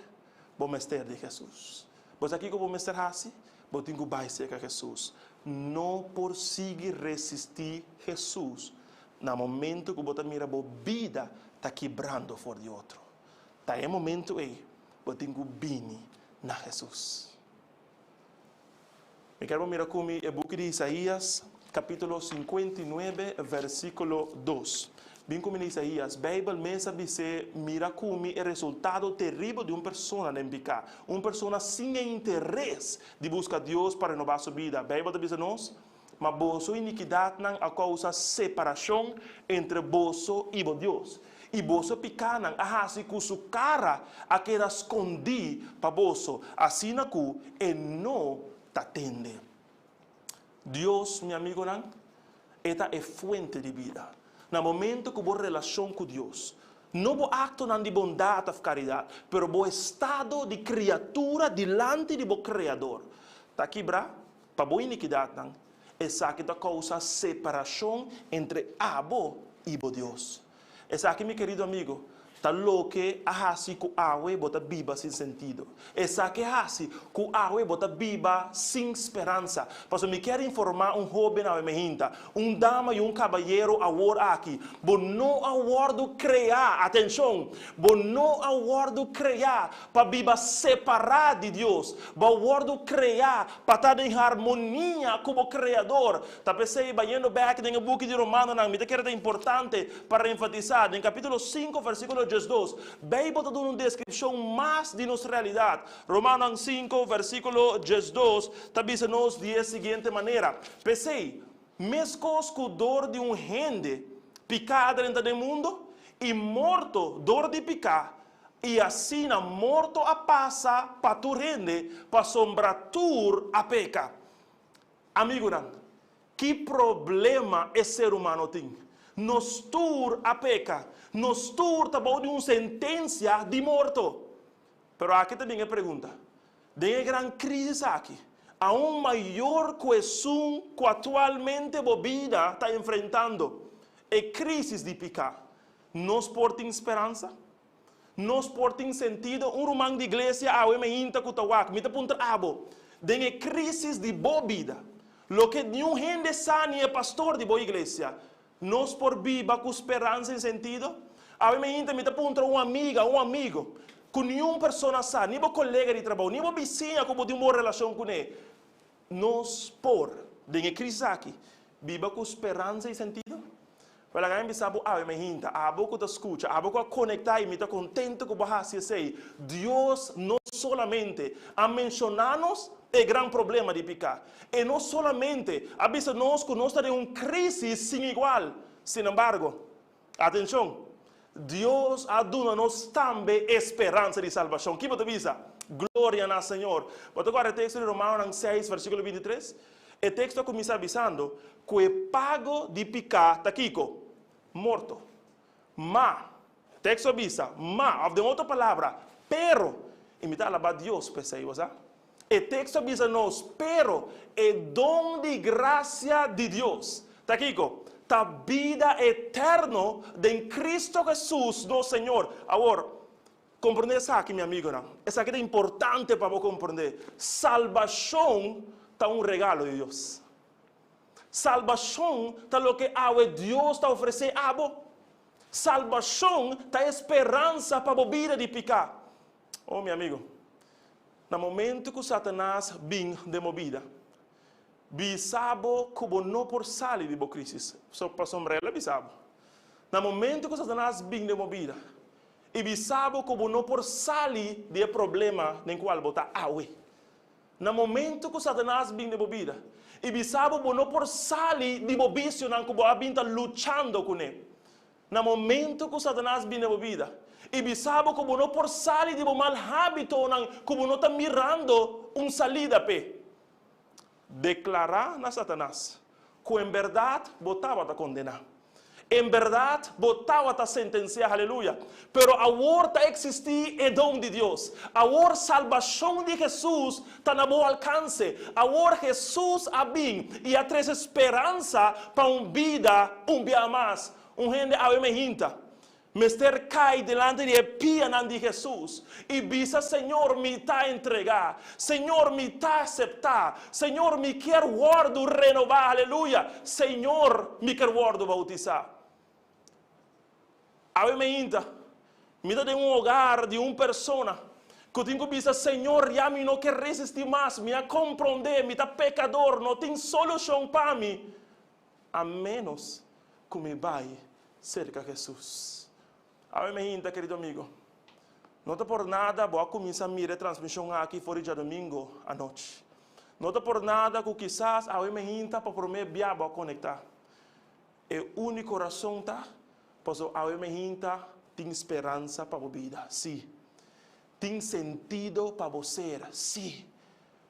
Bom mestre de Jesus. Você aqui como mestre assim? Você tem que baixar a Jesus. Não consiga resistir Jesus. No momento que você mira a vida está quebrando fora de outro. Está em momento aí, você tem que vir na Jesus. Me quero mirar comigo o book de Isaías, capítulo 59, versículo 2. Vem comigo Isaías, Bíblia mesmo diz, mira comigo o resultado terrível de uma pessoa em picar. Uma pessoa sem interesse de buscar Deus para renovar sua vida. A Bíblia diz nós, mas vossa iniquidade não causa separação entre vosso e Deus. E vosso picar não assim com sua cara a queda escondir para vosso, assim que e não atende. Deus, meu amigo, esta é fonte de vida. No momento que você relação com Deus, não é acto de bondade ou caridade, mas é estado de criatura diante de seu Criador. Está aqui, para a iniquidade, essa que causa separação entre abo e Deus. Essa aqui, meu querido amigo, está louco assim que a água bota viva sem sentido. Essa que assim que a água bota viva sem esperança. Mas me quero informar jovem na minha dama e caballeiro agora aqui. Bo não aguardo criar, atenção, bo não aguardo criar para viva separado de Deus. Bo aguardo criar para estar em harmonia com o Criador. Tá pensei, indo back no book de Romanos, me que era importante para enfatizar, em capítulo 5, versículo 2, Bíblia dá uma descrição mais de nossa realidade. Romanos 5, versículo 2, está dizendo-nos de seguinte maneira. Pensei, mesmo que dor de gente picada dentro do mundo e morto, dor de picar, E assim na morto a passa para tu rende, para sombratur a peca. Amigo, que problema esse ser humano tem? Nos tur a peca, nos tur tá bom de uma sentença de morto. Pero aqui também é pergunta. Tem uma grande crise aqui. Há uma maior questão que atualmente a vida está enfrentando. É crise de pecado. Nós portem esperança? Nós portem sentido? Um romano de igreja, eu me inta com o tawak, me aponta abo. Tem crise de boa vida. Lo que nenhum gente sani é pastor de boa igreja. Nós por viva com esperança e sentido? Eu me inta, me aponta uma amiga, um amigo. Com nenhuma pessoa sã, nem colega de trabalho, nem vizinha que tem uma boa relação com ele. Nós por, tem crise aqui, viva com esperança e sentido? Para alguém me sabe, me hinta, que te escuta, que conectar e me está contente com o que sei. Deus não solamente a mencionar-nos é grande problema de pecar. E não solamente a vista nós que nós temos uma crise sem igual. Sin embargo, atenção, Deus aduna-nos também esperança de salvação. Que você visa? Glória ao Senhor. Vou agora o texto de Romanos 6, versículo 23. O texto começa avisando que o pago de pecar está aqui, morto. Mas, o texto avisa, mas, de outra palavra, pero, imitar alabar Deus, pensei, você? O texto avisa nos, pero, é dom de graça de Deus. Está aqui, a vida eterna de Cristo Jesus, nosso Senhor. Agora, compreender isso aqui, meu amigo, não? Isso aqui é importante para você compreender. Salvação está um regalo de Deus. Salvação está o que Deus está oferecendo a você. Salvação está esperança para a vida de pecar. Oh, meu amigo, no momento que Satanás vem de uma vida, bisabo que não por sair de uma crise. Só para sombrela, bisabo. No momento que Satanás vem de uma vida, e bisabo que não por sair de problema nem qual botar awe. No momento que Satanás vem de uma vida, e bisabo não por sair de uma vício não que você está lutando com ele. No momento que Satanás vem de uma vida, e bisabo que não por sair de um mal hábito não que não está mirando salida pé. Declarar na Satanás que em verdade botava a condenar. Em verdade botava a sentenciar, aleluia. Pero agora existir é dom de Deus. Agora salvação de Jesus está na bom alcance. Agora Jesus a bem e a traz esperança para uma vida, dia mais. Gente a me hinta. Mester cai delante de pia de Jesus e visa, Senhor, me está entregar, Senhor, me está aceitar, Senhor, me quer guardo renovar, aleluia, Senhor, me quer guardo bautizar. A me inta, me dá de um hogar de uma pessoa que tenho visa, Senhor, já me não quer resistir mais, me a compreender, me está pecador, não tem solução para mim, a menos que me vai cerca de Jesus. A mim, querido amigo, não é por nada vou começar a mirar a transmissão aqui fora de domingo à noite. Não é por nada que quizás a mim para prometer vou conectar. É a única razão tá, pois a mim tem esperança para a vida, sim. Tem sentido para você, sim.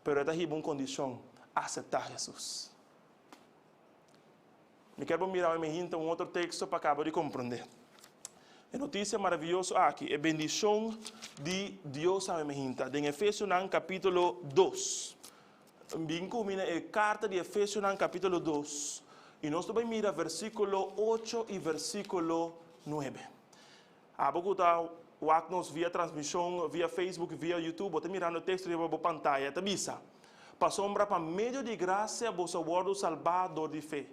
Mas está aí uma condição, aceitar Jesus. Me quero mirar a mim um outro texto para acabar de compreender. A notícia maravilhosa aqui é a bendição de Deus a minha gente. Em Efésios capítulo 2. Bem combina a carta de Efésios capítulo 2. E nós vamos mirar versículo 8 e versículo 9. A pouco nos via transmissão, via Facebook, via YouTube, você mirando o texto de uma pantalla, te avisa. Para sombra para meio de graça, você guarda salvador de fé.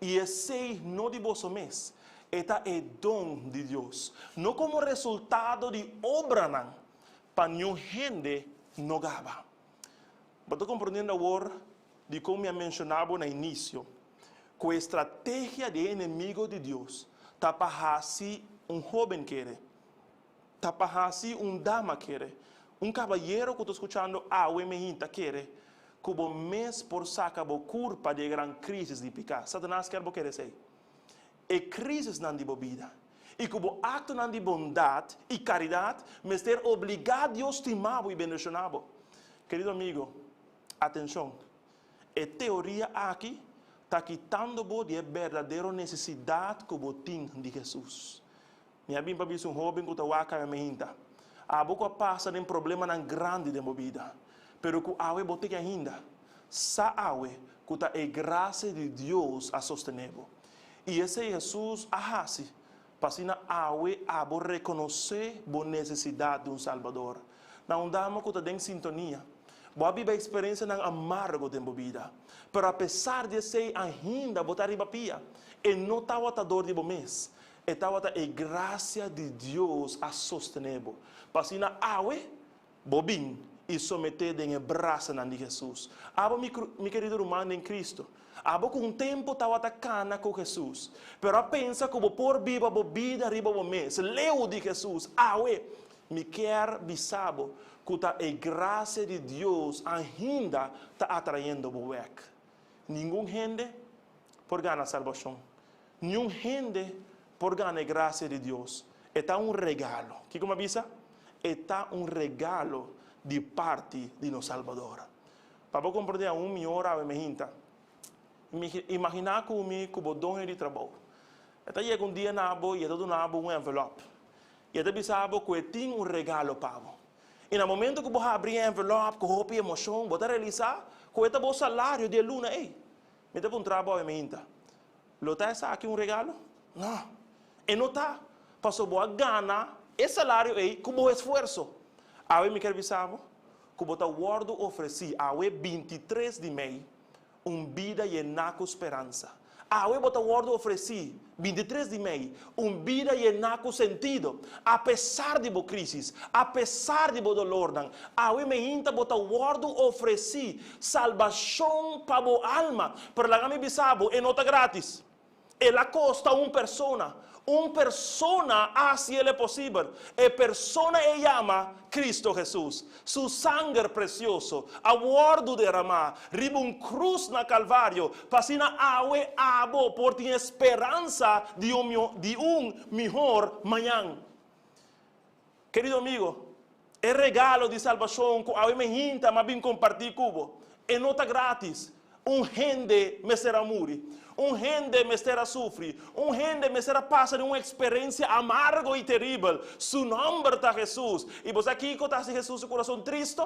E esse não de você mesmo. Esta é dom de Deus. Não como resultado de obra, não. Para nenhum gente não gaba. Estou compreendendo agora de como eu mencionava no início, que a estratégia de inimigo de Deus está para se jovem quer, está para se dama quer, cavalheiro que estou escutando, o menina quer, que o mês por saca a culpa de grande crise de pecado. Satanás quer que ser. E crise não de vida. E como acto de bondade e caridade, me ser obrigado a estimar e bendicionar. Querido amigo, atenção. A teoria aqui está quitando de verdadeira necessidade que você tem de Jesus. Minha bem para um jovem que está aqui me hinta. A boca passa de um problema grande de vida. Pero que a bote ainda. Sa awe que está a graça de Deus a sostener. E esse Jesus ahasi. Pasina awe abo reconhecer a necessidade de Salvador. Não damos que está em sintonia. Boa viva a experiência amargo de vida. Pero apesar de ser ainda botar riba pia, e não estava a dor de mês, estava a graça de Deus a sostener. Pasina awe, bobin, e someter em braço de Jesus. Abo, meu querido irmão em Cristo, abo com tempo estava a cana com Jesus, pero pensa que por viva a vida riba o mês, leu de Jesus, awe, me quer bisabo, que a graça de Deus ainda está atraindo o weg. Nenhum gente por ganhar salvação. Nenhum gente por ganhar a graça de Deus. Está regalo. O que como avisa? Está regalo de parte de nosso Salvador. Para compreender melhor a minha imaginar comigo que o dom de trabalho. Está chega dia nabo e está dando envelope. E está bisabo que tem regalo para você. E no momento que você abrir o envelope, com roupa e emoção, você realizar que está o salário de luna. Ei, me dá trabalho e me Lo está aqui regalo? Não. E não está. Passou boa gana, esse salário aí, com bom esforço. Aí me quer bisabo que você guarda oferecer a 23 de maio, vida e com esperança. Aí você guarda oferecer 23 de maio, vida e com sentido. Apesar de crise, apesar de dolor, aí me inta você guarda oferecer salvação para a alma. Para lá me bisabo, e não está grátis. Ela custa uma persona assim é possível. E persona e chama Cristo Jesus. Su sangue precioso, aguardo derramar, riba cruz na Calvário, pasina awe abo por ter esperança de melhor manhã. Querido amigo, é regalo de salvação que a me hinta, mas bem compartir cubo. E não está grátis. Gente me será morir. Gente me será sofrer. Gente me será passar uma experiência amarga e terrível. Su nome está Jesus. E você aqui que está Jesus o coração triste,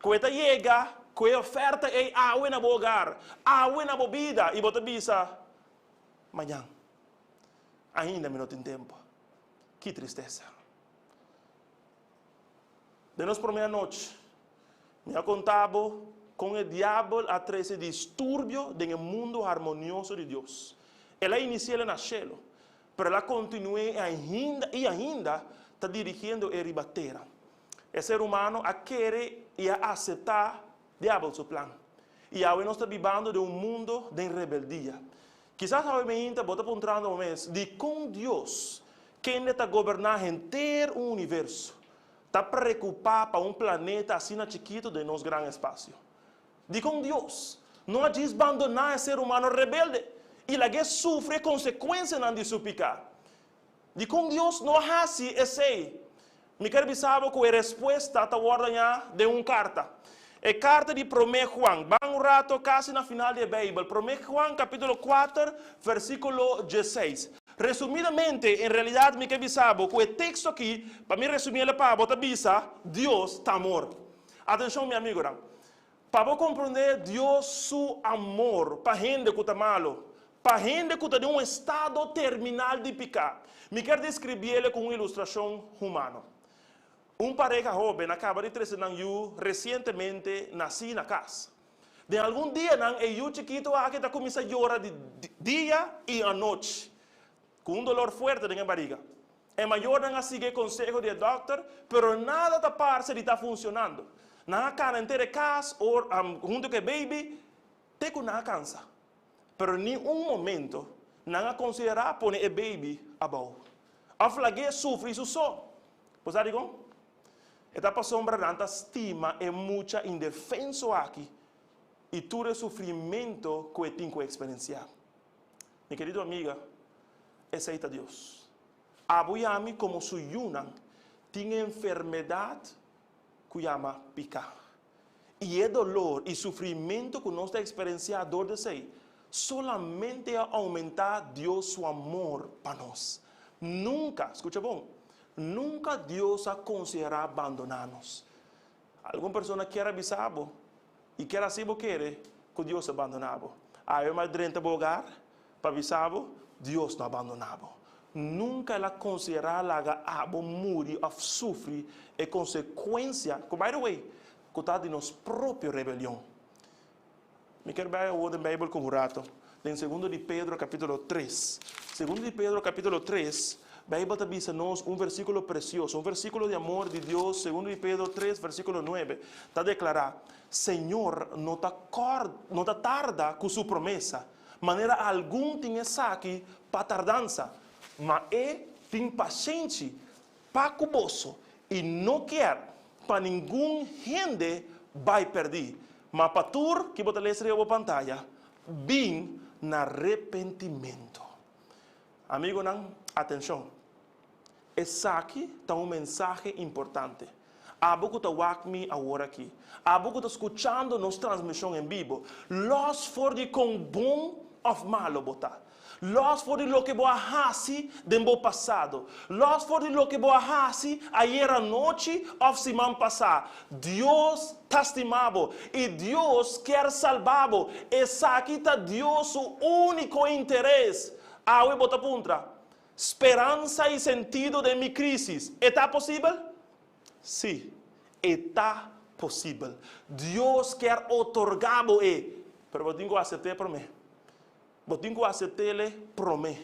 que chega, que oferta é água na bogar, água na bebida. E você pensa, amanhã, ainda não tem tempo. Que tristeza. De nós por meia-noite, me contava com o diabo a trazer distúrbio no mundo harmonioso de Deus. Ela iniciou no cielo, mas ela continua ainda está dirigindo a ribateira. O ser humano a querer e a aceitar o diabo seu plano. E agora nós estamos vivendo de mundo de rebeldia. Quizás a gente está apontando um mês de com Deus, quem está governando inteiro o universo, está preocupado para planeta assim chiquito de nosso grande espaço. De com Deus, não há de abandonar o ser humano rebelde. E lá que sofre consequências de seu pecado. De com Deus não há assim, me quero dizer que a resposta está guardada de carta. É carta de 1 Juan. Vamos um rato quase na final da Bíblia. 1 Juan, capítulo 4, versículo 16. Resumidamente, em realidade, me quero dizer que o texto aqui, para me resumir, para botar bisa, Deus está amor. Atenção, meu amigo. Para compreender Deus seu amor para gente que está malo, para gente que está em estado terminal de pecado. Me quero descrever ele com uma ilustração humana. Pareja jovem acaba de trazer recentemente nasci na casa. De algum dia, eu chiquito aqui está começando a chorar de dia e à noite, com dolor forte na barriga. É maior não seguir conselho do doutor, mas nada está parece de estar funcionando. Na cara inteira casa ou junto com o baby, tem que não cansa. Pero em nenhum momento não considerar pôr o baby abaixo. A flague sofre isso só. Você digo? Está passando tanta estima e muita indefensa aqui. E todo o sofrimento que eu tenho que experienciar. Minha querida amiga, aceita Deus. Abuyami como su yunan, tiene enfermedad que llama pica. Y el dolor y sufrimiento que nos está experienciando de ser, solamente aumenta Dios su amor para nos. Nunca, escucha bien, nunca Dios ha considerado abandonarnos. Alguna persona quiere avisar y quiere así quiere que Dios abandonado. Hay más de hogar para avisar, Dios no abandonado. Nunca la considerado la abo muri of sufrir e consequência, by the way, que está de nos própria rebelião. Me quero ver o Bíblia com o rato. Em 2 de Pedro, capítulo 3. 2 de Pedro, capítulo 3, a Bíblia está dizendo versículo precioso, versículo de amor de Deus. 2 de Pedro 3, versículo 9, está a declarar: Senhor, não está tarda com sua promessa, maneira algum tem saque para tardança, mas tem paciente para cuboso e não quer para nenhum gente vai perder. Mas para tu, que você lê na pantalla, bem na arrependimento. Amigo, não, atenção. Essa aqui está mensagem importante. A pouco está wakmi agora aqui. A pouco está escutando nossa transmissão em vivo. Los for de com bom ou malo botar. Los for de lo que boa hasi do passado. Los for de lo que boa hasi ayer à noite ou semana passada. Deus está estimado e Deus quer salvá-lo. Essa aqui está Deus o único interesse. Awe bota puntra. Esperança e sentido de minha crise. Está possível? Sim, está possível. Deus quer otorgar-lo. Pero eu tenho que aceitar por mim. Eu tenho que aceitar por mim.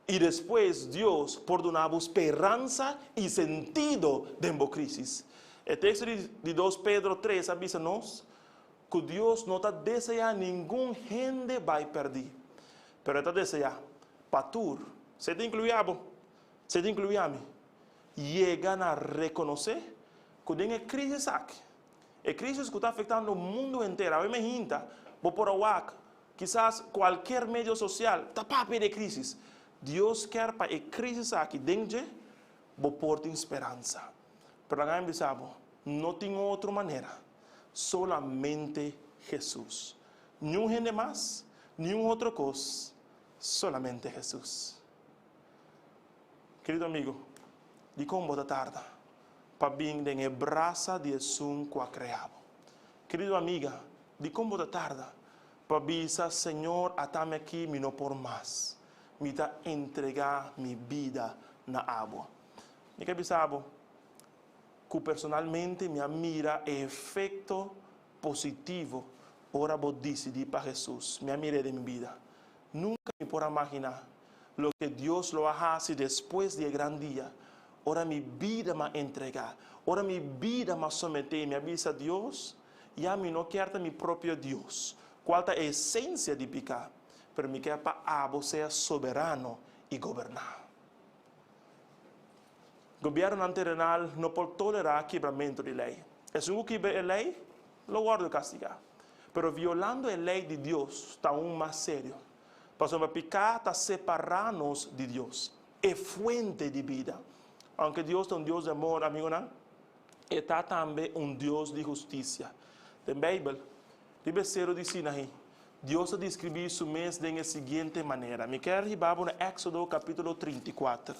E depois Deus perdonava esperança e sentido de minha crise. O texto de 2 Pedro 3 avisa-nos que Deus não está desejando nenhum gente vai perder. Pero está desejando para tu, você te inclui a você te inclui a mim, chegar a reconhecer que tem crise aqui. É crise que está afetando o mundo inteiro. A mim hinta, vou por a quizás qualquer meio social está para de crise. Deus quer para a crise aqui dentro, vou pôr esperança. Pero a mim não tem outra maneira, solamente Jesus. Nenhum gente mais, nenhuma outra coisa. Solamente Jesus. Querido amigo, de como da tarde, para vir em abraça de Jesus que a criado. Querido amiga, de como da tarde, para vir, Senhor, atame aqui, me não por mais. Me dá entregar minha vida na água. Me quer dizer, que personalmente me mira o efeito positivo, ora vou decidir para Jesus, me mira de minha vida. Nunca me puedo imaginar lo que Dios lo hace después del gran día. Ahora mi vida me entrega, ahora mi vida me somete, me avisa Dios, ya me no quiero mi propio Dios. ¿Cuál es la esencia de picar? Pero me quiero para ser soberano y gobernar. Gobierno terrenal no puede tolerar quebramento de ley. Es un que ve la ley, lo guarda castigar. Pero violando la ley de Dios está aún más serio. Para pecar está separarnos de Dios. É fuente de vida. Aunque Deus é Deus de amor, amigo, não? Está também Deus de justiça. Na Bíblia, o versículo diz assim, Deus descreve isso mesmo da seguinte maneira. Me quero ir para Éxodo capítulo 34.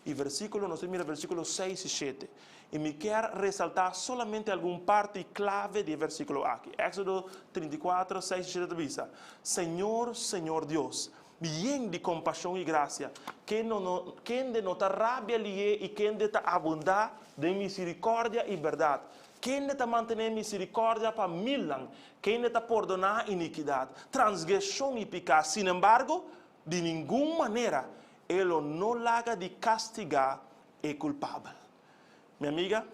E versículo, nós mira versículo 6 e 7. E me quero ressaltar solamente alguma parte clave do versículo aqui. Éxodo 34, 6 e 7 diz: Senhor, Senhor Deus, bien de compaixão e graça, quem denota rabia lhe e quem de abundar de misericórdia e verdade. Quem te manter misericórdia para milan, quem te perdonar iniquidade, transgressão e pecado. Sin embargo, de nenhuma maneira, ele não larga de castigar o culpável. Minha amiga,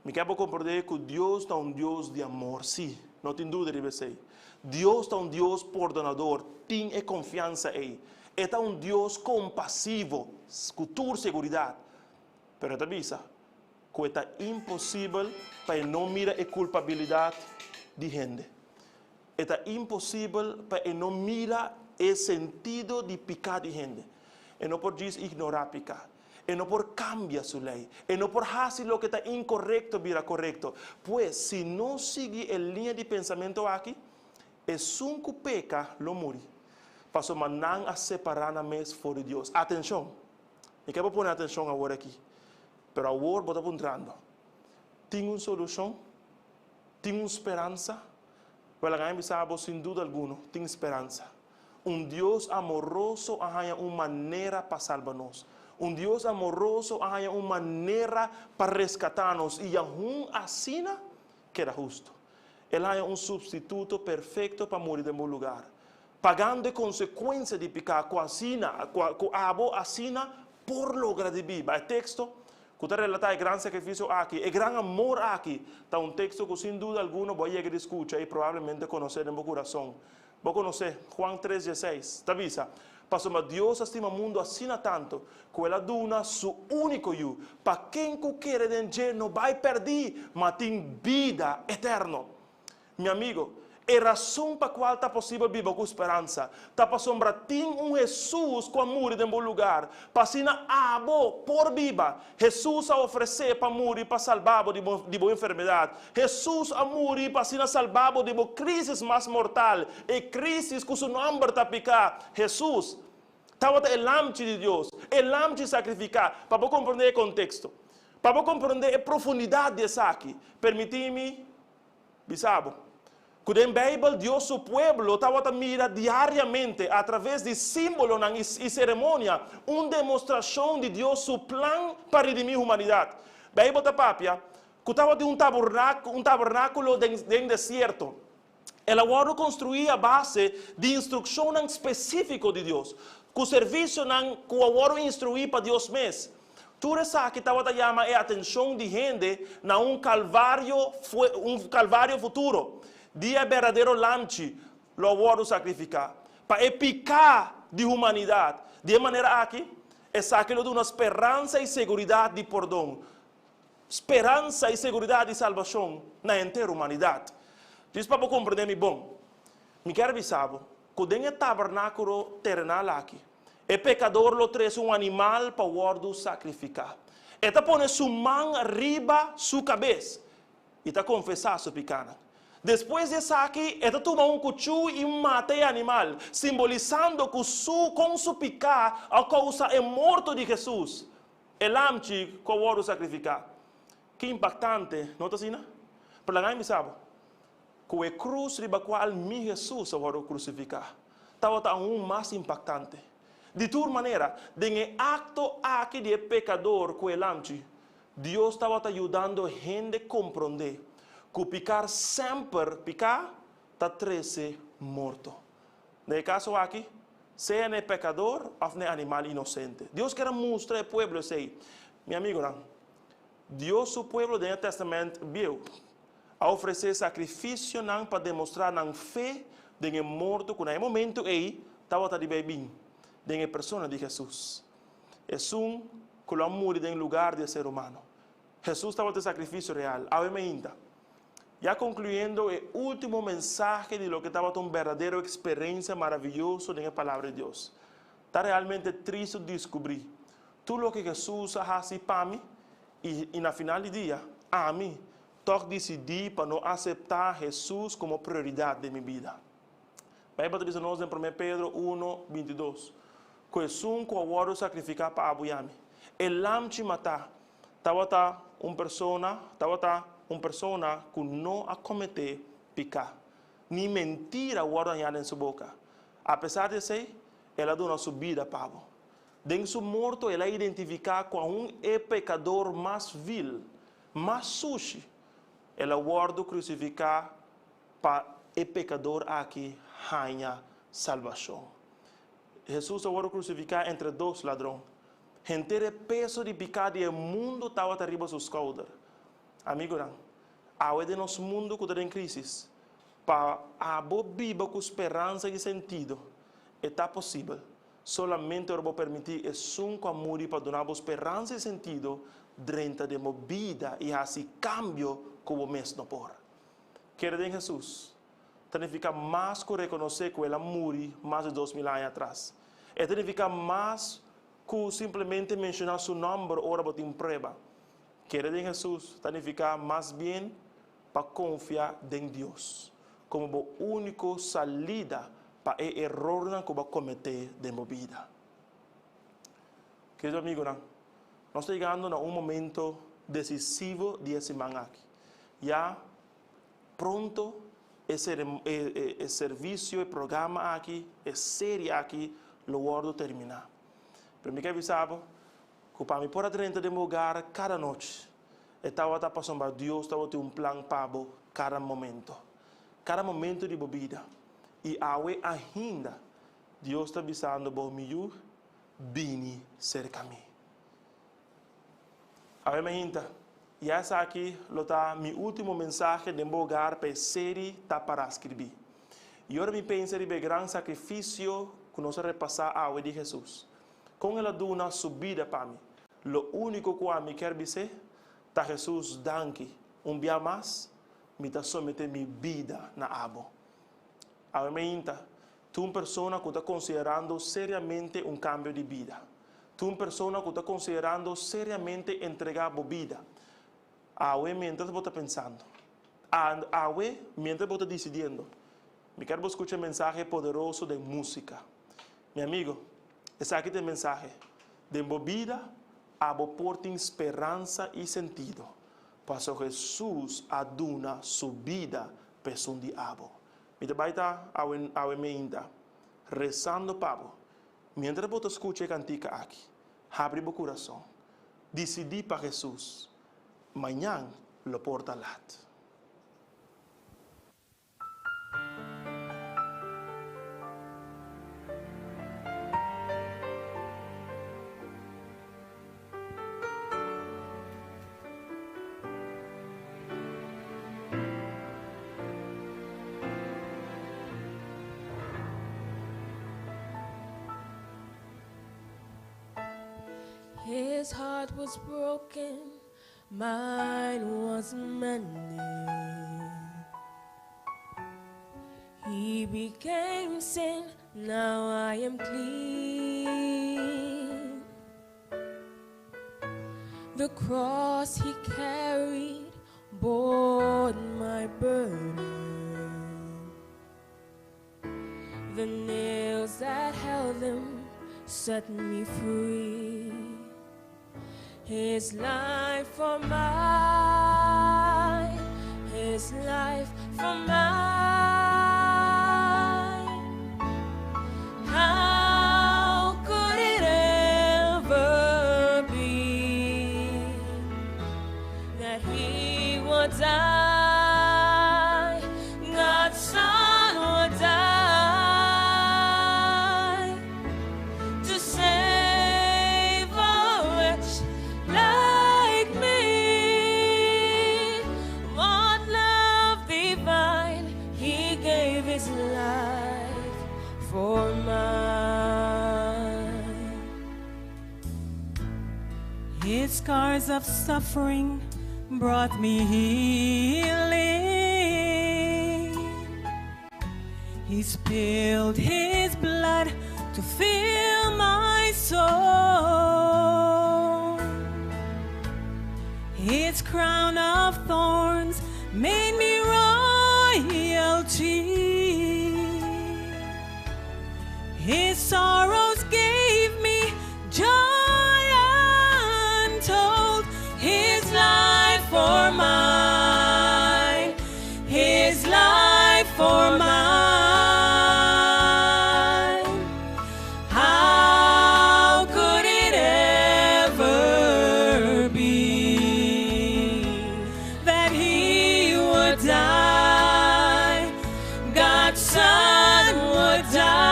me quero compreender que Deus é Deus de amor, sim, não tem dúvida de você. Deus é Deus perdonador, tem confiança em Ele. É Deus compassivo, com tua segurança. Pero te avisa que é impossível para não mirar a culpabilidade de gente. É impossível para não mirar o sentido de pecado de gente. E não pode ignorar pecado. E não por cambia sua lei. E não por fazer o que está incorreto vira correto. Pois, se não seguir a linha de pensamento aqui, é sunco peca, lo muri. Passou não a separar na mesa fora de Deus. Atenção. Eu quero pôr atenção agora aqui. Pero agora, vou estar apontando. Tem uma solução? Tem uma esperança? Pela ganha, sem dúvida alguma, tem esperança. Deus amoroso arranha uma maneira para salvar-nos. Deus amoroso arranha uma maneira para resgatar-nos. E assim que era justo. Ele arranha substituto perfeito para morrer no lugar. Pagando a consequência de pecado, com assina por lograr de vida. O texto que está relatado é grande sacrifício aqui, é grande amor aqui. Está texto que sem dúvida alguma vou llegar a escutar e provavelmente conhecer no meu coração. Vou conhecer Juan 3:16. Está vista? Pastor, mas Deus estima o mundo assim tanto que Ele dona seu único filho. Para quem que quer de não vai perder, mas tem vida eterna. Meu amigo, é razão para qual está possível viver com esperança. Está para sombra, tem Jesus que morre em bom lugar. Para sina abo por viva. Jesus a oferecer para morrer, para salvar de boa enfermidade. Jesus a morrer para sina salvar de boa crise mais mortal. E crise que seu nome está picar. Jesus estava o lampe de Deus. O lampe de sacrificar. Para compreender o contexto. Para compreender a profundidade desse aqui. Permite-me, bisabo. Quando em Bíblia, Deus, seu povo, estava mira diariamente, através de símbolos e cerimônia, uma demonstração de Deus, seu plano para redimir a humanidade. A Bíblia está papia, que estava de um tabernáculo em deserto. Ela agora construía a base de instrução específica de Deus. Que o serviço que agora instruía para Deus mesmo. Tudo isso que estava chamando a atenção de gente na um calvário futuro. Dia verdadeiro lampe, lo agora sacrificar. Para epicar de humanidade. De maneira aqui, é aquilo de uma esperança e segurança de perdão. Esperança e segurança de salvação na inteira humanidade. Diz para compreender-me bom. Me quero avisar que dentro do tabernáculo terrenal aqui, o pecador lo traz animal para o sacrificar. Ele põe sua mão arriba sua cabeça e está confessar sua pecado. Depois de aqui, ele toma cuchillo e mata o animal, simbolizando que com seu pecado, a causa é morto de Jesus. O lampe que o sacrificar. Que impactante, não está assim? Para alguém me sabe, que a cruz riba qual mi Jesus o crucificar, estava mais impactante. De toda maneira, em acto aqui de pecador com o lampe, Deus estava ajudando a gente a compreender que picar sempre, está 13 morto. No caso aqui, seja no pecador ou no animal inocente. Deus quer mostrar ao povo, sei, meu amigo, não? Deus, o povo do Novo Testamento, viu, a oferecer sacrifício para demonstrar a fé de morto, que no momento aí, estava de bem, de pessoa de Jesus. É que lo morre em lugar de ser humano. Jesus estava de sacrifício real. Ainda. Já concluindo o último mensaje de lo que estava uma verdadeira experiência maravilhosa na palavra de Deus. Está realmente triste descobrir tudo o que Jesus faz para mim e na final do dia, a mim, toque decidir para não aceitar Jesus como prioridade de minha vida. A Bíblia diz nos em 1 Pedro 1:22, que Jesus que agora sacrificar para Abuyami. O lampe matar, estava uma pessoa que não a cometer pecado, nem mentira guardada em sua boca. Apesar de ser, ela deu sua vida para Pablo. Dentro seu morto, ela identifica com pecador mais vil, mais sujo. Ela guarda crucificar para o pecador aqui, rainha salvação. Jesus agora crucificar entre dois ladrões. Gente de peso de pecado e o mundo estava arriba dos caudas. Amigo, há de nosso mundo que está em crise. Para a viva com esperança e sentido, está possível. Solamente eu vou permitir com amor para dar esperança e sentido dentro de minha vida e assim cambio como mesmo por. Quero em Jesus. Significa mais que reconhecer que ela morreu mais de 2000 anos atrás. Significa mais que simplemente mencionar su nombre ahora por una prueba. Querer en Jesús significa más bien para confiar en Dios como la única salida para el error que va a cometer de mi vida. Querido amigo, no está llegando a un momento decisivo de ese man aquí. Ya pronto el servicio, el programa aquí, el serie aquí, lo guardo terminar. Pero me quiero avisar que para mí por dentro de mi hogar, cada noche, estaba pasando para Dios, estaba teniendo un plan para cada momento de mi vida. Y ahora ainda, Dios está avisando para mí, vini cerca de mí. Ahora me gente, ya está aquí, mi último mensaje de mi hogar para serie para escribir. Y ahora me pienso en el gran sacrificio que nos repasar a de Jesús. Con él dona su vida para mí. Lo único que a mí quiero decir, está Jesús danke un día más, me está sometiendo mi vida na abo. Ahora me gente, tú una persona que está considerando seriamente un cambio de vida. Tú una persona que está considerando seriamente entregar tu vida. Ahora mientras vos estás pensando. Ahora mientras vos estás decidiendo. Me quiero escuchar un mensaje poderoso de música. Mi amigo, ese aquí es el mensaje. De mi vida, abo porta esperanza y sentido. Pasó Jesús aduna su vida por de abo. Me vai estar a meinda, rezando pavo. Mientras vos escuchas cantica aquí, abre tu corazón. Decidí para Jesús. Mañana lo porta lat. His heart was broken, mine was mended. He became sin, now I am clean. The cross he carried bore my burden. The nails that held him set me free. His life for mine, his life for mine. How could it ever be that he would die, God's son would die to save a wretch like me? What love divine, he gave his life for mine. His scars of suffering brought me healing. He spilled his blood to fill my soul. His crown of thorns made me royalty. His sorrows gave me joy untold. His life for mine, his life for mine. How could it ever be that he would die, God's son would die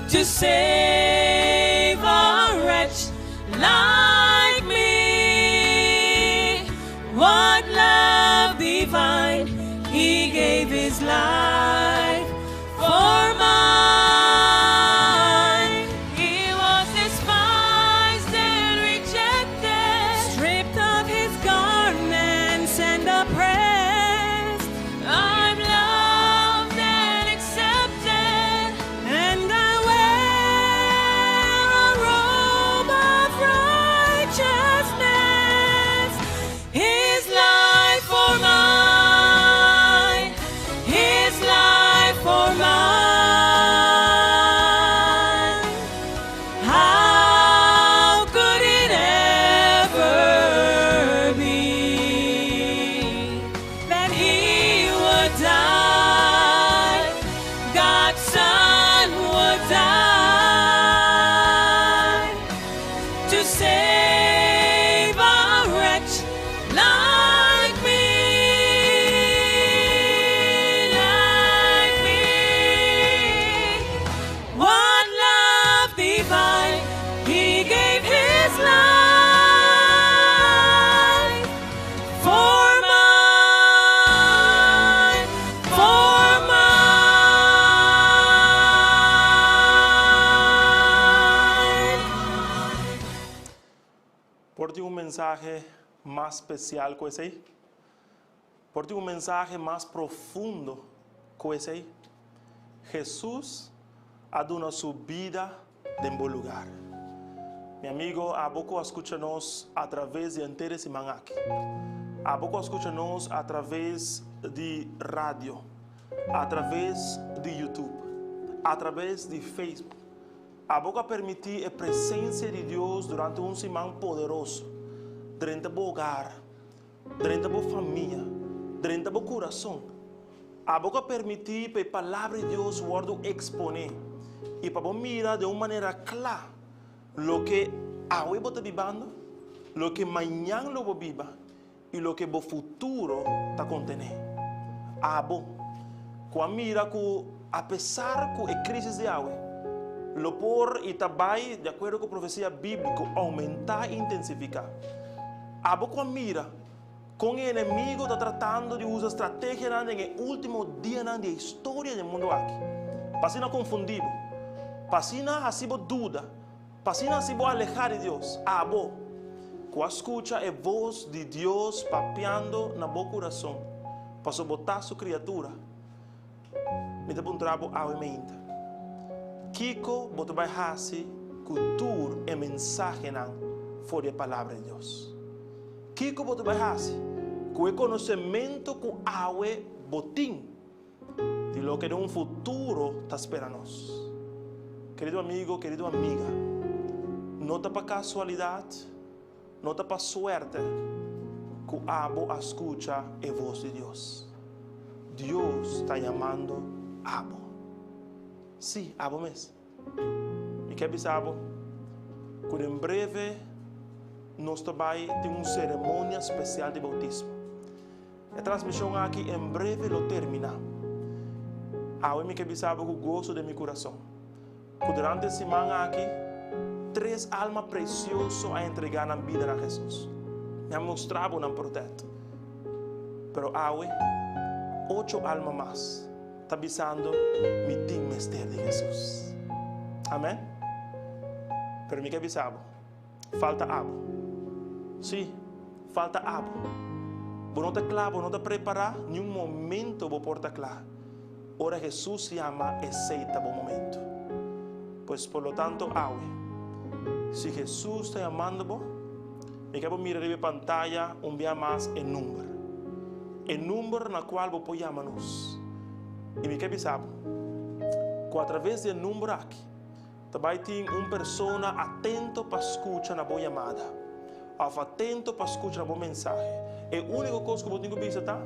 to save a wretch like me? What love divine, he gave his life for mine. He was despised and rejected, stripped of his garments and oppressed. I'm loved and accepted, and I mensaje más especial que ese ahí. Por ti un mensaje más profundo que ese ahí. Jesús ha dado su vida en buen lugar. Mi amigo, a poco escúchanos a través de Antares y Manaki. A poco escúchanos a través de radio, a través de YouTube, a través de Facebook. A poco permitir la presencia de Dios durante un semana poderoso, dentro del hogar, dentro de la familia, dentro del corazón. A poco permitir que la palabra de Dios guardo exponer y para mirar de una manera clara lo que hoy está viviendo, lo que mañana lo viva y lo que el futuro está conteniendo. Cuando mira que a pesar de la crisis de hoy, lo por y también, de acuerdo con la profecía bíblica, aumentar e intensificar. Cuando mira con el enemigo está tratando de usar estrategias en el último día de la historia del mundo aquí. Para no confundir, para no hacer duda, para no hacer alejar de Dios. Cuando escucha la voz de Dios papeando en el corazón, para soportar su criatura, me da un trabajo a mí. Kiko, você vai fazer cultura e mensagem fora a palavra de Deus. Kiko, você vai fazer com o conhecimento que há botim de lo que de um futuro está esperando nós. Querido amigo, querida amiga, não está para casualidade, não está para sorte que abo escucha a voz de Deus. Deus está chamando abo. Sim, abo mesmo. E que avisar que em breve nós também temos uma cerimônia especial de bautismo. A transmissão aqui em breve lo termina. Eu me que avisar com o gosto de meu coração. Que durante a semana aqui, 3 almas preciosas a entregar na vida de Jesus. Me mostrava um proteto. Pero hoje, 8 almas mais. Está avisando mi team mistério de Jesus. Amém? Pero me que avisava. Falta abo. Sim, falta abo. Você não está claro, você não está preparado. Nenhum momento você pode estar claro. Ora Jesus se ama, aceita o momento. Pois, por lo tanto, se Jesus está amando, me quero mirar na pantalla dia mais o número. O número na qual você pode chamar-nos. E me quer avisar, que através do número aqui, também tem uma pessoa atento para escutar na boa chamada, atento para escutar na boa mensagem. É a única coisa que eu tenho que visitar.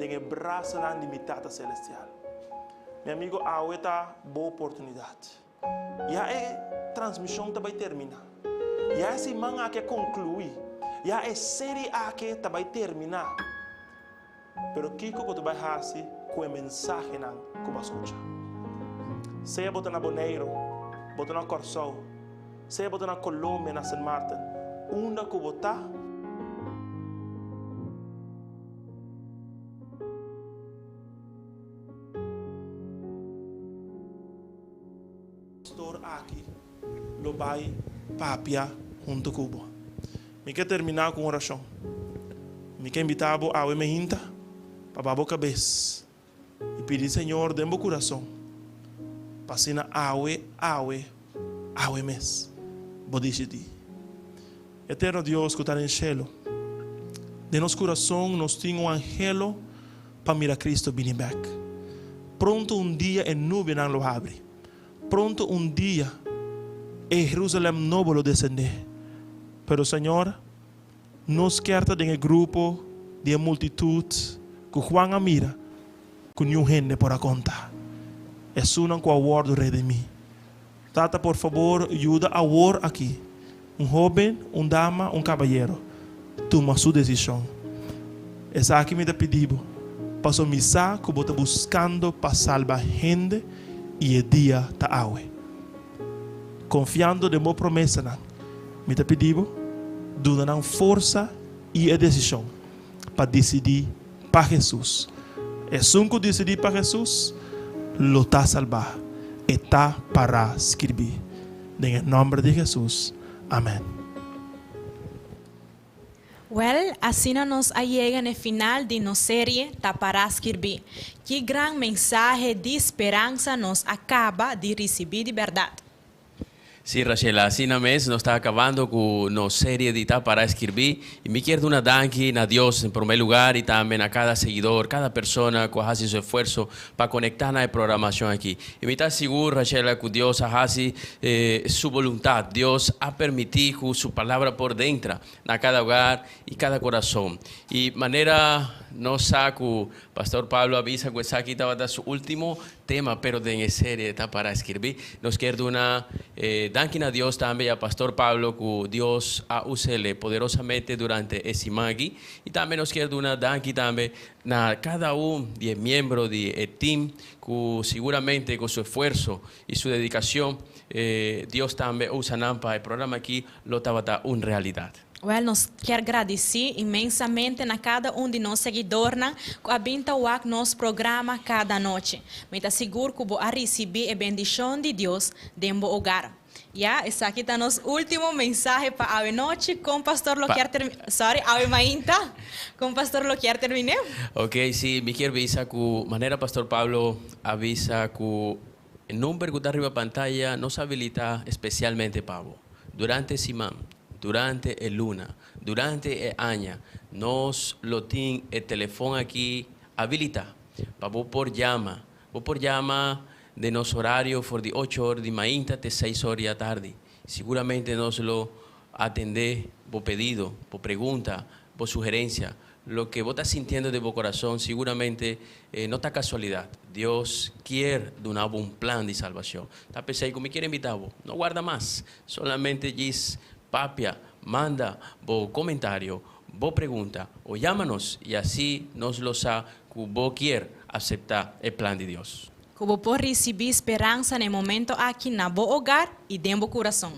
De braço na limitada celestial. Meu amigo, há uma boa oportunidade. E a transmissão também termina. E a semana que conclui. E a série que também terminar. Pero Kiko você vai fazer com a mensagem que vai escutar. Seja você na Bonaire, você na Corsol, seja você na Colômbia, na San Martin, onde que você está. Aqui, lo vai papia junto com o. Me quer terminar com oração. Me quer invitar a me hinta para a cabeça e pedir Senhor dê meu coração. Passina awe mes. Bodiche ti. Eterno Deus que está no céu. De nosso coração nós temos angelo para mirar Cristo vir back. Pronto dia em nuvem não lo abre. Pronto dia Jerusalém novo lo descender. Pero Senhor, nos querta de grupo de multitud que Juan mira com nenhum gente por a conta. Es uno com a word rei de mim. Tata, por favor, ajuda a word aqui. Jovem, dama, caballero. Toma sua decisão. Essa aqui me da pedido. Paso misa que vos está buscando para salvar gente y el día ta awe. Confiando de mi promesa, me te pedimos, donan força e a decisão para decidir para Jesus. Es un que decidir para Jesús, lo está salvar, está para escribir. En el nombre de Jesús, amén. Well, assim nos chega no final de nossa série Tá para escrever. Que grande mensagem de esperança nos acaba de receber de verdade. Sí, Rachel, así na mes nos está acabando con nuestra serie de Tá para escribir y me quiero dar una danke a Dios en primer lugar y también a cada seguidor, cada persona que hace su esfuerzo para conectar a la programación aquí. Y me está seguro, Rachel, que Dios hace su voluntad. Dios ha permitido su palabra por dentro, en cada hogar y cada corazón. Y manera no saco, Pastor Pablo avisa que aquí estaba su último tema, pero de la serie Tá para escribir. Nos quiero dar una danke a Dios también a Pastor Pablo, que Dios ha usado poderosamente durante ese magui. Y también nos quiero dar una danke también a cada uno de los miembros del team, que seguramente con su esfuerzo y su dedicación, Dios también usa para el programa aquí, lo estaba una realidad. Well, nós quer agradecer imensamente a cada de nós seguidores que habita o nosso programa cada noite. Me está seguro que vou receber a bendição de Deus dentro do hogar. Ya, essa aqui está nosso último mensagem para a noite com o pastor Loquier terminar. Sorry, a mainta com o pastor Loquier terminar. Ok, sí, me quiero avisar que manera Pastor Pablo avisa que el número que está arriba de la pantalla nos habilita especialmente para vos. Durante Simán, durante el luna, durante el año, nos lo tiene el teléfono aquí habilita para vos por llama de nuestro horario for de 8 horas de mañana hasta 6 horas de la tarde. Seguramente nos lo atendé por pedido, por pregunta, por sugerencia. Lo que vos estás sintiendo de vos corazón seguramente no está casualidad. Dios quiere dar un plan de salvación. Está pensando que me quiere invitar vos. No guarda más. Solamente dice, papia, manda vos comentario, vos pregunta o llámanos y así nos lo sabe que vos quiere aceptar el plan de Dios. Que vos por recibir esperança no momento aqui na vos hogar e dentro do coração.